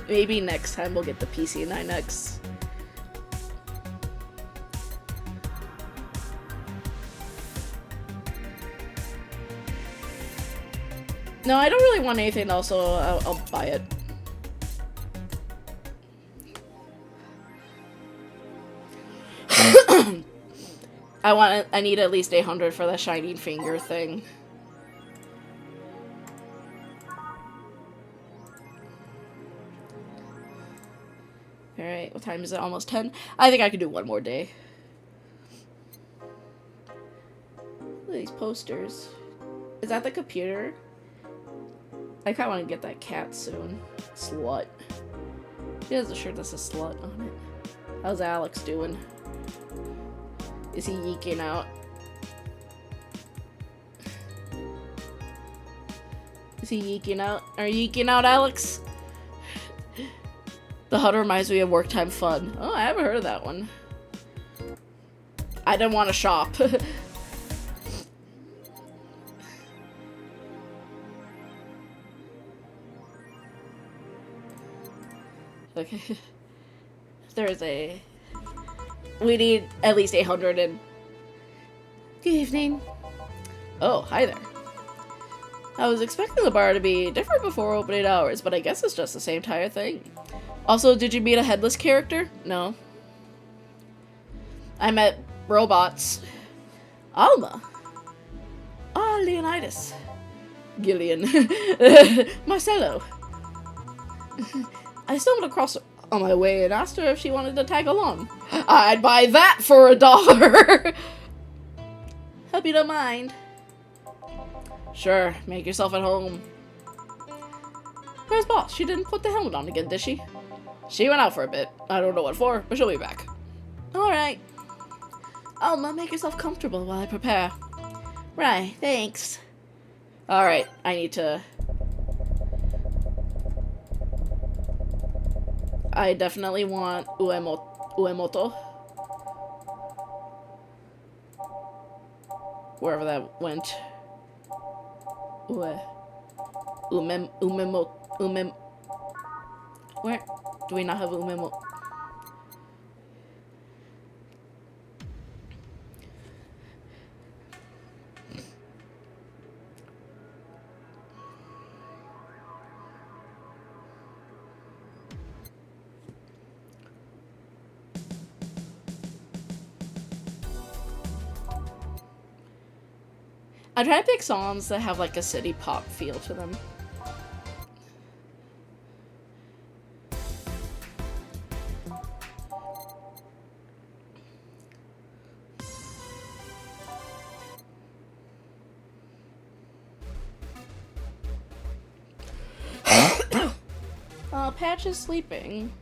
Maybe next time we'll get the PC9X. No, I don't really want anything else, so I'll buy it. I need at least 800 for the shining finger thing. Alright, what time is it? Almost 10? I think I could do one more day. Look at these posters. Is that the computer? I kinda wanna get that cat soon. Slut. He has a shirt that says slut on it. How's Alex doing? Is he yeeking out? Is he yeeking out? Are you yeeking out, Alex? The HUD reminds me of Work Time Fun. Oh, I haven't heard of that one. I didn't want to shop. Okay. We need at least 800 and... Good evening. Oh, hi there. I was expecting the bar to be different before opening hours, but I guess it's just the same entire thing. Also, did you meet a headless character? No. I met robots. Alma. Ah, Leonidas. Gillian. Marcelo. I stumbled across her on my way and asked her if she wanted to tag along. I'd buy that for $1. Hope you don't mind. Sure, make yourself at home. Where's Boss? She didn't put the helmet on again, did she? She went out for a bit. I don't know what for, but she'll be back. Alright. Alma, make yourself comfortable while I prepare. Right, thanks. Alright, I need to... I definitely want Uemoto. Wherever that went. Where? Do we not have Umemo? I try to pick songs that have like a city pop feel to them. Patch is sleeping.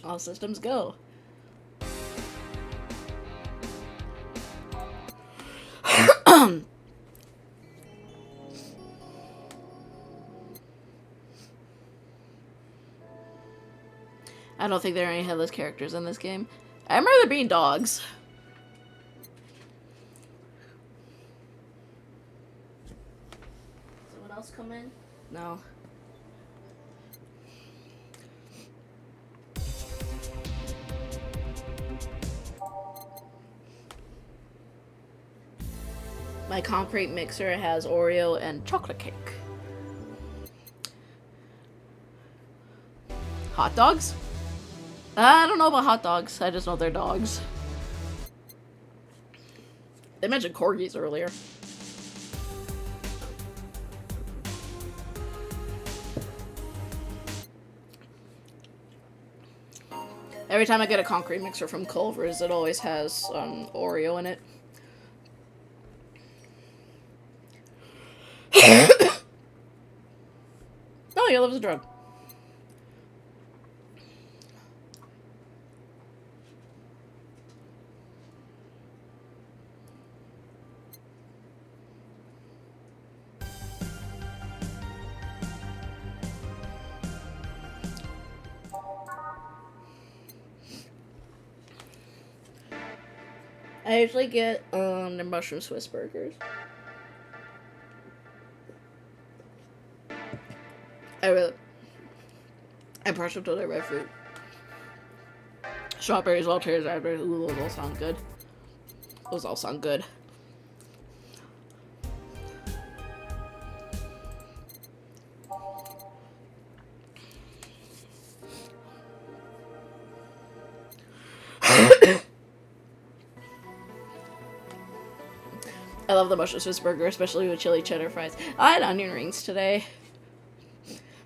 All systems go. I don't think there are any headless characters in this game. I remember there being dogs. Someone else come in? No. My concrete mixer has Oreo and chocolate cake. Hot dogs? I don't know about hot dogs. I just know they're dogs. They mentioned corgis earlier. Every time I get a concrete mixer from Culver's, it always has Oreo in it. Oh, your love's a drug. I usually get the mushroom Swiss burgers. I'm partial to the red fruit. Strawberries, Walters, raspberries. Ooh, those all sound good. Those all sound good. I love the mushroom Swiss burger, especially with chili cheddar fries. I had onion rings today.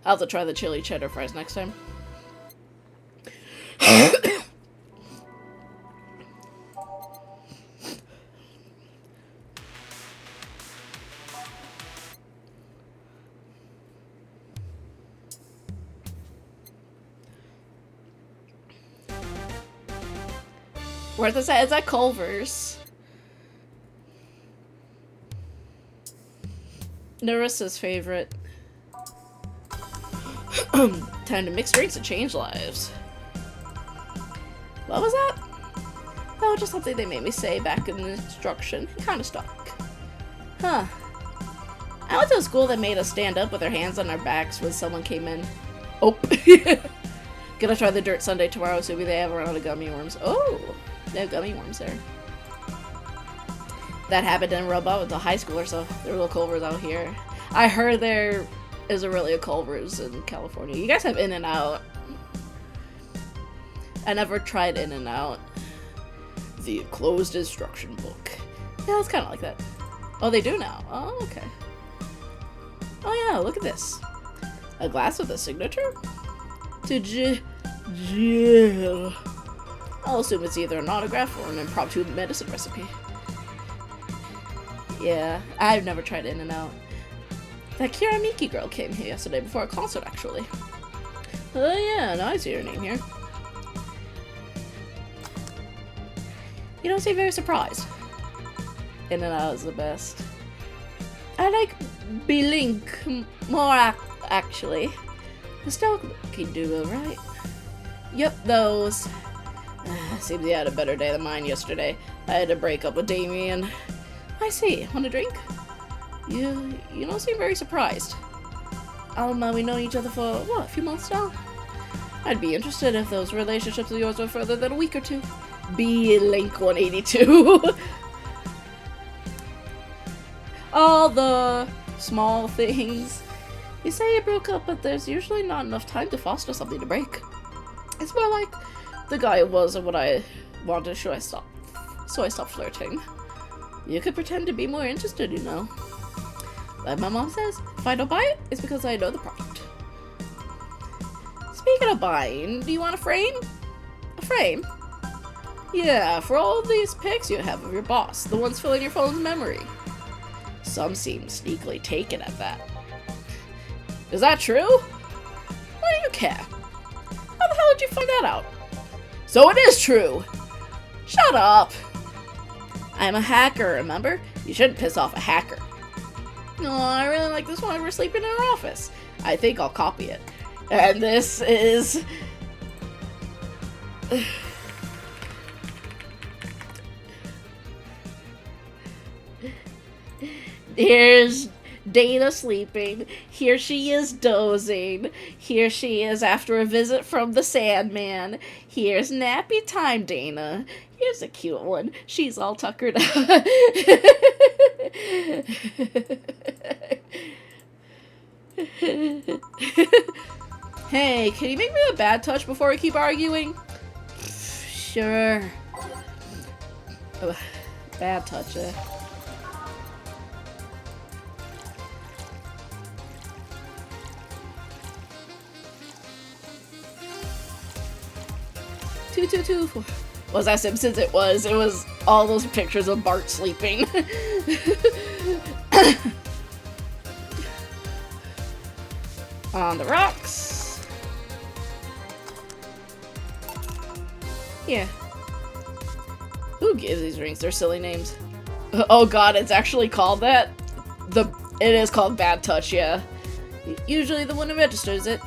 I'll have to try the chili cheddar fries next time. Where's this at? It's at Culver's. Narissa's favorite. Time to mix drinks and change lives. What was that? Oh, just something they made me say back in the instruction. It kind of stuck. Huh. I went to a school that made us stand up with our hands on our backs when someone came in. Oh. Gonna try the Dirt Sundae tomorrow, so maybe they have a round of gummy worms. Oh, they have gummy worms there. That habit didn't rub out with the high schoolers, so there were little Culvers out here. I heard there is a really a Culver's in California. You guys have In-N-Out. I never tried In-N-Out. The closed instruction book. Yeah, it's kind of like that. Oh, they do now. Oh, okay. Oh yeah, look at this. A glass with a signature? To Jill. I'll assume it's either an autograph or an impromptu medicine recipe. Yeah, I've never tried In-N-Out. That Kira Miki girl came here yesterday before a concert, actually. Oh yeah, now I see her name here. You don't seem very surprised. In-N-Out is the best. I like Blink more, actually. The stoic-looking duo, right? Yep, those. Seems you had a better day than mine yesterday. I had to break up with Damien. I see. Want a drink? You don't seem very surprised. Alma, we know each other for, what, a few months now? I'd be interested if those relationships of yours were further than a week or two. Blink 182. All the small things. You say you broke up, but there's usually not enough time to foster something to break. It's more like the guy wasn't what I wanted, so I stopped flirting. You could pretend to be more interested, you know. Like my mom says, if I don't buy it, it's because I know the product. Speaking of buying, do you want a frame? A frame? Yeah, for all these pics you have of your boss, the ones filling your phone's memory. Some seem sneakily taken at that. Is that true? Why do you care? How the hell did you find that out? So it is true! Shut up! I'm a hacker, remember? You shouldn't piss off a hacker. No, I really like this one. We're sleeping in our office. I think I'll copy it. And this is... Here's Dana sleeping. Here she is dozing. Here she is after a visit from the Sandman. Here's nappy time, Dana. Here's a cute one. She's all tuckered up. Hey, can you make me a bad touch before we keep arguing? Sure. Ugh, bad touch, eh? Two. Was that Simpsons? It was all those pictures of Bart sleeping. On the rocks. Yeah. Who gives these rings their silly names? Oh god, it's actually called that? It is called Bad Touch, yeah. Usually the one who registers it.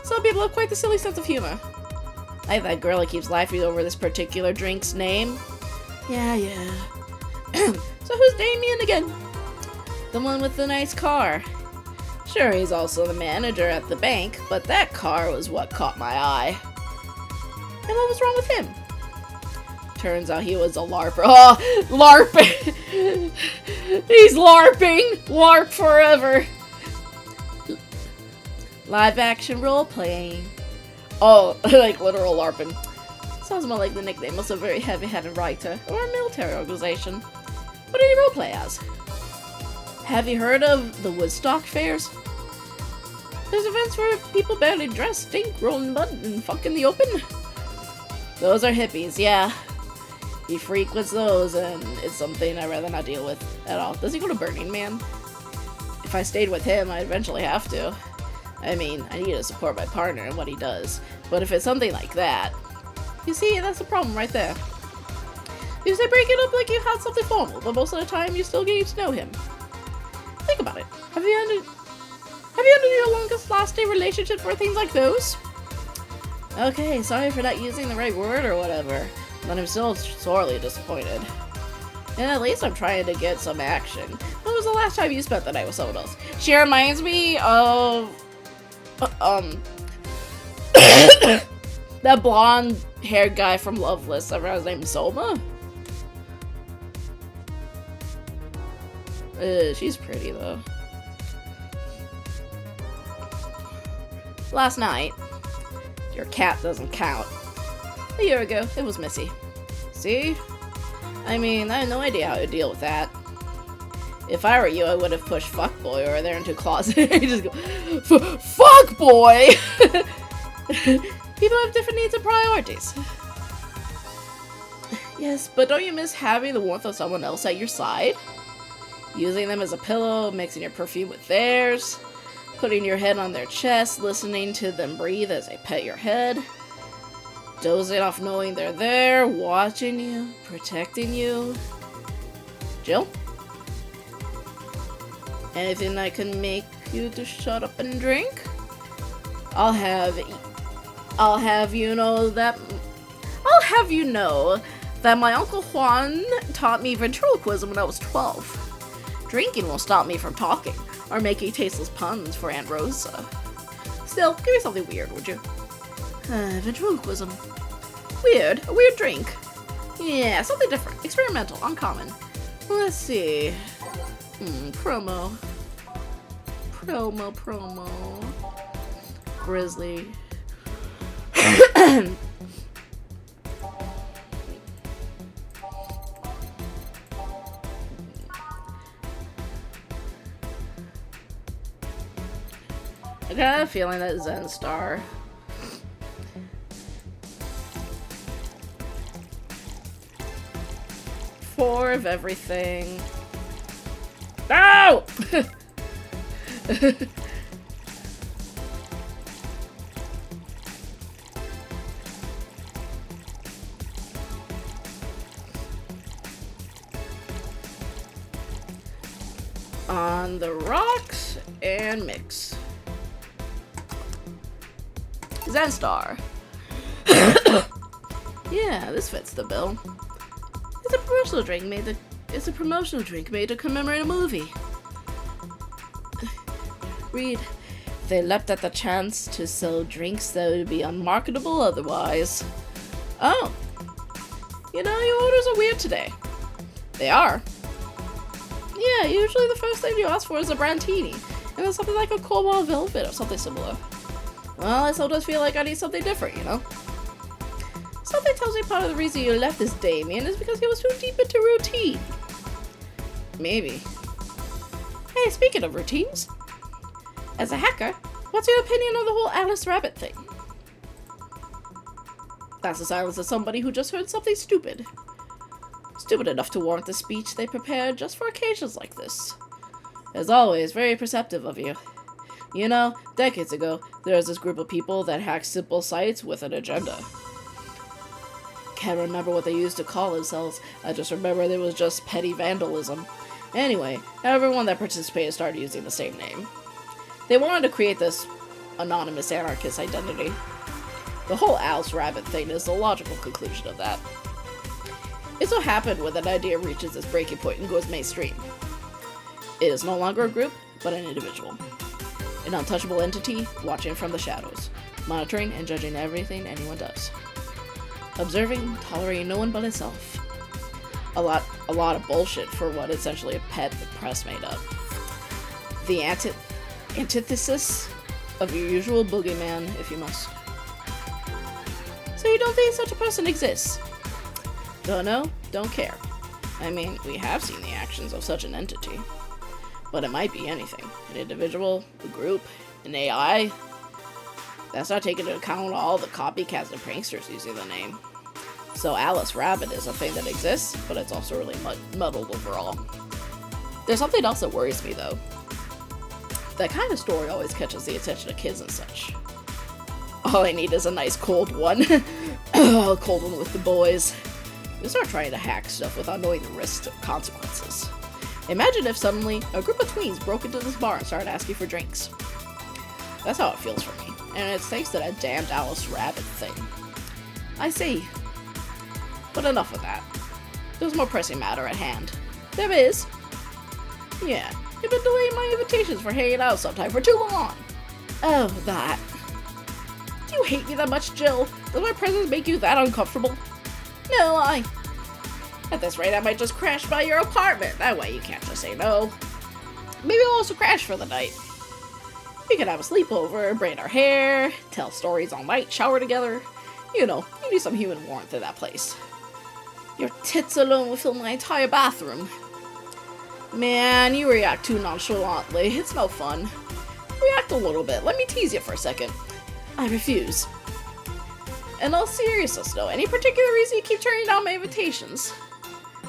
Some people have quite the silly sense of humor. Like that girl that keeps laughing over this particular drink's name. Yeah. So who's Damien again? The one with the nice car. Sure, he's also the manager at the bank, but that car was what caught my eye. And what was wrong with him? Turns out he was a LARPer. Oh, LARPing! He's LARPing! LARP forever! Live action role playing. Oh, like literal LARPing. Sounds more like the nickname of a very heavy-handed writer or a military organization. What do you roleplay as? Have you heard of the Woodstock fairs? There's events where people barely dress, stink, roll in mud, and fuck in the open. Those are hippies, yeah. He frequents those, and it's something I'd rather not deal with at all. Does he go to Burning Man? If I stayed with him, I'd eventually have to. I mean, I need to support my partner in what he does. But if it's something like that... You see, that's the problem right there. You say break it up like you had something formal, but most of the time you're still getting to know him. Think about it. Have you ended your longest lasting relationship for things like those? Okay, sorry for not using the right word or whatever, but I'm still sorely disappointed. And at least I'm trying to get some action. When was the last time you spent the night with someone else? She reminds me of... that blonde-haired guy from Loveless. I forgot his name, Soma? She's pretty, though. Last night, your cat doesn't count. A year ago, it was Missy. See? I mean, I have no idea how to deal with that. If I were you, I would have pushed fuckboy over there into a closet. You just go, fuckboy! People have different needs and priorities. Yes, but don't you miss having the warmth of someone else at your side? Using them as a pillow, mixing your perfume with theirs, putting your head on their chest, listening to them breathe as they pet your head, dozing off knowing they're there, watching you, protecting you. Jill? Anything that can make you to shut up and drink? I'll have you know that my Uncle Juan taught me ventriloquism when I was 12. Drinking won't stop me from talking or making tasteless puns for Aunt Rosa. Still, give me something weird, would you? Ventriloquism. Weird. A weird drink. Yeah, something different. Experimental. Uncommon. Let's see. Promo. Grizzly. I got a feeling that Zen Star. Four of everything. No! On the rocks and mix. Zen Star. Yeah, this fits the bill. It's a promotional drink made to commemorate a movie. Read. They leapt at the chance to sell drinks that would be unmarketable otherwise. Oh. You know, your orders are weird today. They are. Yeah, usually the first thing you ask for is a brandini, and then something like a cobalt velvet or something similar. Well, I sometimes feel like I need something different, you know? Something tells me part of the reason you left this Damien is because he was too deep into routine. Maybe. Hey, speaking of routines, as a hacker, what's your opinion on the whole Alice Rabbit thing? That's the silence of somebody who just heard something stupid. Stupid enough to warrant the speech they prepared just for occasions like this. As always, very perceptive of you. You know, decades ago, there was this group of people that hacked simple sites with an agenda. Can't remember what they used to call themselves. I just remember it was just petty vandalism. Anyway, everyone that participated started using the same name. They wanted to create this anonymous anarchist identity. The whole Alice Rabbit thing is the logical conclusion of that. It so happened when an idea reaches its breaking point and goes mainstream. It is no longer a group, but an individual. An untouchable entity watching from the shadows, monitoring and judging everything anyone does. Observing, tolerating no one but itself. A lot of bullshit for what essentially a pet the press made up. The antithesis of your usual boogeyman, if you must. So you don't think such a person exists? Don't know, don't care. I mean, we have seen the actions of such an entity. But it might be anything. An individual, a group, an AI. That's not taking into account all the copycats and pranksters using the name. So Alice Rabbit is a thing that exists, but it's also really muddled overall. There's something else that worries me, though. That kind of story always catches the attention of kids and such. All I need is a nice cold one. A cold one with the boys. We start trying to hack stuff without knowing the risks or consequences. Imagine if suddenly a group of tweens broke into this bar and started asking for drinks. That's how it feels for me, and it's thanks to that damned Alice Rabbit thing. I see. But enough of that. There's more pressing matter at hand. There is. Yeah, you've been delaying my invitations for hanging out sometime for too long. Oh, that. Do you hate me that much, Jill? Does my presence make you that uncomfortable? No, At this rate, I might just crash by your apartment. That way you can't just say no. Maybe we'll also crash for the night. We could have a sleepover, braid our hair, tell stories all night, shower together. You know, you need some human warmth in that place. Your tits alone will fill my entire bathroom. Man, you react too nonchalantly. It's no fun. React a little bit. Let me tease you for a second. I refuse. In all seriousness, though, any particular reason you keep turning down my invitations?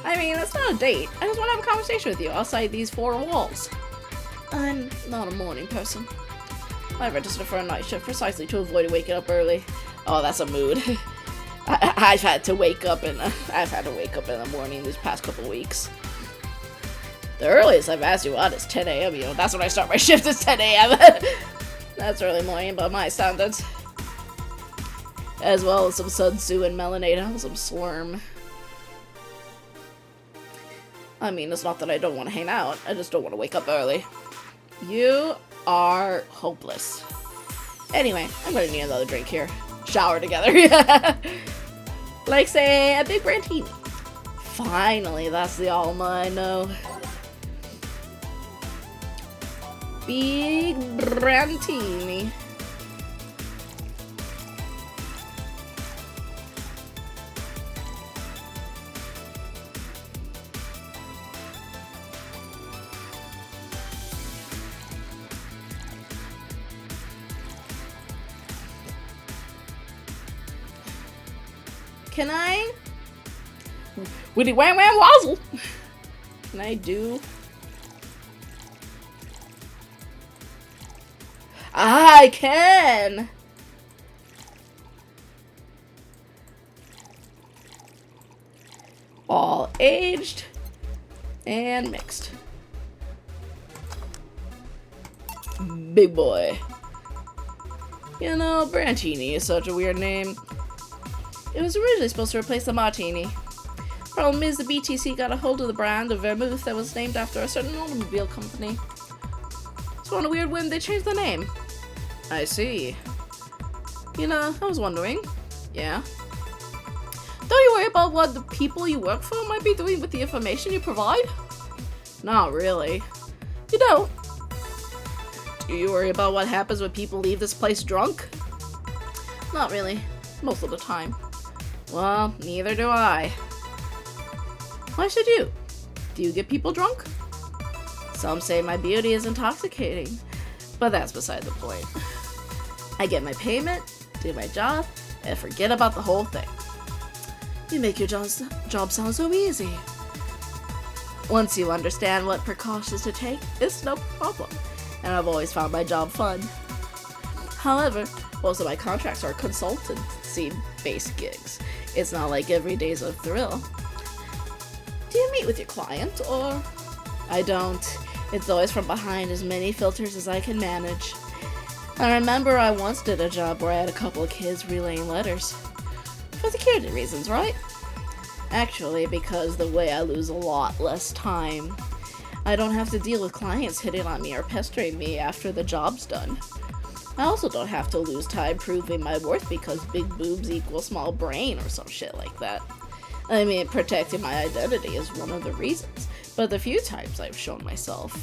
I mean, it's not a date. I just want to have a conversation with you outside these four walls. I'm not a morning person. I registered for a night shift precisely to avoid waking up early. Oh, that's a mood. I've had to wake up in the morning these past couple weeks. The earliest I've asked you out is 10 a.m. You know, that's when I start my shift is 10 a.m. That's early morning by my standards. As well as some Sun Tzu and Melanade and some Slurm. I mean, it's not that I don't want to hang out. I just don't want to wake up early. You are hopeless. Anyway, I'm gonna need another drink here. Shower together. Like, say, a big brandini. Finally, that's the Alma I know. Big brandini. Can I? Woody wham wham wazzle! Can I do? I can! All aged and mixed. Big boy. You know, Brantini is such a weird name. It was originally supposed to replace the Martini. Problem is, the BTC got a hold of the brand of vermouth that was named after a certain automobile company. So on a weird whim, they changed the name. I see. You know, I was wondering. Yeah? Don't you worry about what the people you work for might be doing with the information you provide? Not really. You don't? Do you worry about what happens when people leave this place drunk? Not really. Most of the time. Well, neither do I. Why should you? Do you get people drunk? Some say my beauty is intoxicating, but that's beside the point. I get my payment, do my job, and forget about the whole thing. You make your job sound so easy. Once you understand what precautions to take, it's no problem, and I've always found my job fun. However, most of my contracts are consultancy-based gigs. It's not like every day's a thrill. Do you meet with your client, or? I don't. It's always from behind as many filters as I can manage. I remember I once did a job where I had a couple of kids relaying letters. For security reasons, right? Actually, because the way I lose a lot less time. I don't have to deal with clients hitting on me or pestering me after the job's done. I also don't have to lose time proving my worth because big boobs equal small brain or some shit like that. I mean, protecting my identity is one of the reasons, but the few times I've shown myself,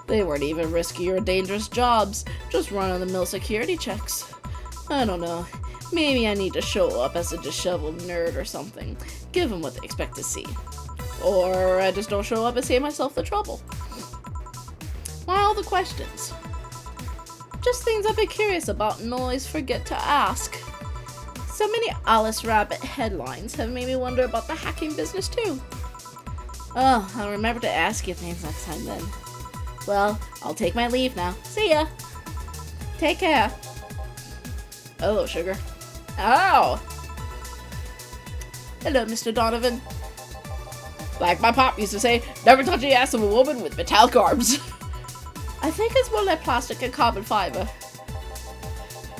they weren't even risky or dangerous jobs, just run-of-the-mill security checks. I don't know, maybe I need to show up as a disheveled nerd or something, give them what they expect to see. Or I just don't show up and save myself the trouble. Why all the questions? Just things I've been curious about and always forget to ask. So many Alice Rabbit headlines have made me wonder about the hacking business too. Oh, I'll remember to ask you things next time then. Well, I'll take my leave now. See ya! Take care. Hello, sugar. Oh! Hello, Mr. Donovan. Like my pop used to say, never touch the ass of a woman with metallic arms. I think it's more like plastic and carbon fiber.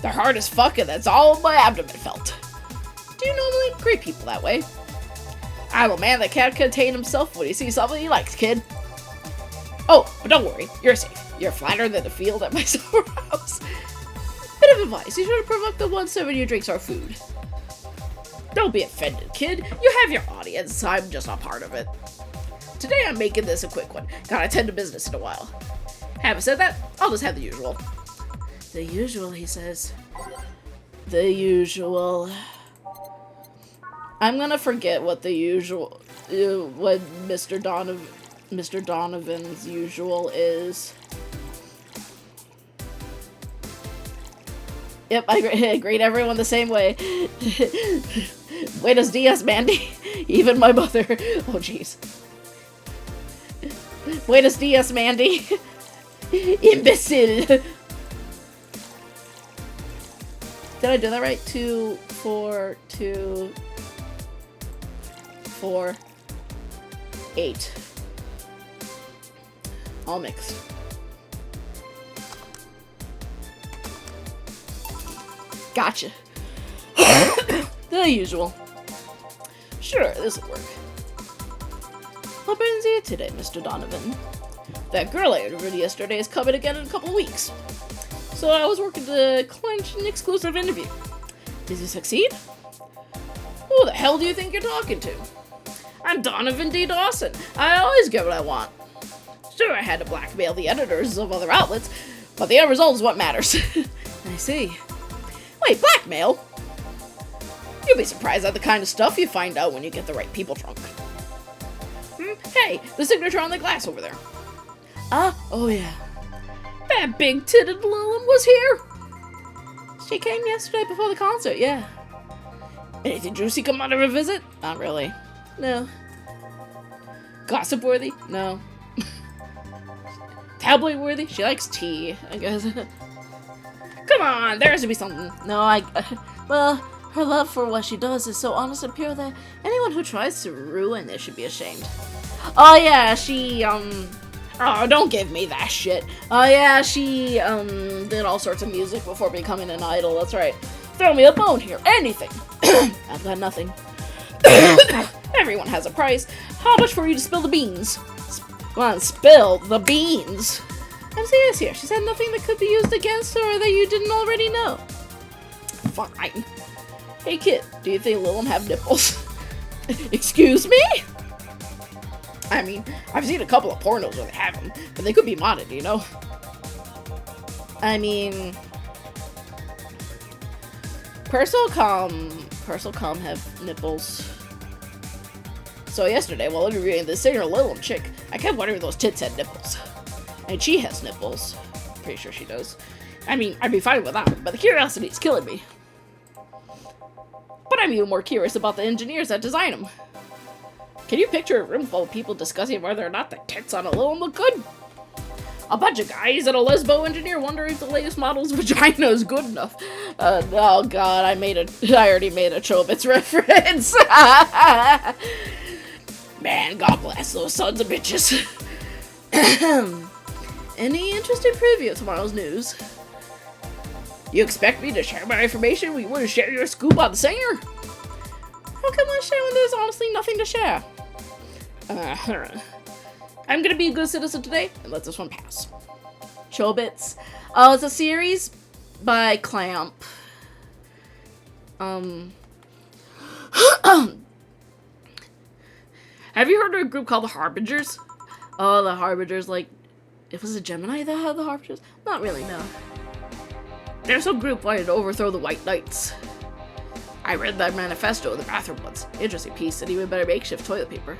They're hard as fuck and that's all my abdomen felt. Do you normally greet people that way? I'm a man that can't contain himself when he sees something he likes, kid. Oh, but don't worry, you're safe. You're flatter than the field at my storehouse. Bit of advice, you shouldn't provoke the one serving your drinks or food. Don't be offended, kid. You have your audience, I'm just not part of it. Today I'm making this a quick one. Gotta attend to business in a while. Having said that, I'll just have the usual. The usual, he says. The usual. I'm gonna forget what the usual, what Mr. Donovan's usual is. Yep, I greet everyone the same way. Buenos dias, Mandy. Even my mother. Oh, jeez. Buenos dias, Mandy. Imbecile. Did I do that right? 2, 4, 2, 4. 8. All mixed. Gotcha. The usual. Sure, this'll work. What brings you today, Mr. Donovan? That girl I interviewed yesterday is coming again in a couple weeks. So I was working to clinch an exclusive interview. Did you succeed? Who the hell do you think you're talking to? I'm Donovan D. Dawson. I always get what I want. Sure, I had to blackmail the editors of other outlets, but the end result is what matters. I see. Wait, blackmail? You'll be surprised at the kind of stuff you find out when you get the right people drunk. Hey, the signature on the glass over there. Oh yeah. That big-titted Lilum was here. She came yesterday before the concert, yeah. Anything juicy come out of her visit? Not really. No. Gossip-worthy? No. Tabloid-worthy? She likes tea, I guess. Come on, there has to be something. No, well, her love for what she does is so honest and pure that anyone who tries to ruin it should be ashamed. Oh yeah, she, oh, don't give me that shit. Oh yeah, she, did all sorts of music before becoming an idol, that's right. Throw me a bone here, anything. I've got nothing. Everyone has a price. How much for you to spill the beans? Come on, spill the beans. I'm serious here. She said nothing that could be used against her or that you didn't already know. Fine. Hey kid, do you think Lilum have nipples? Excuse me? I mean, I've seen a couple of pornos where they have them, but they could be modded, you know? I mean... Persilcom have nipples. So yesterday, while interviewing the singer Lilum chick, I kept wondering if those tits had nipples. And she has nipples. Pretty sure she does. I mean, I'd be fine with that, but the curiosity is killing me. But I'm even more curious about the engineers that design them. Can you picture a room full of people discussing whether or not the tits on a Lilum look good? A bunch of guys and a lesbo engineer wondering if the latest model's vagina is good enough. Oh god, I already made a Chobits reference. Man, God bless those sons of bitches. Any interesting preview of tomorrow's news? You expect me to share my information when you wouldn't share your scoop on the singer? How come I share when there's honestly nothing to share? I'm gonna be a good citizen today and let this one pass. Chobits. Oh, it's a series by Clamp. Have you heard of a group called the Harbingers? Oh, the Harbingers, like, it was a Gemini that had the Harbingers? Not really, no. There's some group wanting to overthrow the White Knights. I read that manifesto in the bathroom once. Interesting piece, and even better makeshift toilet paper.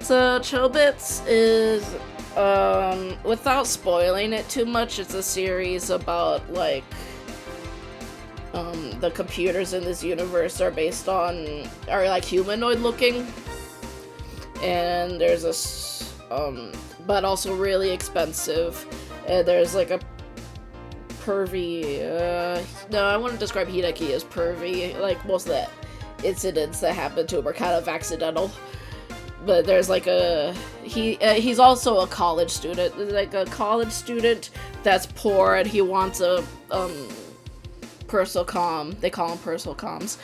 So, Chobits is, without spoiling it too much, it's a series about, like, the computers in this universe are like humanoid looking. And there's this, but also really expensive. And there's like a pervy, no, I wouldn't describe Hideki as pervy. Like, most of the incidents that happen to him are kind of accidental. But there's like he's also a college student. Like a college student that's poor and he wants a, Persilcom. They call them Persilcoms.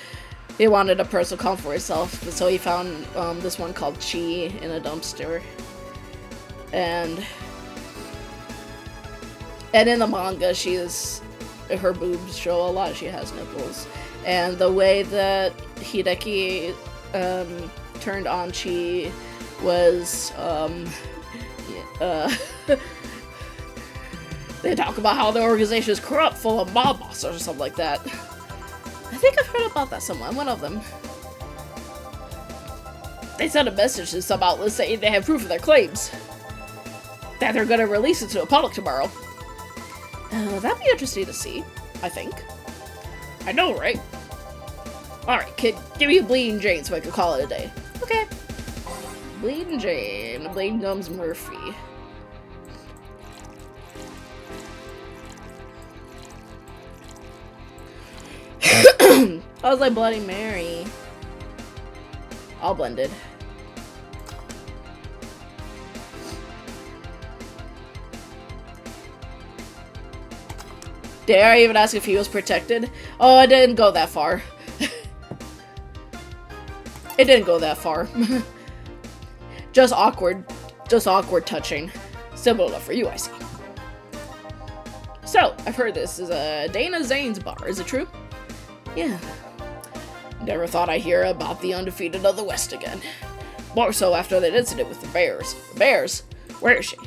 He wanted a Persilcom for himself, so he found this one called Chi in a dumpster. And in the manga, her boobs show a lot. She has nipples. And the way that Hideki turned on Chi was, they talk about how the organization is corrupt, full of mob bosses or something like that. I think I've heard about that somewhere, one of them. They sent a message to some outlets saying they have proof of their claims. That they're gonna release it to the public tomorrow. That'd be interesting to see, I think. I know, right? Alright, kid, give me a Bleeding Jane so I can call it a day. Okay. Bleeding Jane, Bleeding Gums Murphy. I was like Bloody Mary. All blended. Dare I even ask if he was protected? Oh, I didn't go that far. It didn't go that far. Just awkward touching. Simple enough for you, I see. So, I've heard this is a Dana Zane's bar. Is it true? Yeah. Never thought I'd hear about the undefeated of the West again. More so after that incident with the Bears. The Bears? Where is she?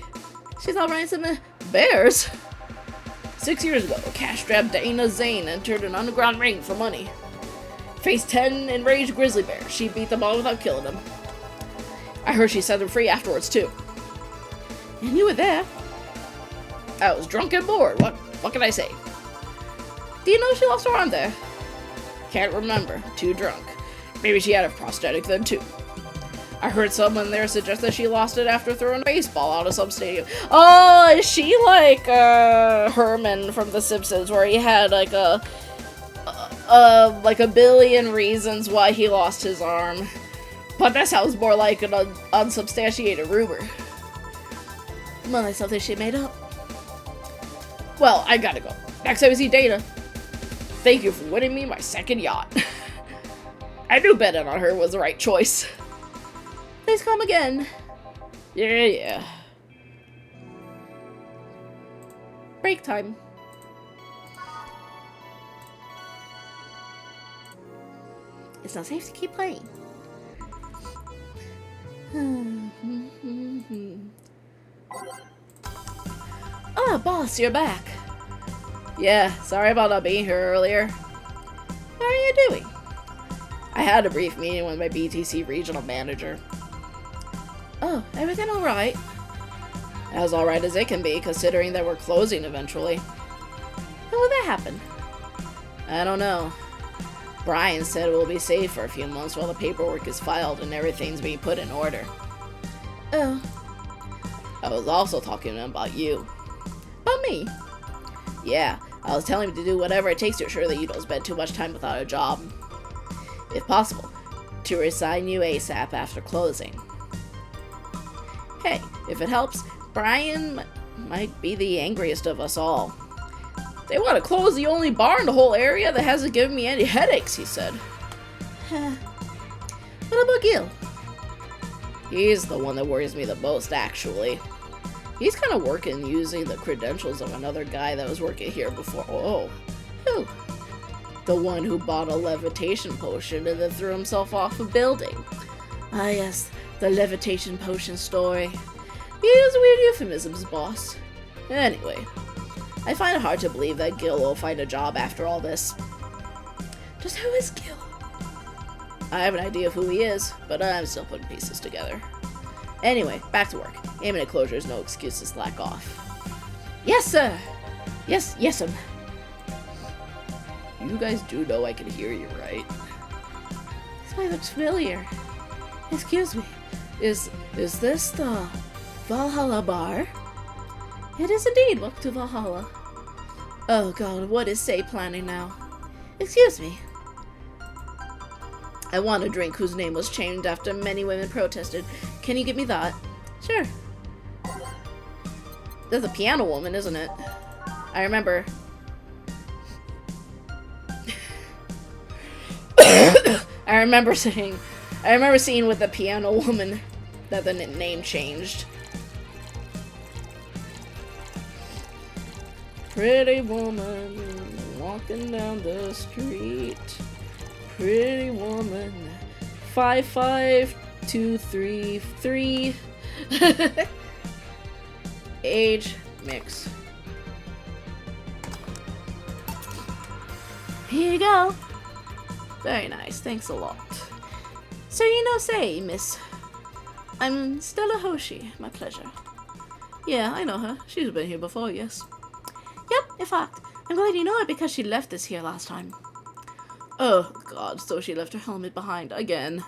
She's all right, some Bears? 6 years ago, cash-strapped Dana Zane entered an underground ring for money. Faced 10 enraged grizzly bears. She beat them all without killing them. I heard she set them free afterwards, too. And you were there? I was drunk and bored. What can I say? Do you know she lost her arm there? Can't remember. Too drunk. Maybe she had a prosthetic then, too. I heard someone there suggest that she lost it after throwing a baseball out of some stadium. Oh, is she like Herman from The Simpsons, where he had like a billion reasons why he lost his arm? But that sounds more like an unsubstantiated rumor. More like something she made up. Well, I gotta go. Next time we see Dana. Thank you for winning me my second yacht. I knew betting on her was the right choice. Please come again. Yeah. Break time. It's not safe to keep playing. Oh, boss, you're back. Yeah, sorry about not being here earlier. How are you doing? I had a brief meeting with my BTC regional manager. Oh, everything alright? As alright as it can be, considering that we're closing eventually. How will that happen? I don't know. Brian said it will be safe for a few months while the paperwork is filed and everything's being put in order. Oh. I was also talking to him about you. About me? Yeah, I was telling him to do whatever it takes to ensure that you don't spend too much time without a job. If possible, to resign you ASAP after closing. Hey, if it helps, Brian might be the angriest of us all. They want to close the only bar in the whole area that hasn't given me any headaches, he said. What about Gil? He's the one that worries me the most, actually. He's kind of working using the credentials of another guy that was working here before. Oh, who? The one who bought a levitation potion and then threw himself off a building. Ah yes, the levitation potion story. He uses weird euphemisms, boss. Anyway, I find it hard to believe that Gil will find a job after all this. Just who is Gil? I have an idea of who he is, but I'm still putting pieces together. Anyway, back to work. Imminent closure is no excuse to slack off. Yes, sir! Yes, sir. You guys do know I can hear you, right? This place looks familiar. Excuse me, is this the Valhalla bar? It is indeed. Welcome to Valhalla. Oh god, what is Say planning now? Excuse me. I want a drink whose name was changed after many women protested. Can you get me that? Sure. That's a piano woman, isn't it? I remember. I remember seeing with the piano woman that the name changed. Pretty woman walking down the street. Pretty woman 55233. Age mix. Here you go. Very nice, thanks a lot. So you know Say, miss. I'm Stella Hoshi, my pleasure. Yeah, I know her. She's been here before, yes. Yep, in fact, I'm glad you know it because she left this here last time. Oh, God, so she left her helmet behind again.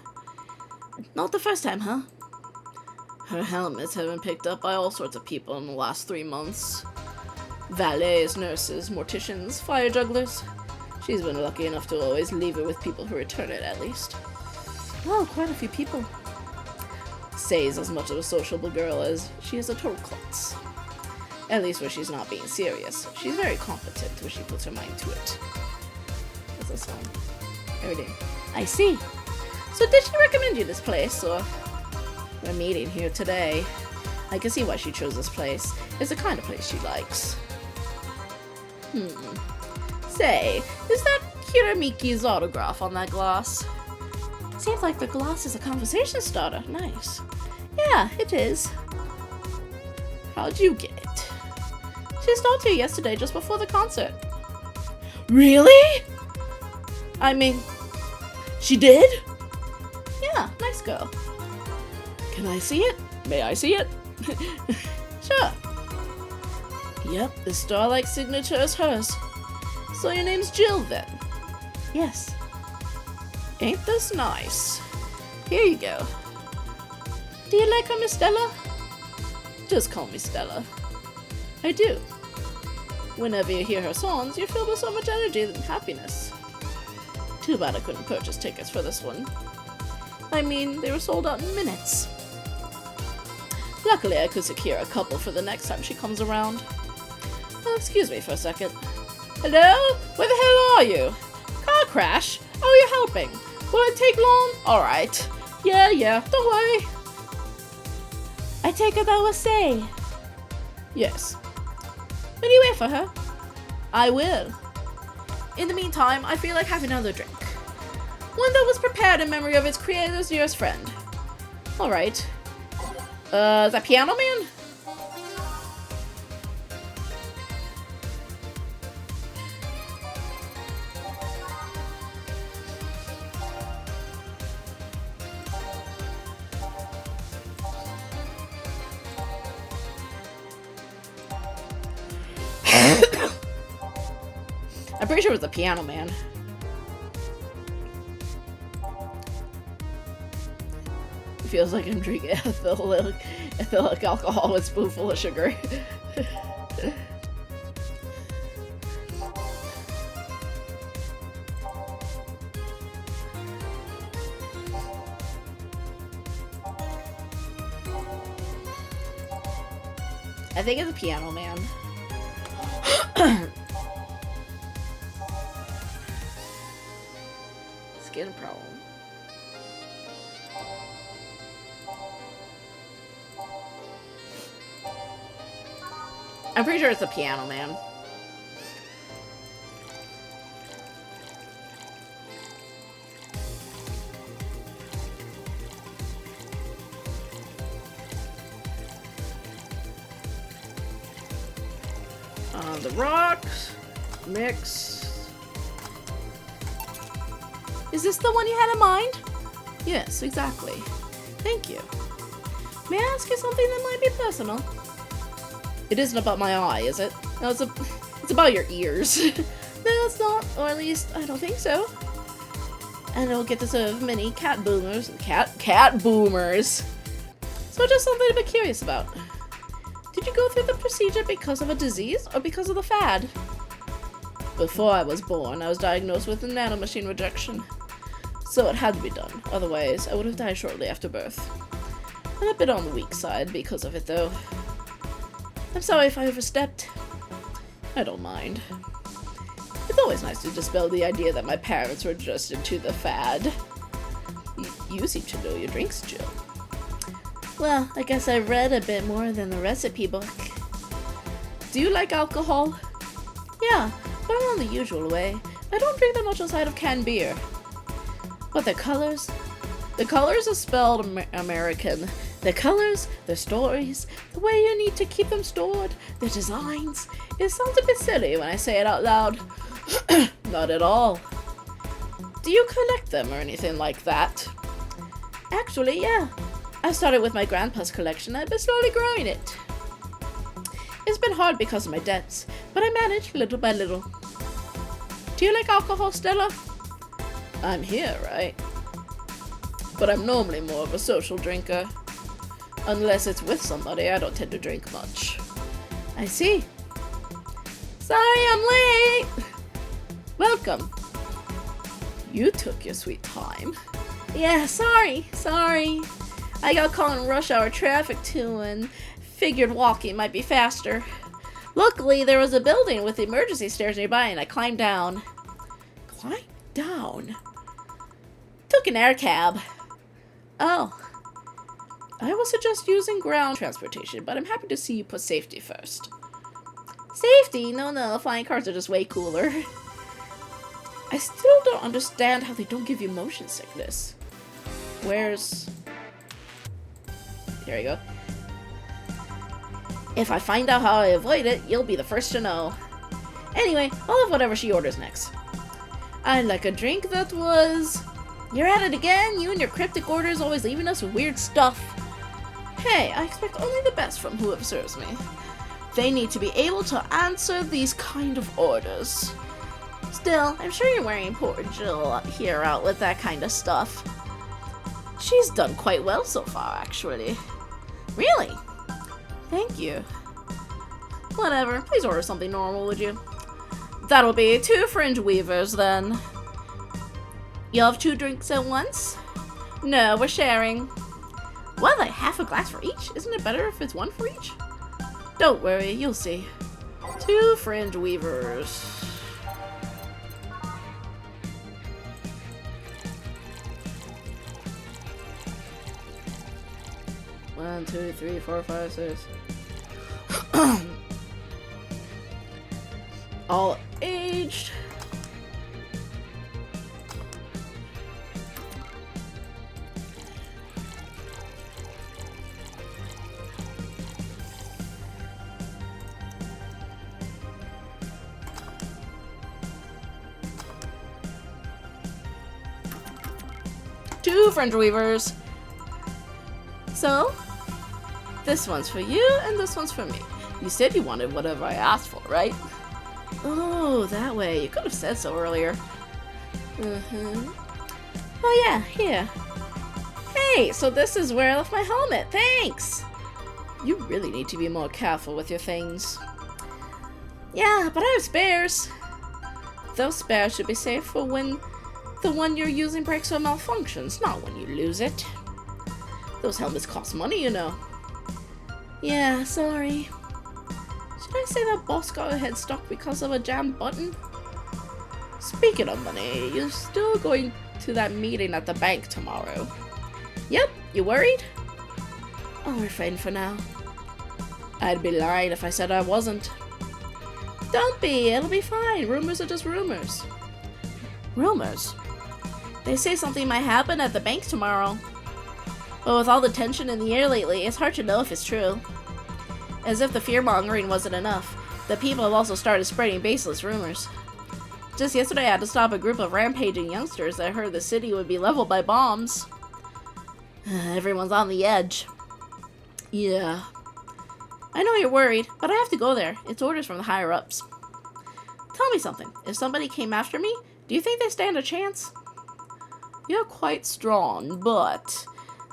Not the first time, huh? Her helmets have been picked up by all sorts of people in the last 3 months. Valets, nurses, morticians, fire jugglers. She's been lucky enough to always leave it with people who return it, at least. Oh, quite a few people. Say's as much of a sociable girl as she is a total klutz. At least when she's not being serious. She's very competent when she puts her mind to it. What's this one? Everything. I see. So did she recommend you this place, or? We're meeting here today. I can see why she chose this place. It's the kind of place she likes. Say, is that Kiramiki's autograph on that glass? Seems like the glass is a conversation starter. Nice. Yeah, it is. How'd you get it? She stopped here yesterday just before the concert. Really? I mean, she did? Yeah, nice girl. Can I see it? May I see it? Sure. Yep, the star-like signature is hers. So your name's Jill, then? Yes. Ain't this nice? Here you go. Do you like her, Miss Stella? Just call me Stella. I do. Whenever you hear her songs, you're filled with so much energy and happiness. Too bad I couldn't purchase tickets for this one. I mean, they were sold out in minutes. Luckily, I could secure a couple for the next time she comes around. Oh, excuse me for a second. Hello? Where the hell are you? Car crash? Oh, you're helping. Will it take long? Alright. Yeah, don't worry. I take it that was say. Yes. Will you wait for her? I will. In the meantime, I feel like having another drink. One that was prepared in memory of its creator's dearest friend. Alright. Is that Piano Man? I'm pretty sure it was the Piano Man. It feels like I'm drinking ethylic alcohol with a spoonful of sugar. I think it's a Piano Man. Skin problem. I'm pretty sure it's a Piano Man. The rocks. Mix. Is this the one you had in mind? Yes, exactly. Thank you. May I ask you something that might be personal? It isn't about my eye, is it? No, it's about your ears. No, it's not, or at least I don't think so. And it'll get to serve many cat boomers. Cat boomers. So just something to be curious about. Did you go through the procedure because of a disease or because of the fad? Before I was born, I was diagnosed with a nanomachine rejection. So it had to be done, otherwise I would have died shortly after birth. I'm a bit on the weak side because of it, though. I'm sorry if I overstepped. I don't mind. It's always nice to dispel the idea that my parents were just into the fad. You seem to know your drinks, Jill. Well, I guess I read a bit more than the recipe book. Do you like alcohol? Yeah, but not in the usual way. I don't drink that much outside of canned beer. But the colors? The colors are spelled American. The colors, the stories, the way you need to keep them stored, the designs. It sounds a bit silly when I say it out loud. Not at all. Do you collect them or anything like that? Actually, yeah. I started with my grandpa's collection and I've been slowly growing it. It's been hard because of my debts, but I managed little by little. Do you like alcohol, Stella? I'm here, right? But I'm normally more of a social drinker. Unless it's with somebody, I don't tend to drink much. I see. Sorry I'm late! Welcome. You took your sweet time. Yeah, sorry. I got caught in rush hour traffic too and figured walking might be faster. Luckily, there was a building with emergency stairs nearby, and I climbed down. Climbed down? Took an air cab. Oh. I would suggest using ground transportation, but I'm happy to see you put safety first. Safety? No, flying cars are just way cooler. I still don't understand how they don't give you motion sickness. Where's... Here we go. If I find out how I avoid it, you'll be the first to know. Anyway, I'll have whatever she orders next. I'd like a drink that was... You're at it again? You and your cryptic orders always leaving us with weird stuff. Hey, I expect only the best from whoever serves me. They need to be able to answer these kind of orders. Still, I'm sure you're wearing poor Jill here out with that kind of stuff. She's done quite well so far, actually. Really? Thank you. Whatever, please order something normal, would you? That'll be 2 fringe weavers, then. You'll have 2 drinks at once? No, we're sharing. What, like half a glass for each? Isn't it better if it's 1 for each? Don't worry, you'll see. 2 fringe weavers. One, 2, 3, 4, 5, 6. All aged. Two French weavers. So, this one's for you, and this one's for me. You said you wanted whatever I asked for, right? Oh, that way. You could have said so earlier. Oh yeah, here. Hey, so this is where I left my helmet. Thanks! You really need to be more careful with your things. Yeah, but I have spares. Those spares should be safe for when the one you're using breaks or malfunctions, not when you lose it. Those helmets cost money, you know. Yeah, sorry. Should I say that boss got a head stuck because of a jammed button? Speaking of money, you're still going to that meeting at the bank tomorrow. Yep, you worried? I'll refrain for now. I'd be lying if I said I wasn't. Don't be, it'll be fine. Rumors are just rumors. Rumors? They say something might happen at the bank tomorrow. But with all the tension in the air lately, it's hard to know if it's true. As if the fear-mongering wasn't enough, the people have also started spreading baseless rumors. Just yesterday I had to stop a group of rampaging youngsters that heard the city would be leveled by bombs. Everyone's on the edge. Yeah. I know you're worried, but I have to go there. It's orders from the higher-ups. Tell me something. If somebody came after me, do you think they stand a chance? You're quite strong, but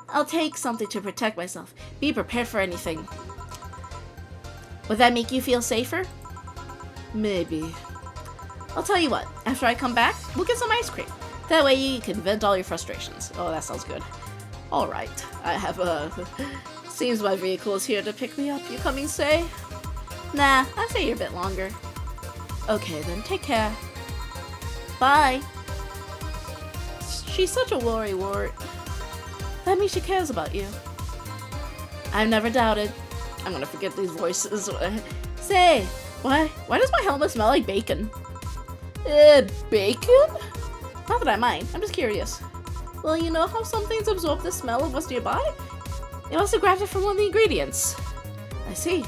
I'll take something to protect myself. Be prepared for anything. Would that make you feel safer? Maybe. I'll tell you what, after I come back, we'll get some ice cream. That way you can vent all your frustrations. Oh, that sounds good. Alright, I have seems my vehicle is here to pick me up. You coming, say? Nah, I'll stay here a bit longer. Okay then, take care. Bye. She's such a worrywart. That means she cares about you. I've never doubted. I'm gonna forget these voices. Say, why does my helmet smell like bacon? Bacon? Not that I mind, I'm just curious. Well, you know how some things absorb the smell of what's nearby? It must have grabbed it from one of the ingredients. I see.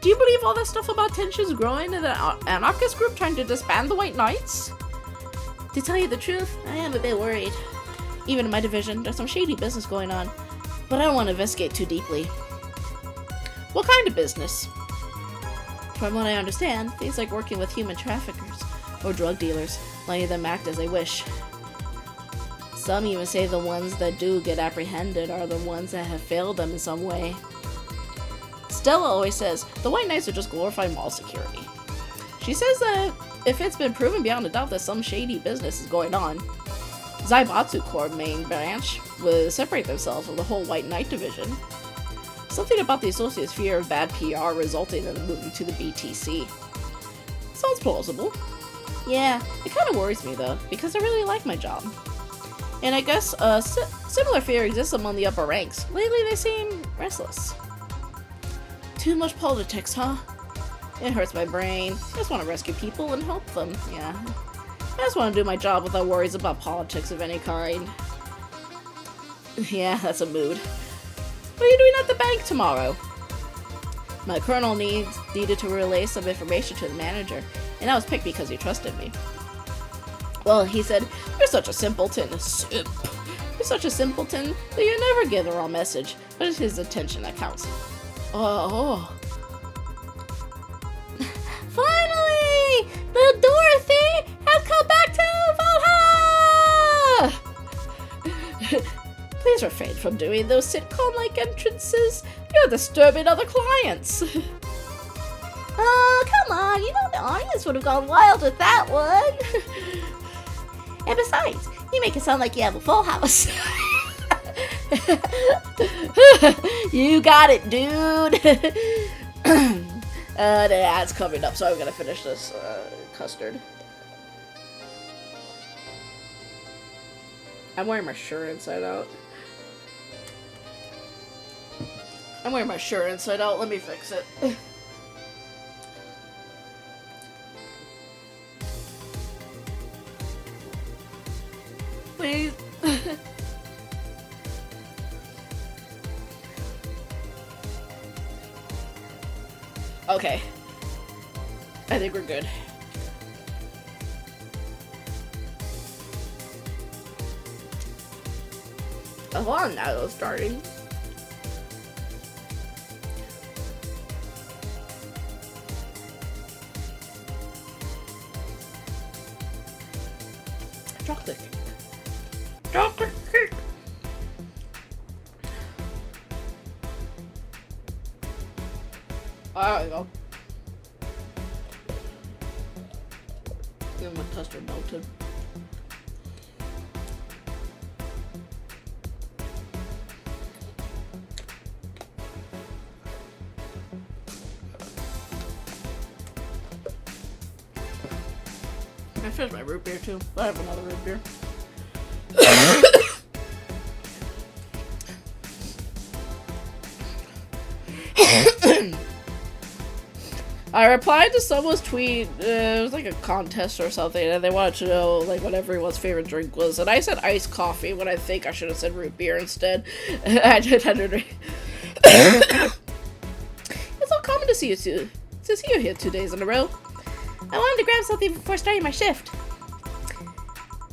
Do you believe all that stuff about tensions growing in the anarchist group trying to disband the White Knights? To tell you the truth, I am a bit worried. Even in my division, there's some shady business going on, but I don't want to investigate too deeply. What kind of business? From what I understand, things like working with human traffickers or drug dealers, letting them act as they wish. Some even say the ones that do get apprehended are the ones that have failed them in some way. Stella always says the White Knights are just glorified mall security. She says that if it's been proven beyond a doubt that some shady business is going on, Zaibatsu Corps main branch would separate themselves from the whole White Knight division. Something about the Associate's fear of bad PR resulting in them moving to the BTC. Sounds plausible. Yeah, it kind of worries me though, because I really like my job. And I guess similar fear exists among the upper ranks. Lately they seem restless. Too much politics, huh? It hurts my brain. I just want to rescue people and help them, yeah. I just want to do my job without worries about politics of any kind. Yeah, that's a mood. What are you doing at the bank tomorrow? My colonel needed to relay some information to the manager, and I was picked because he trusted me. Well, he said, "You're such a simpleton." Simp. You're such a simpleton that you never give the wrong message, but it's his attention that counts. Oh. Finally! The Dorothy has come back to Valhalla! Please refrain from doing those sitcom-like entrances. You're disturbing other clients. Oh, come on. You know the audience would have gone wild with that one. And besides, you make it sound like you have a full house. You got it, dude. The ad's coming up, so I'm gonna finish this custard. I'm wearing my shirt inside out. Let me fix it. Please. Okay. I think we're good. Hold on now, it's starting. Chocolate cake. Chocolate cake. There we go. Get my custard melted. I finished my root beer too. I have another root beer. I replied to someone's tweet, it was like a contest or something, and they wanted to know like what everyone's favorite drink was, and I said iced coffee when I think I should have said root beer instead. I did. It's so common to see you here 2 days in a row. I wanted to grab something before starting my shift.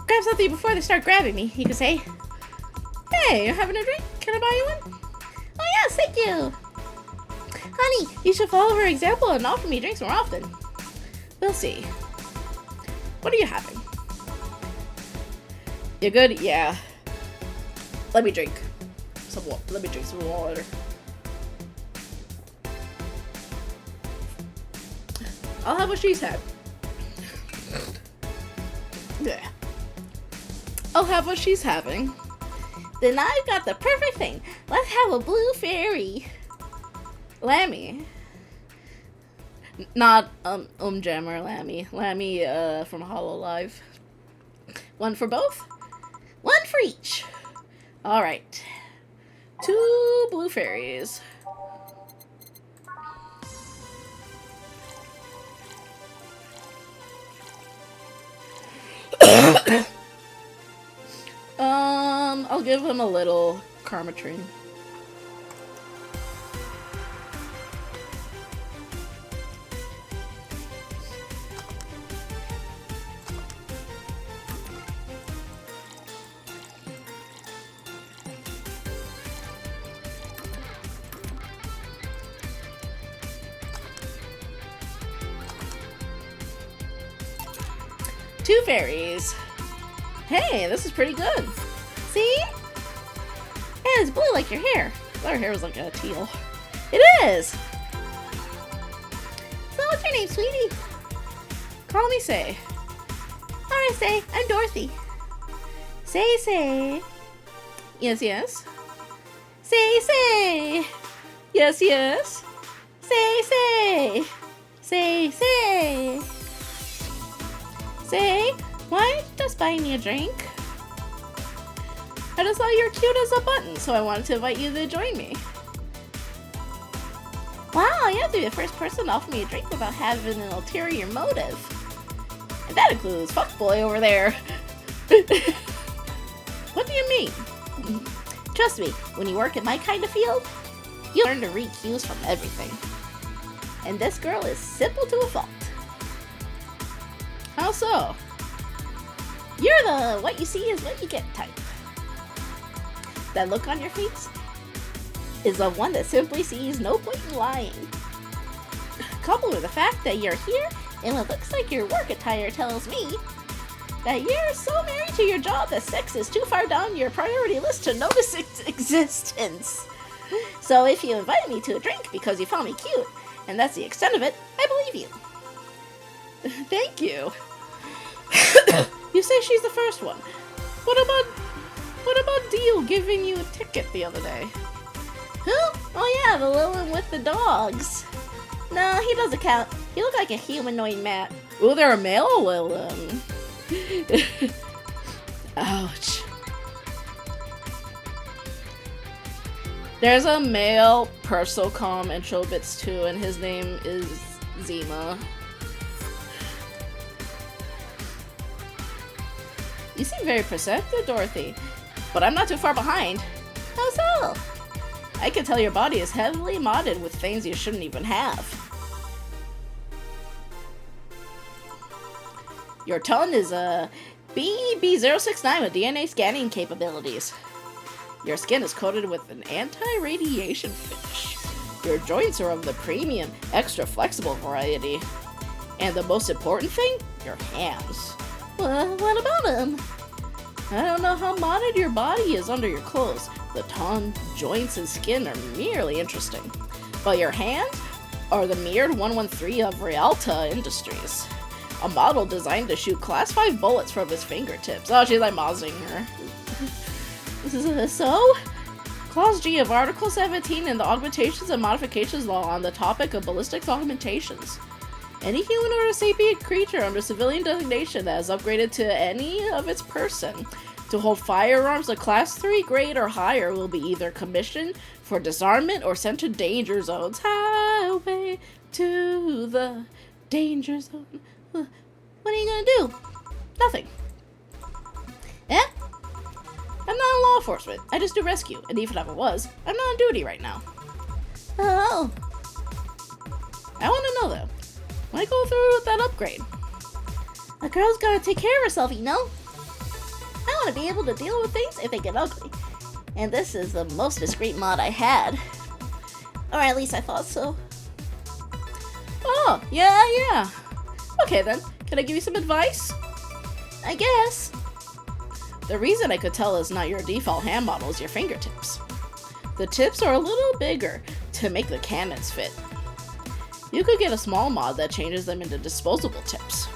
Grab something before they start grabbing me, you could say. Hey, you're having a drink? Can I buy you one? Oh yes, thank you. Honey, you should follow her example and offer me drinks more often. We'll see. What are you having? You good? Yeah. Let me drink some water. I'll have what she's had. Yeah. I'll have what she's having. Then I've got the perfect thing. Let's have a blue fairy. Lammy. Not Jammer Lammy. Lammy from Hololive. One for both? One for each. Alright. 2 blue fairies. I'll give him a little Karmatrine. Two fairies. Hey, this is pretty good. See? Yeah, it's blue like your hair. Her hair was like a teal. It is! So what's your name, sweetie? Call me Say. Alright, Say. I'm Dorothy. Say. Yes. Say. Yes, yes. Say, say. Say, say. Say, why don't you just buy me a drink? I just thought you were cute as a button, so I wanted to invite you to join me. Wow, you have to be the first person to offer me a drink without having an ulterior motive. And that includes fuckboy over there. What do you mean? Trust me, when you work in my kind of field, you learn to read cues from everything. And this girl is simple to a fault. How so? You're the what you see is what you get type. That look on your face is the one that simply sees no point in lying. Coupled with the fact that you're here and what looks like your work attire tells me that you're so married to your job that sex is too far down your priority list to notice its existence. So if you invite me to a drink because you found me cute, and that's the extent of it, I believe you. Thank you. You say she's the first one. What about Dio giving you a ticket the other day? Who? Oh yeah, the little one with the dogs. No, he doesn't count. He looked like a humanoid Matt. Oh, they're a male? Well, ouch. There's a male Persocom in Chobits too, and his name is Zima. You seem very perceptive, Dorothy, but I'm not too far behind. How so? I can tell your body is heavily modded with things you shouldn't even have. Your tongue is a BB069 with DNA scanning capabilities. Your skin is coated with an anti-radiation finish. Your joints are of the premium, extra flexible variety. And the most important thing? Your hands. Well, what about them? I don't know how modded your body is under your clothes. The tongue, joints, and skin are merely interesting. But your hands are the mirrored 113 of Rialta Industries. A model designed to shoot class 5 bullets from his fingertips. Oh, she's like mozzing her. So? Clause G of Article 17 in the Augmentations and Modifications Law on the topic of ballistics augmentations. Any human or sapient creature under civilian designation that is upgraded to any of its person to hold firearms of Class 3 grade or higher will be either commissioned for disarmament or sent to danger zones. Highway to the danger zone. What are you gonna do? Nothing. Eh? I'm not in law enforcement. I just do rescue, and even if I was, I'm not on duty right now. Oh. I want to know though. When I go through with that upgrade, a girl's gotta take care of herself, you know? I want to be able to deal with things if they get ugly. And this is the most discreet mod I had. Or at least I thought so. Oh, yeah. Okay then, can I give you some advice? I guess. The reason I could tell is not your default hand model is your fingertips. The tips are a little bigger to make the cannons fit. You could get a small mod that changes them into disposable tips.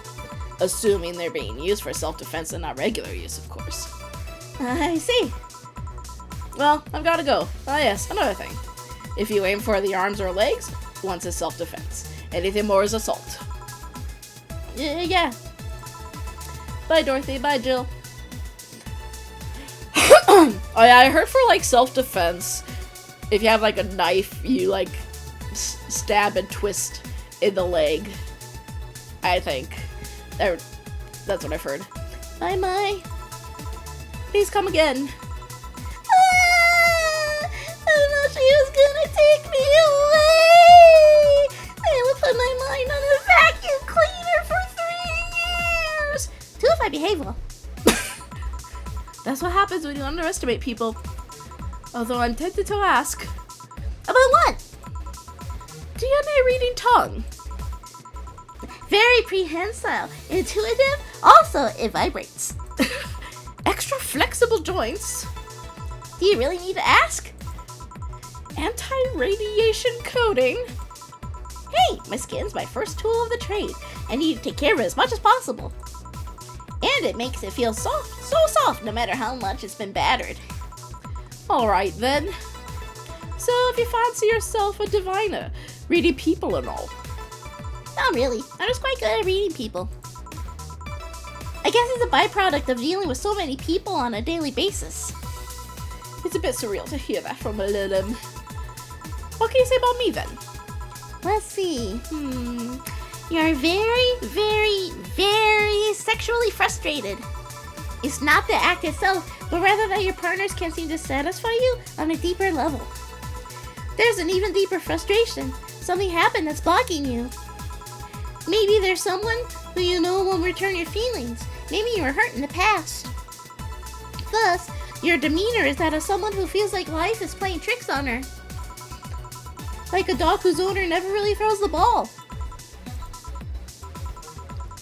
Assuming they're being used for self-defense and not regular use, of course. I see. Well, I've gotta go. Oh yes, another thing. If you aim for the arms or legs, once is self-defense. Anything more is assault. Yeah. Bye, Dorothy. Bye, Jill. Oh yeah, I heard for like self-defense, if you have like a knife, you like stab and twist in the leg. I think. That's what I've heard. Bye, Mai. Please come again. I thought she was gonna take me away. I would put my mind on a vacuum cleaner for 3 years. Too if I behave well. That's what happens when you underestimate people. Although I'm tempted to ask. About what? DNA reading tongue. Very prehensile, intuitive, also it vibrates. Extra flexible joints. Do you really need to ask? Anti-radiation coating. Hey, my skin's my first tool of the trade. I need to take care of it as much as possible. And it makes it feel soft, so soft, no matter how much it's been battered. Alright then. So if you fancy yourself a diviner, reading people and all. Not really. I'm just quite good at reading people. I guess it's a byproduct of dealing with so many people on a daily basis. It's a bit surreal to hear that from a little. What can you say about me then? Let's see. You're very, very, very sexually frustrated. It's not the act itself, but rather that your partners can't seem to satisfy you on a deeper level. There's an even deeper frustration. Something happened that's blocking you. Maybe there's someone who you know won't return your feelings. Maybe you were hurt in the past. Thus, your demeanor is that of someone who feels like life is playing tricks on her. Like a dog whose owner never really throws the ball.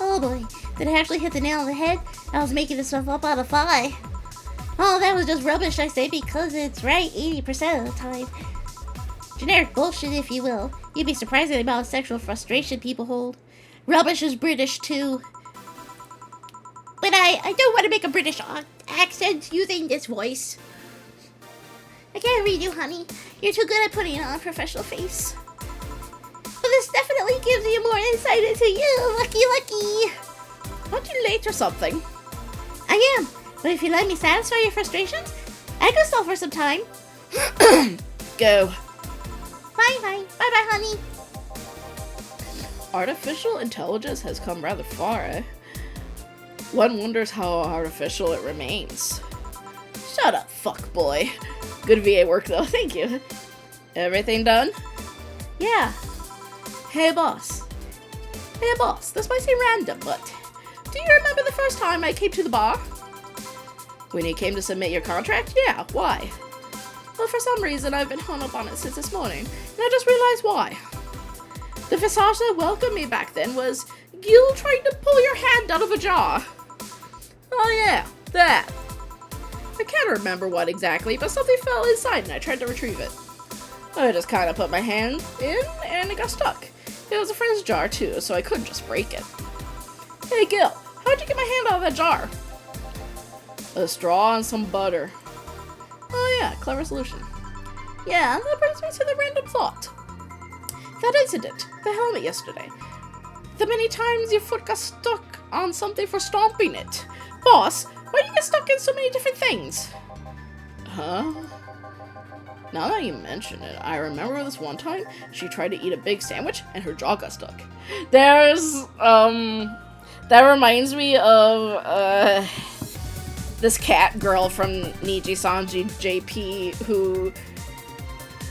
Oh boy, did I actually hit the nail on the head? I was making this stuff up on the fly. Oh, that was just rubbish, I say, because it's right 80% of the time. Generic bullshit, if you will. You'd be surprised at the amount of sexual frustration people hold. Rubbish is British, too. But I don't want to make a British accent using this voice. I can't read you, honey. You're too good at putting on a professional face. But this definitely gives you more insight into you. Lucky. Aren't you late or something? I am. But if you let me satisfy your frustrations, I can stall for some time. Go. Fine. Bye-bye, honey. Artificial intelligence has come rather far, eh? One wonders how artificial it remains. Shut up, fuck boy. Good VA work though, thank you. Everything done? Yeah. Hey boss, this might seem random, but do you remember the first time I came to the bar? When you came to submit your contract? Yeah, why? Well, for some reason I've been hung up on it since this morning, and I just realized why. The visage that welcomed me back then was you trying to pull your hand out of a jar. Oh yeah, that. I can't remember what exactly, but something fell inside and I tried to retrieve it. I just kind of put my hand in and it got stuck. It was a friend's jar too, so I couldn't just break it. Hey Gil, how'd you get my hand out of that jar? A straw and some butter. Oh yeah, clever solution. Yeah, that brings me to the random thought. That incident, the helmet yesterday. The many times your foot got stuck on something for stomping it. Boss, why do you get stuck in so many different things? Huh? Now that you mention it, I remember this one time she tried to eat a big sandwich and her jaw got stuck. There's, that reminds me of, this cat girl from Niji Sanji JP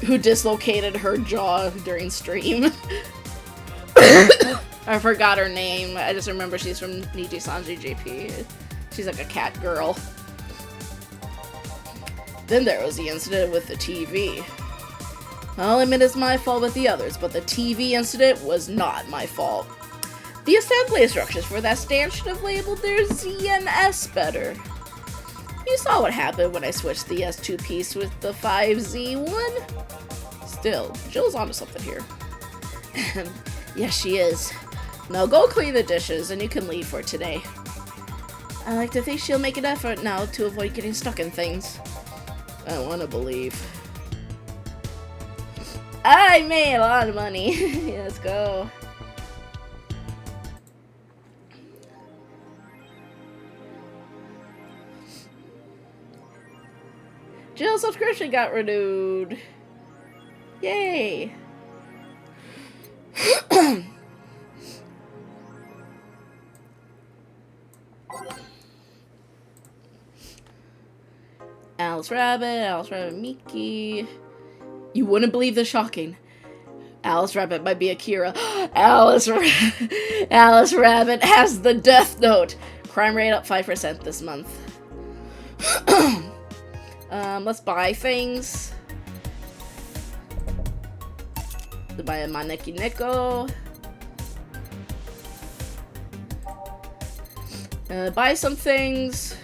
who dislocated her jaw during stream. I forgot her name. I just remember she's from Niji Sanji JP. She's like a cat girl. Then there was the incident with the TV. I'll admit it's my fault with the others, but the TV incident was not my fault. The assembly instructions for that stand should have labeled their Z and S better. You saw what happened when I switched the S2 piece with the 5Z1? Still, Jill's onto something here. Yes, she is. Now go clean the dishes and you can leave for today. I like to think she'll make an effort now to avoid getting stuck in things. I want to believe. I made a lot of money. Let's go. Jill's subscription got renewed. Yay. Alice Rabbit, Mickey. You wouldn't believe the shocking. Alice Rabbit might be Akira. Alice Rabbit has the death note. Crime rate up 5% this month. Let's buy things. To buy a Maneki Neko. Buy some things.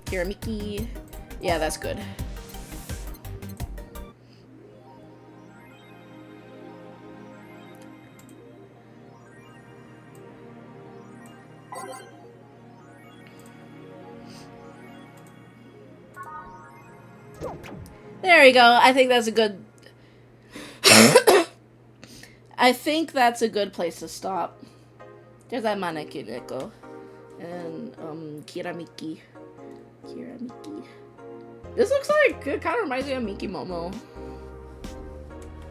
Kiramiki. Yeah, that's good. There we go. I think that's a good... I think that's a good place to stop. There's that Maneki Neko. And, Kiramiki. Kiramiki. This looks like... It kind of reminds me of Miki Momo.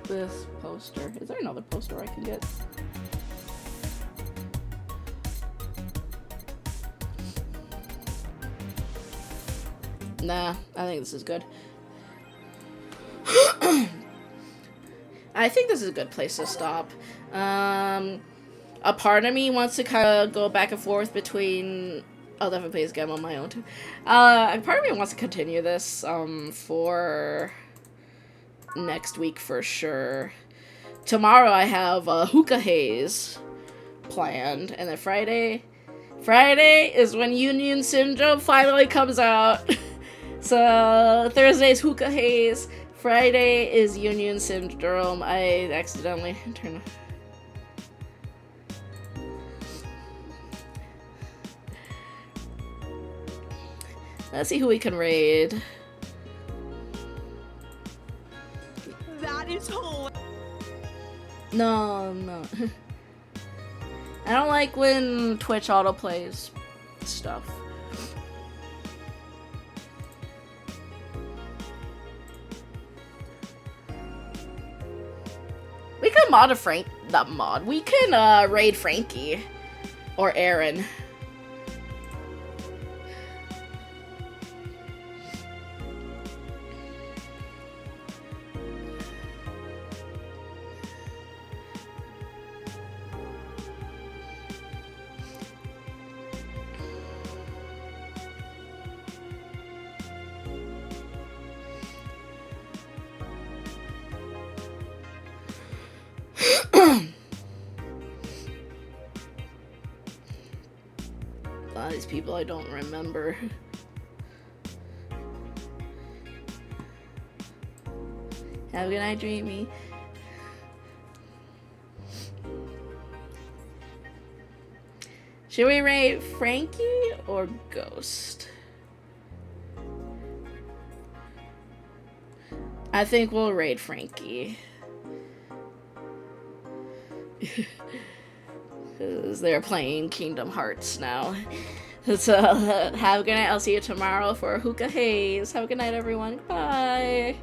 This poster. Is there another poster I can get? Nah, I think this is good. I think this is a good place to stop. A part of me wants to kind of go back and forth between... I'll definitely play this game on my own too. A part of me wants to continue this for next week for sure. Tomorrow I have Hookah Haze planned, and then Friday is when Union Syndrome finally comes out. So Thursday's Hookah Haze, Friday is Union Syndrome. I accidentally turned. Let's see who we can raid. That is whole. No. I don't like when Twitch autoplays stuff. We can mod a not mod. We can raid Frankie or Aaron. A lot of these people I don't remember. Have a good night, Dreamy. Should we rate Frankie or Ghost? I think we'll raid Frankie. Because they're playing Kingdom Hearts now. So, have a good night. I'll see you tomorrow for Hookah Haze. Have a good night, everyone. Bye.